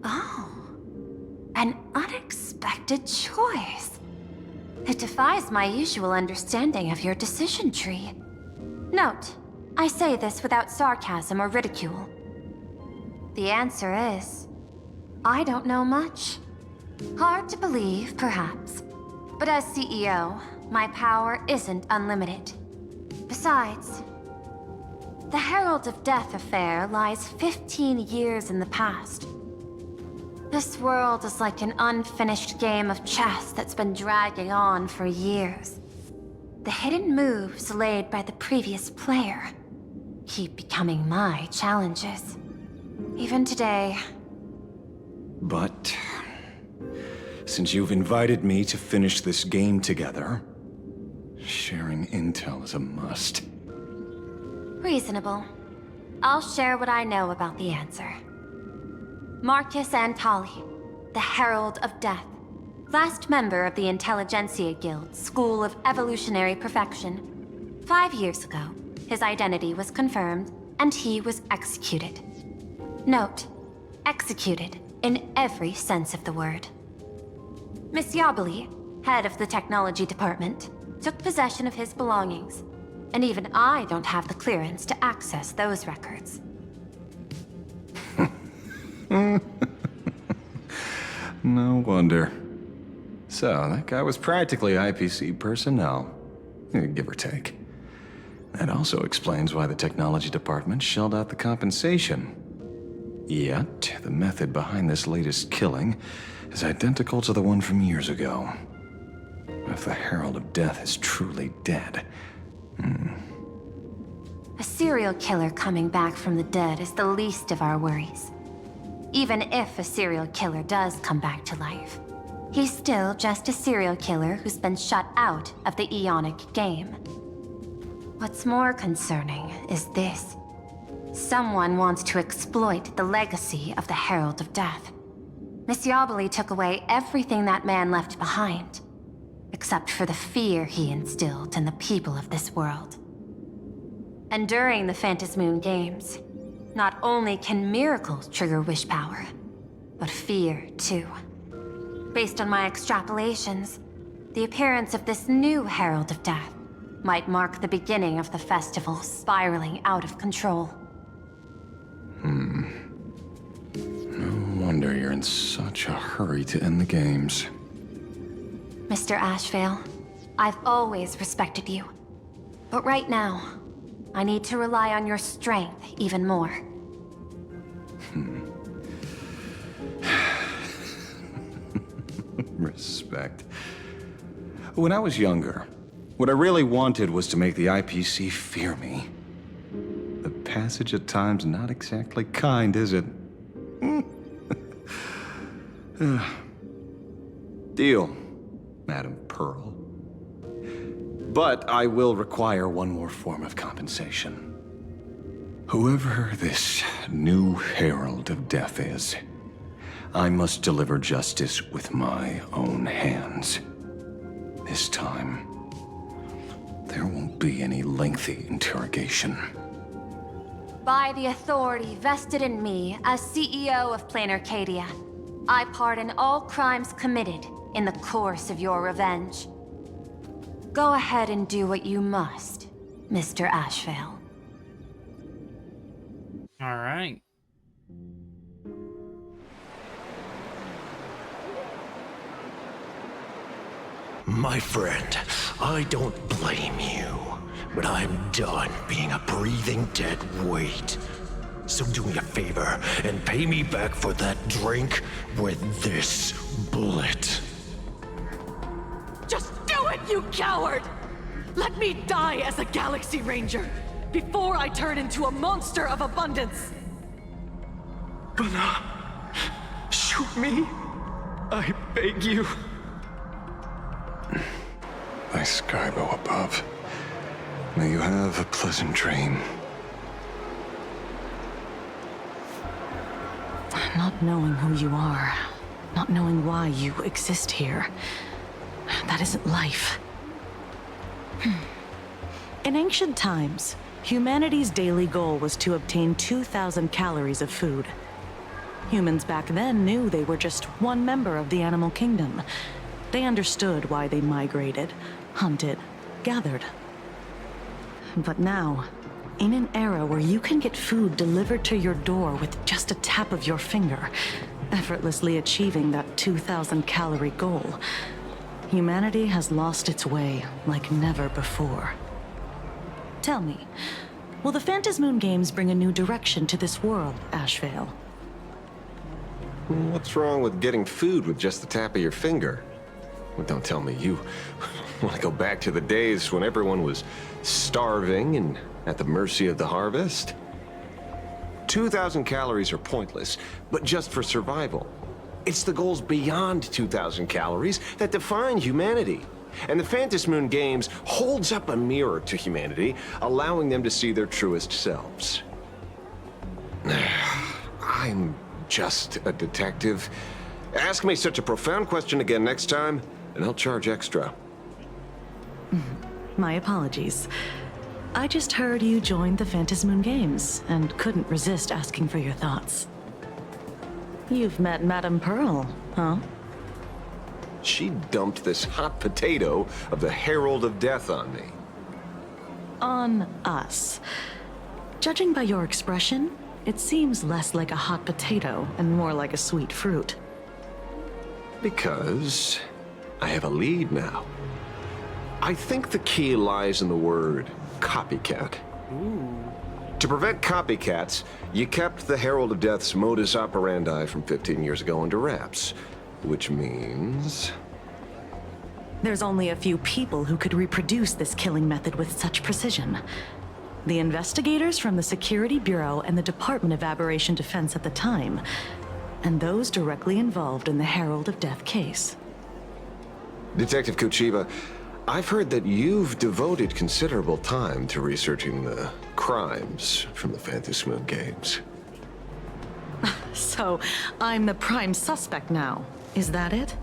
Oh, an unexpected choice. It defies my usual understanding of your decision tree. Note, I say this without sarcasm or ridicule. The answer is, I don't know much. Hard to believe, perhaps. But as CEO, my power isn't unlimited. Besides, the Herald of Death affair lies 15 years in the past. This world is like an unfinished game of chess that's been dragging on for years. The hidden moves laid by the previous player keep becoming my challenges. Even today. But since you've invited me to finish this game together, sharing intel is a must. Reasonable. I'll share what I know about the answer. Marcus Antali, the Herald of Death, last member of the Intelligentsia Guild School of Evolutionary Perfection. 5 years ago, his identity was confirmed, and he was executed. Note, executed in every sense of the word. Miss Yabali, head of the technology department, took possession of his belongings, and even I don't have the clearance to access those records. No wonder. So, that guy was practically IPC personnel, give or take. That also explains why the technology department shelled out the compensation. Yet, the method behind this latest killing is identical to the one from years ago. If the Herald of Death is truly dead... A serial killer coming back from the dead is the least of our worries. Even if a serial killer does come back to life, he's still just a serial killer who's been shut out of the Ionic game. What's more concerning is this. Someone wants to exploit the legacy of the Herald of Death. Miss Yabali took away everything that man left behind, except for the fear he instilled in the people of this world. And during the Phantasmoon Games, not only can miracles trigger wish power, but fear too. Based on my extrapolations, the appearance of this new Herald of Death might mark the beginning of the festival spiraling out of control. No wonder you're in such a hurry to end the games. Mr. Ashvale, I've always respected you. But right now, I need to rely on your strength even more. Respect. When I was younger, what I really wanted was to make the IPC fear me. The passage at time's not exactly kind, is it? Deal, Madam Pearl. But I will require one more form of compensation. Whoever this new Herald of Death is, I must deliver justice with my own hands. This time, there won't be any lengthy interrogation. By the authority vested in me as CEO of Plain Arcadia, I pardon all crimes committed in the course of your revenge. Go ahead and do what you must, Mr. Ashvale. All right. My friend, I don't blame you, but I'm done being a breathing dead weight. So do me a favor and pay me back for that drink with this bullet. Just do it, you coward! Let me die as a Galaxy Ranger before I turn into a monster of abundance! Bana, shoot me. I beg you. Thy Skybow above. May you have a pleasant dream. Not knowing who you are, not knowing why you exist here, that isn't life. In ancient times, humanity's daily goal was to obtain 2,000 calories of food. Humans back then knew they were just one member of the animal kingdom. They understood why they migrated, hunted, gathered. But now, in an era where you can get food delivered to your door with just a tap of your finger, effortlessly achieving that 2,000 calorie goal, humanity has lost its way like never before. Tell me, will the Phantasmoon Games bring a new direction to this world, Ashvale? What's wrong with getting food with just the tap of your finger? Well, don't tell me you want to go back to the days when everyone was starving and at the mercy of the harvest? 2,000 calories are pointless, but just for survival. It's the goals beyond 2,000 calories that define humanity. And the Phantom Moon Games holds up a mirror to humanity, allowing them to see their truest selves. I'm just a detective. Ask me such a profound question again next time, and I'll charge extra. My apologies. I just heard you joined the Phantom Moon Games and couldn't resist asking for your thoughts. You've met Madame Pearl, huh? She dumped this hot potato of the Herald of Death on me. On us. Judging by your expression, it seems less like a hot potato and more like a sweet fruit. Because I have a lead now. I think the key lies in the word copycat. To prevent copycats, you kept the Herald of Death's modus operandi from 15 years ago under wraps. Which means... There's only a few people who could reproduce this killing method with such precision. The investigators from the Security Bureau and the Department of Aberration Defense at the time, and those directly involved in the Herald of Death case. Detective Kuchiba, I've heard that you've devoted considerable time to researching the crimes from the Phantom Moon Games. So, I'm the prime suspect now. Is that it?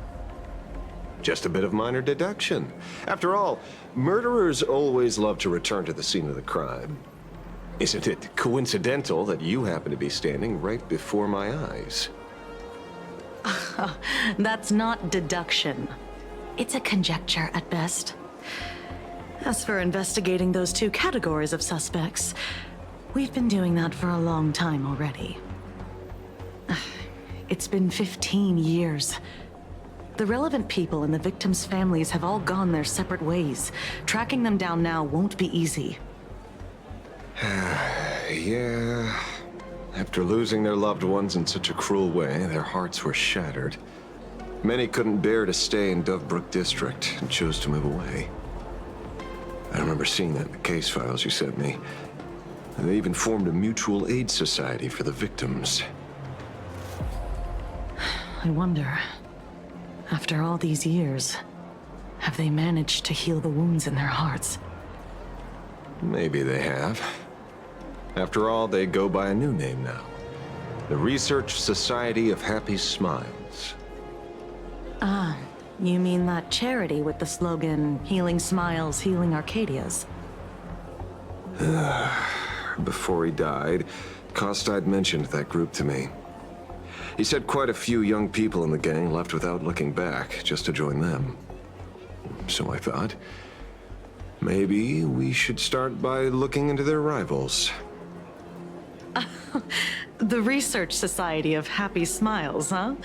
Just a bit of minor deduction. After all, murderers always love to return to the scene of the crime. Isn't it coincidental that you happen to be standing right before my eyes? That's not deduction. It's a conjecture at best. As for investigating those two categories of suspects, we've been doing that for a long time already. It's been 15 years. The relevant people and the victims' families have all gone their separate ways. Tracking them down now won't be easy. Yeah. After losing their loved ones in such a cruel way, their hearts were shattered. Many couldn't bear to stay in Daybreak District and chose to move away. I remember seeing that in the case files you sent me. And they even formed a mutual aid society for the victims. I wonder, after all these years, have they managed to heal the wounds in their hearts? Maybe they have. After all, they go by a new name now. The Research Society of Happy Smiles. Ah, you mean that charity with the slogan, Healing Smiles, Healing Arcadias? Before he died, Kostad mentioned that group to me. He said quite a few young people in the gang left without looking back, just to join them. So I thought, maybe we should start by looking into their rivals. The Research Society of Happy Smiles, huh?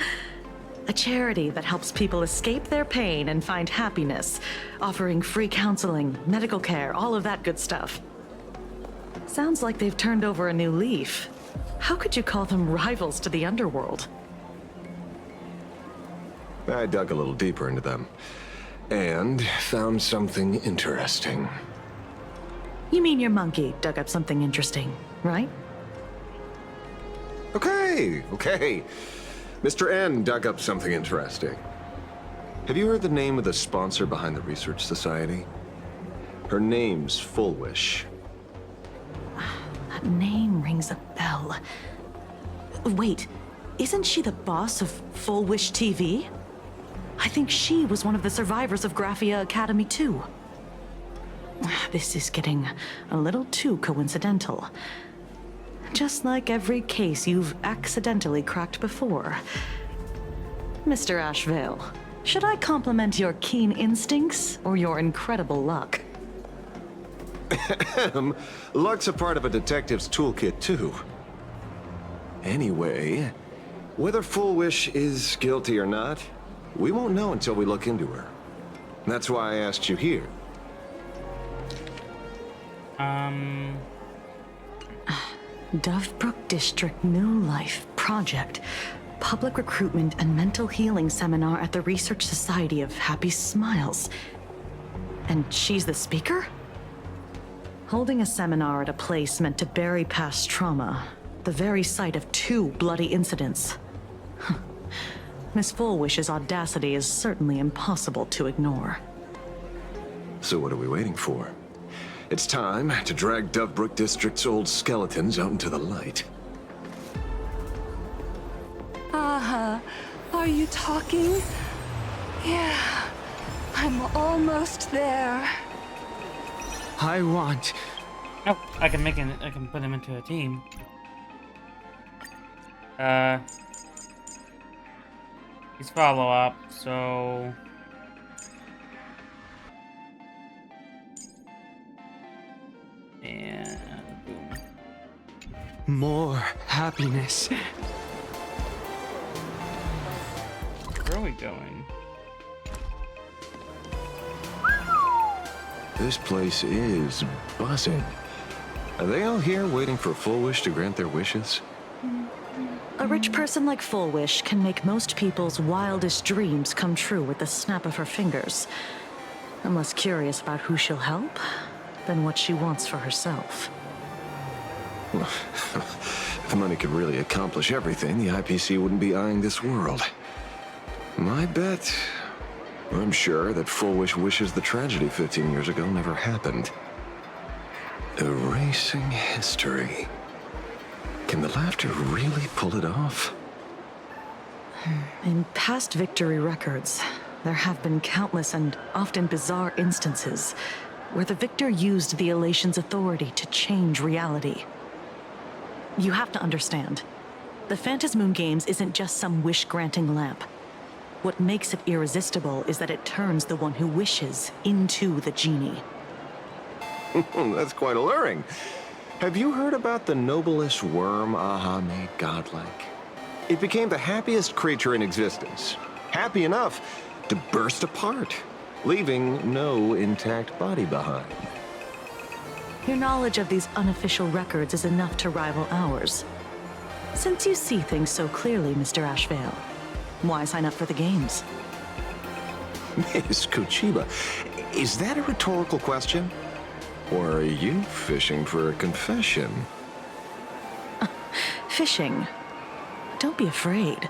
A charity that helps people escape their pain and find happiness, offering free counseling, medical care, all of that good stuff. Sounds like they've turned over a new leaf. How could you call them rivals to the underworld? I dug a little deeper into them, and found something interesting. You mean your monkey dug up something interesting, right? Okay. Mr. N dug up something interesting. Have you heard the name of the sponsor behind the Research Society? Her name's Full Wish. That name rings a bell. Wait, isn't she the boss of Full Wish TV? I think she was one of the survivors of Graphia Academy too. This is getting a little too coincidental. Just like every case you've accidentally cracked before. Mr. Ashvale, should I compliment your keen instincts or your incredible luck? Luck's a part of a detective's toolkit, too. Anyway, whether Full Wish is guilty or not, we won't know until we look into her. That's why I asked you here. Dovebrook District New Life Project. Public Recruitment and Mental Healing Seminar at the Research Society of Happy Smiles. And she's the speaker? Holding a seminar at a place meant to bury past trauma. The very site of 2 bloody incidents. Miss Fullwish's audacity is certainly impossible to ignore. So what are we waiting for? It's time to drag Dovebrook District's old skeletons out into the light. Are you talking? Yeah, I'm almost there. I want... Oh, I can put him into a team. He's follow-up, so... And boom. More happiness. Where are we going? This place is buzzing. Are they all here waiting for Fullwish to grant their wishes? A rich person like Fullwish can make most people's wildest dreams come true with the snap of her fingers. I'm less curious about who she'll help than what she wants for herself. If money could really accomplish everything, the IPC wouldn't be eyeing this world. My bet, I'm sure that Fullwish wishes the tragedy 15 years ago never happened. Erasing history. Can the laughter really pull it off? In past victory records, there have been countless and often bizarre instances where the victor used the elation's authority to change reality. You have to understand, the Phantasmoon Games isn't just some wish-granting lamp. What makes it irresistible is that it turns the one who wishes into the genie. That's quite alluring. Have you heard about the noblest worm Aha made godlike? It became the happiest creature in existence. Happy enough to burst apart, leaving no intact body behind. Your knowledge of these unofficial records is enough to rival ours. Since you see things so clearly, Mr. Ashvale, why sign up for the games? Miss Kuchiba, is that a rhetorical question? Or are you fishing for a confession? Fishing? Don't be afraid.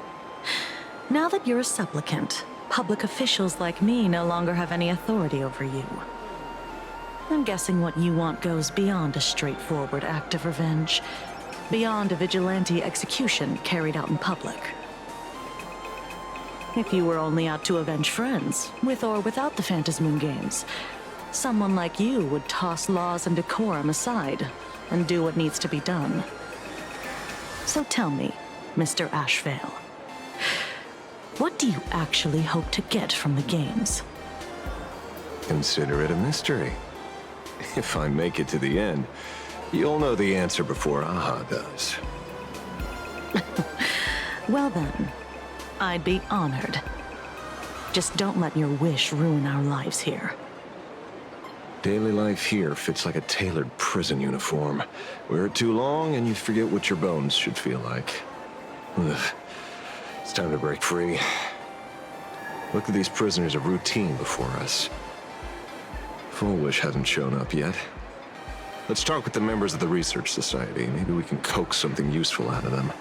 Now that you're a supplicant, public officials like me no longer have any authority over you. I'm guessing what you want goes beyond a straightforward act of revenge, beyond a vigilante execution carried out in public. If you were only out to avenge friends, with or without the Phantasmoon Games, someone like you would toss laws and decorum aside and do what needs to be done. So tell me, Mr. Ashvale, what do you actually hope to get from the games? Consider it a mystery. If I make it to the end, you'll know the answer before Aha does. Well then, I'd be honored. Just don't let your wish ruin our lives here. Daily life here fits like a tailored prison uniform. Wear it too long and you forget what your bones should feel like. Ugh. It's time to break free. Look at these prisoners of routine before us. Fullwish hasn't shown up yet. Let's talk with the members of the Research Society. Maybe we can coax something useful out of them.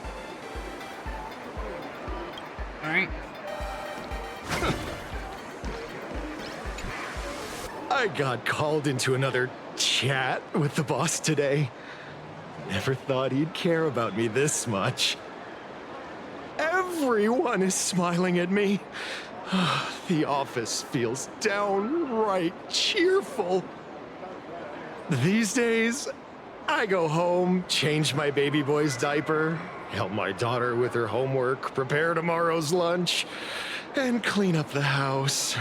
Alright. I got called into another chat with the boss today. Never thought he'd care about me this much. Everyone is smiling at me. The office feels downright cheerful. These days, I go home, change my baby boy's diaper, help my daughter with her homework, prepare tomorrow's lunch, and clean up the house.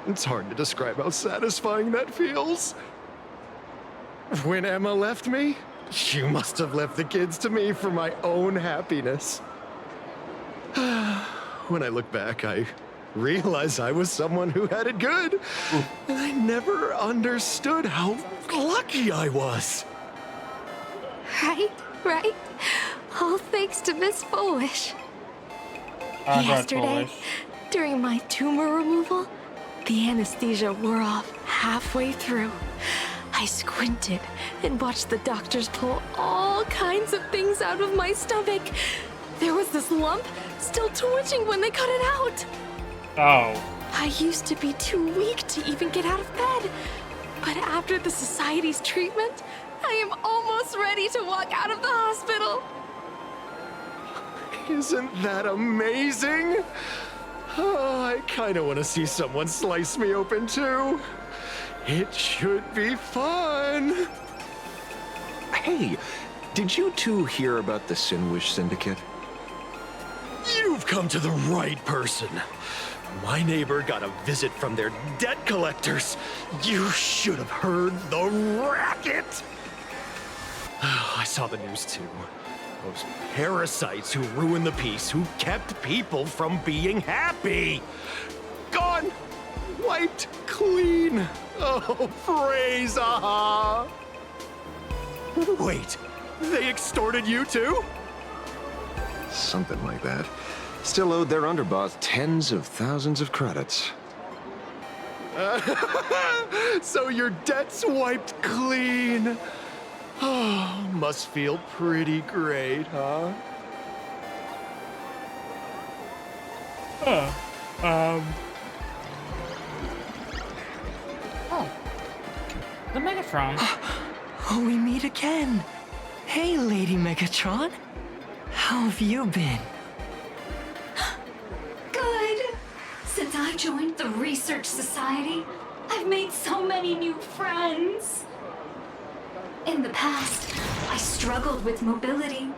It's hard to describe how satisfying that feels. When Emma left me, she must have left the kids to me for my own happiness. When I look back, I realize I was someone who had it good. And I never understood how lucky I was. Right? All thanks to Miss Fullwish. Yesterday, during my tumor removal, the anesthesia wore off halfway through. I squinted and watched the doctors pull all kinds of things out of my stomach. There was this lump still twitching when they cut it out. Oh. I used to be too weak to even get out of bed. But after the Society's treatment, I am almost ready to walk out of the hospital. Isn't that amazing? Oh, I kind of want to see someone slice me open too. It should be fun. Hey, did you two hear about the Sinwish Syndicate? You've come to the right person. My neighbor got a visit from their debt collectors. You should have heard the racket. I saw the news too. Those parasites who ruined the peace, who kept people from being happy. Gone, wiped clean. Oh, praise Aha. Wait, they extorted you too? Something like that. Still owed their underboss tens of thousands of credits. So your debt's wiped clean. Oh, must feel pretty great, huh? Oh. The Megatron. Oh, we meet again. Hey, Lady Megatron. How have you been? Good. Since I joined the Research Society, I've made so many new friends. In the past, I struggled with mobility.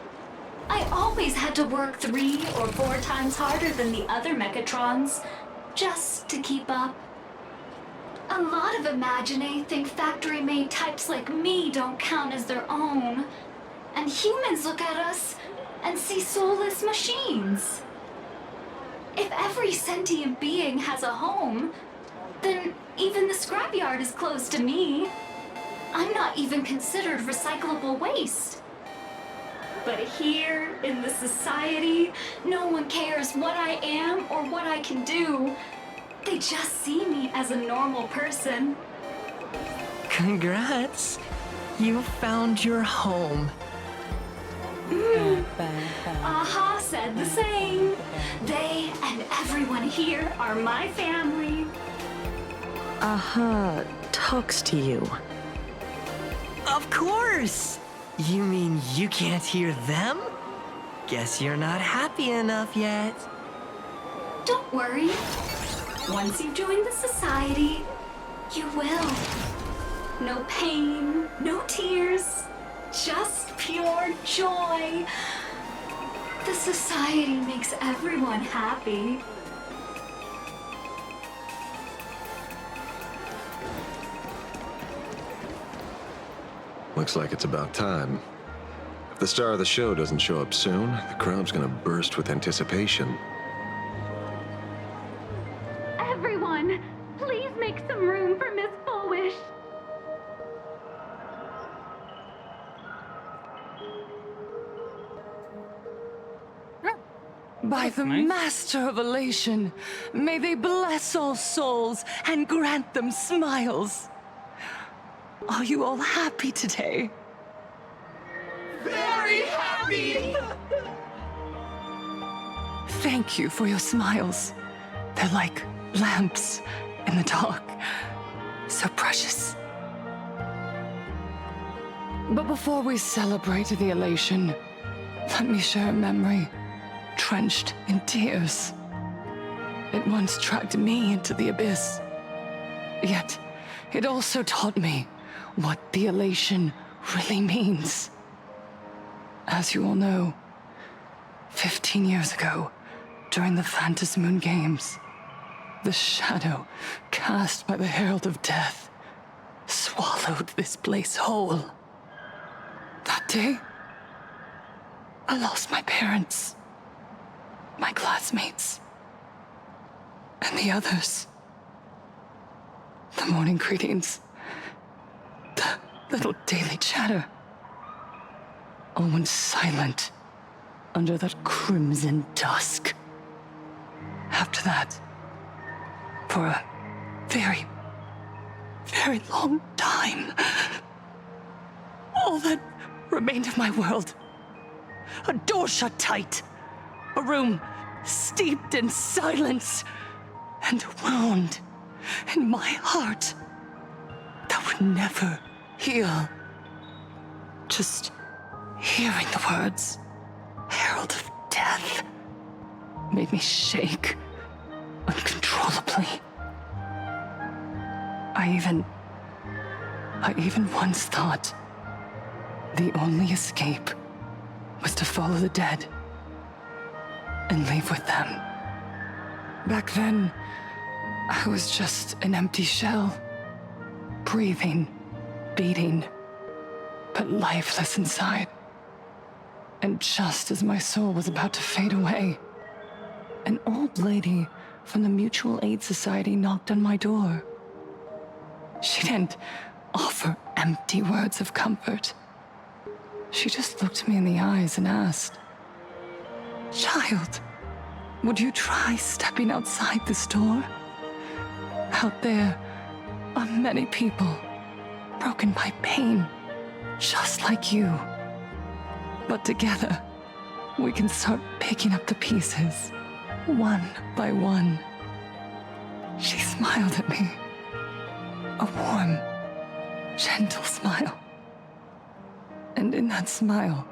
I always had to work 3 or 4 times harder than the other Megatrons, just to keep up. A lot of Imaginae think factory-made types like me don't count as their own. And humans look at us and see soulless machines. If every sentient being has a home, then even the scrapyard is close to me. I'm not even considered recyclable waste. But here, in the society, no one cares what I am or what I can do. They just see me as a normal person. Congrats. You found your home. Aha said the same. They and everyone here are my family. Aha talks to you. Of course! You mean you can't hear them? Guess you're not happy enough yet. Don't worry. Once you join the society, you will. No pain, no tears, just pure joy. The society makes everyone happy. Looks like it's about time. If the star of the show doesn't show up soon, the crowd's gonna burst with anticipation. Everyone, please make some room for Miss Fullwish. By the Master of Elation, may they bless all souls and grant them smiles. Are you all happy today? Very happy! Thank you for your smiles. They're like lamps in the dark. So precious. But before we celebrate the elation, let me share a memory drenched in tears. It once dragged me into the abyss. Yet, it also taught me what the elation really means. As you all know, 15 years ago, during the Phantasmoon Games, the shadow cast by the Herald of Death swallowed this place whole. That day, I lost my parents, my classmates, and the others. The morning greetings, the little daily chatter, all went silent under that crimson dusk. After that, for a very, very long time, all that remained of my world, a door shut tight, a room steeped in silence, and a wound in my heart that would never heal. Just hearing the words, Herald of Death, made me shake uncontrollably. I even once thought the only escape was to follow the dead and leave with them. Back then, I was just an empty shell, breathing, beating, but lifeless inside. And just as my soul was about to fade away, an old lady from the Mutual Aid Society knocked on my door. She didn't offer empty words of comfort. She just looked me in the eyes and asked, "Child, would you try stepping outside this door? Out there are many people broken by pain, just like you. But together, we can start picking up the pieces, one by one." She smiled at me. A warm, gentle smile. And in that smile,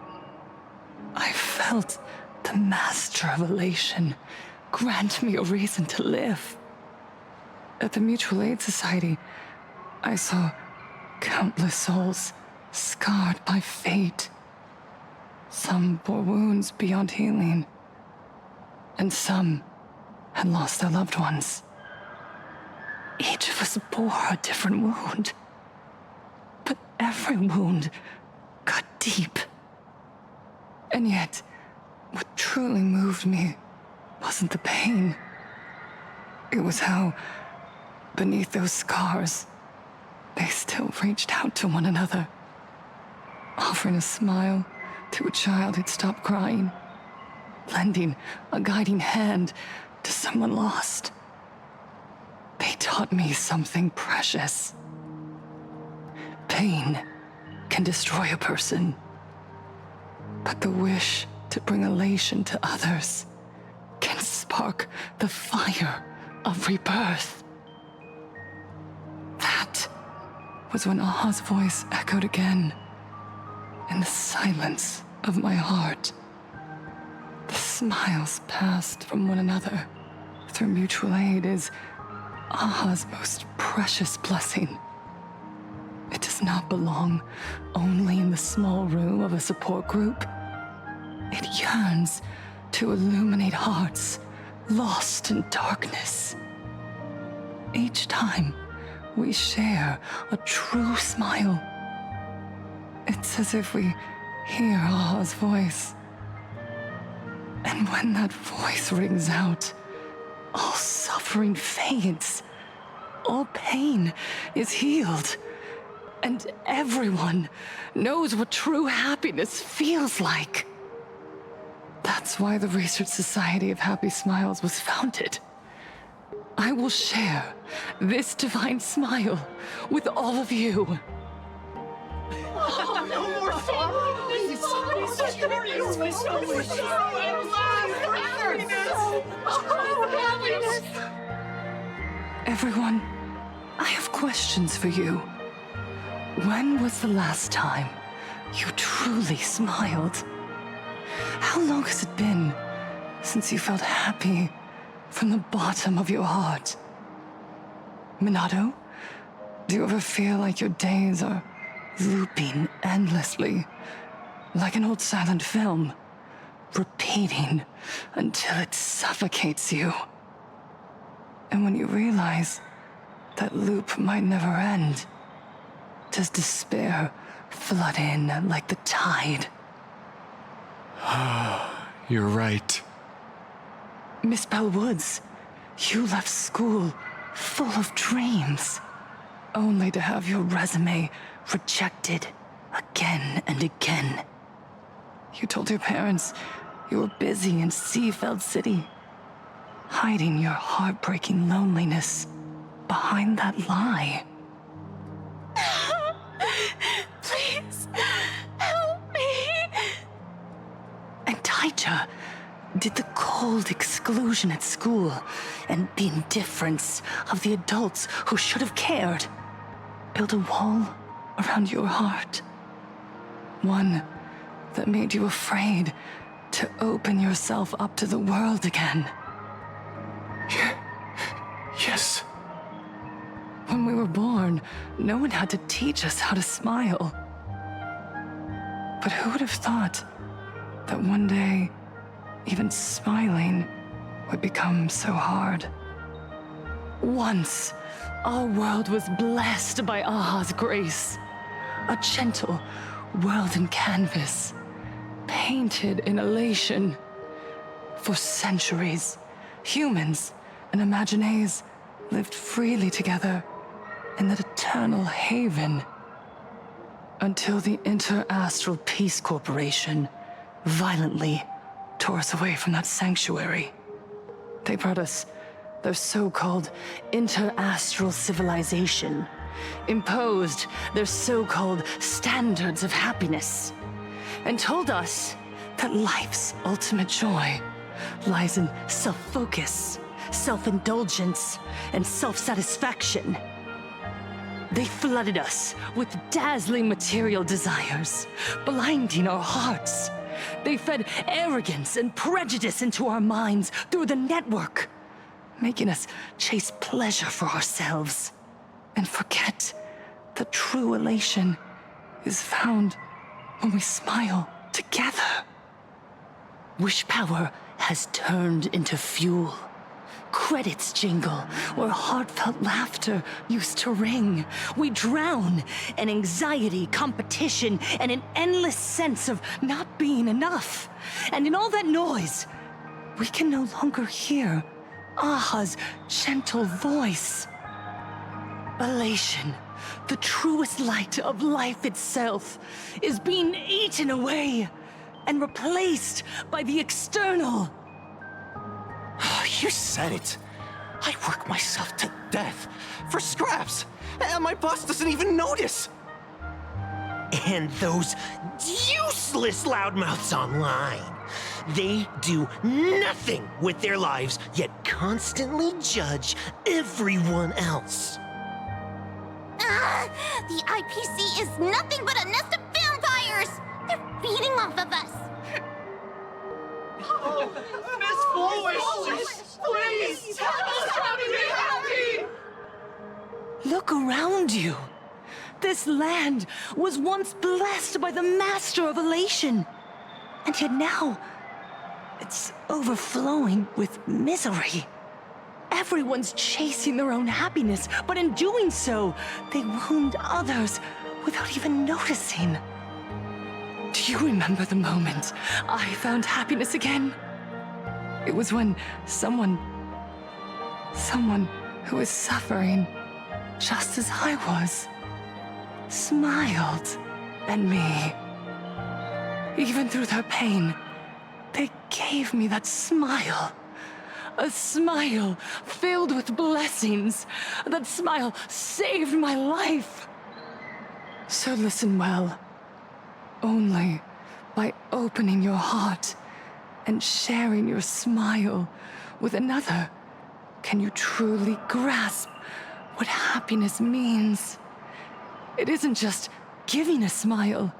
I felt the Master of Elation grant me a reason to live. At the Mutual Aid Society, I saw countless souls scarred by fate. Some bore wounds beyond healing, and some had lost their loved ones. Each of us bore a different wound, but every wound got deep. And yet, what truly moved me wasn't the pain. It was how, beneath those scars, they still reached out to one another, offering a smile to a child who'd stopped crying, lending a guiding hand to someone lost. They taught me something precious. Pain can destroy a person, but the wish to bring elation to others can spark the fire of rebirth. That was when Aha's voice echoed again in the silence of my heart. The smiles passed from one another through mutual aid is Aha's most precious blessing. It does not belong only in the small room of a support group. It yearns to illuminate hearts lost in darkness. Each time we share a true smile, it's as if we hear Aha's voice. And when that voice rings out, all suffering fades, all pain is healed, and everyone knows what true happiness feels like. That's why the Research Society of Happy Smiles was founded. I will share this divine smile with all of you. Oh, no more Everyone, I have questions for you. When was the last time you truly smiled? How long has it been since you felt happy from the bottom of your heart? Minato, do you ever feel like your days are looping endlessly, like an old silent film, repeating until it suffocates you? And when you realize that loop might never end, does despair flood in like the tide? You're right. Miss Bell Woods, you left school full of dreams, only to have your resume rejected again and again. You told your parents you were busy in Seafeld City, hiding your heartbreaking loneliness behind that lie. Please, help me. And Taija, Did the cold exclusion at school and the indifference of the adults who should have cared build a wall around your heart? One that made you afraid to open yourself up to the world again? Yes. When we were born, no one had to teach us how to smile. But who would have thought that one day, even smiling would become so hard? Once, our world was blessed by Aha's grace. A gentle world in canvas, painted in elation. For centuries, humans and Imaginaes lived freely together in that eternal haven. Until the Inter-Astral Peace Corporation violently tore us away from that sanctuary. They brought us their so-called inter-astral civilization, imposed their so-called standards of happiness, and told us that life's ultimate joy lies in self-focus, self-indulgence, and self-satisfaction. They flooded us with dazzling material desires, blinding our hearts. They fed arrogance and prejudice into our minds through the network, making us chase pleasure for ourselves and forget that true elation is found when we smile together. Wish power has turned into fuel. Credits jingle where heartfelt laughter used to ring. We drown in anxiety, competition, and an endless sense of not being enough. And in all that noise, we can no longer hear Aha's gentle voice. Elation, the truest light of life itself, is being eaten away and replaced by the external. You said it. I work myself to death for scraps, and my boss doesn't even notice. And those useless loudmouths online. They do nothing with their lives, yet constantly judge everyone else. The IPC is nothing but a nest of vampires! They're feeding off of us! Miss Flourish, please tell us how to be happy! Look around you. This land was once blessed by the master of elation. And yet now, it's overflowing with misery. Everyone's chasing their own happiness, but in doing so, they wound others without even noticing. Do you remember the moment I found happiness again? It was when someone who was suffering just as I was, smiled at me. Even through their pain, they gave me that smile. A smile filled with blessings. That smile saved my life. So listen well. Only by opening your heart and sharing your smile with another can you truly grasp what happiness means. It isn't just giving a smile.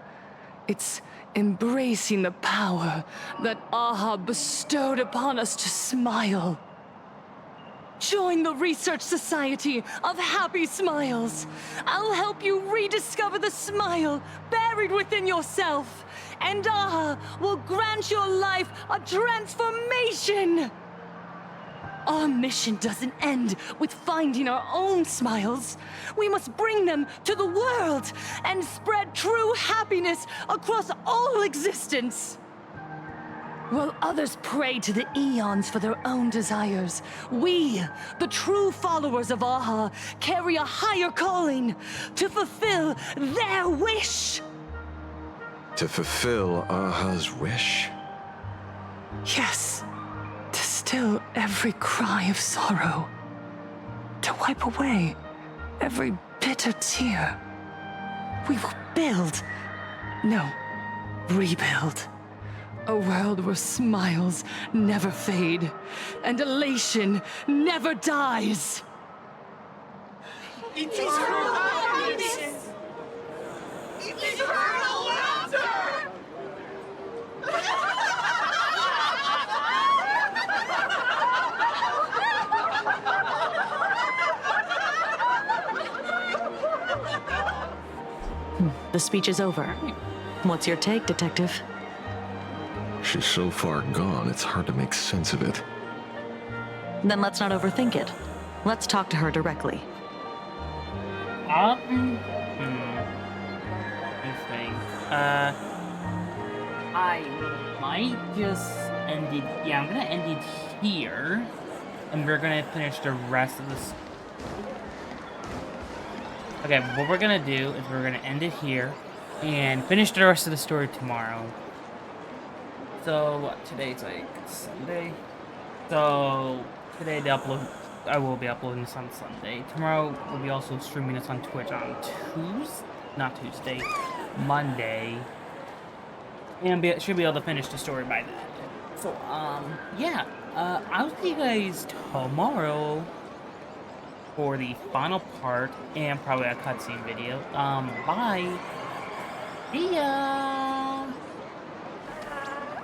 It's embracing the power that Aha bestowed upon us to smile. Join the Research Society of Happy Smiles. I'll help you rediscover the smile buried within yourself, and Aha will grant your life a transformation. Our mission doesn't end with finding our own smiles. We must bring them to the world and spread true happiness across all existence. While others pray to the eons for their own desires, we, the true followers of Aha, carry a higher calling to fulfill their wish. To fulfill Aha's wish? Yes. To still every cry of sorrow. To wipe away every bitter tear. We will build, no, rebuild, A world where smiles never fade, and elation never dies. Eternal happiness! Eternal laughter! The speech is over. What's your take, Detective? She's so far gone, it's hard to make sense of it. Then let's not overthink it. Let's talk to her directly. Let me think. I might just end it. Yeah, I'm gonna end it here, and we're gonna finish the rest of this. Okay, what we're gonna do is we're gonna end it here and finish the rest of the story tomorrow. So what? Today's like Sunday. So today I will be uploading this on Sunday. Tomorrow we'll be also streaming this on Twitch on Monday. And should be able to finish the story by then. So yeah, I'll see you guys tomorrow for the final part and probably a cutscene video. Bye. See ya.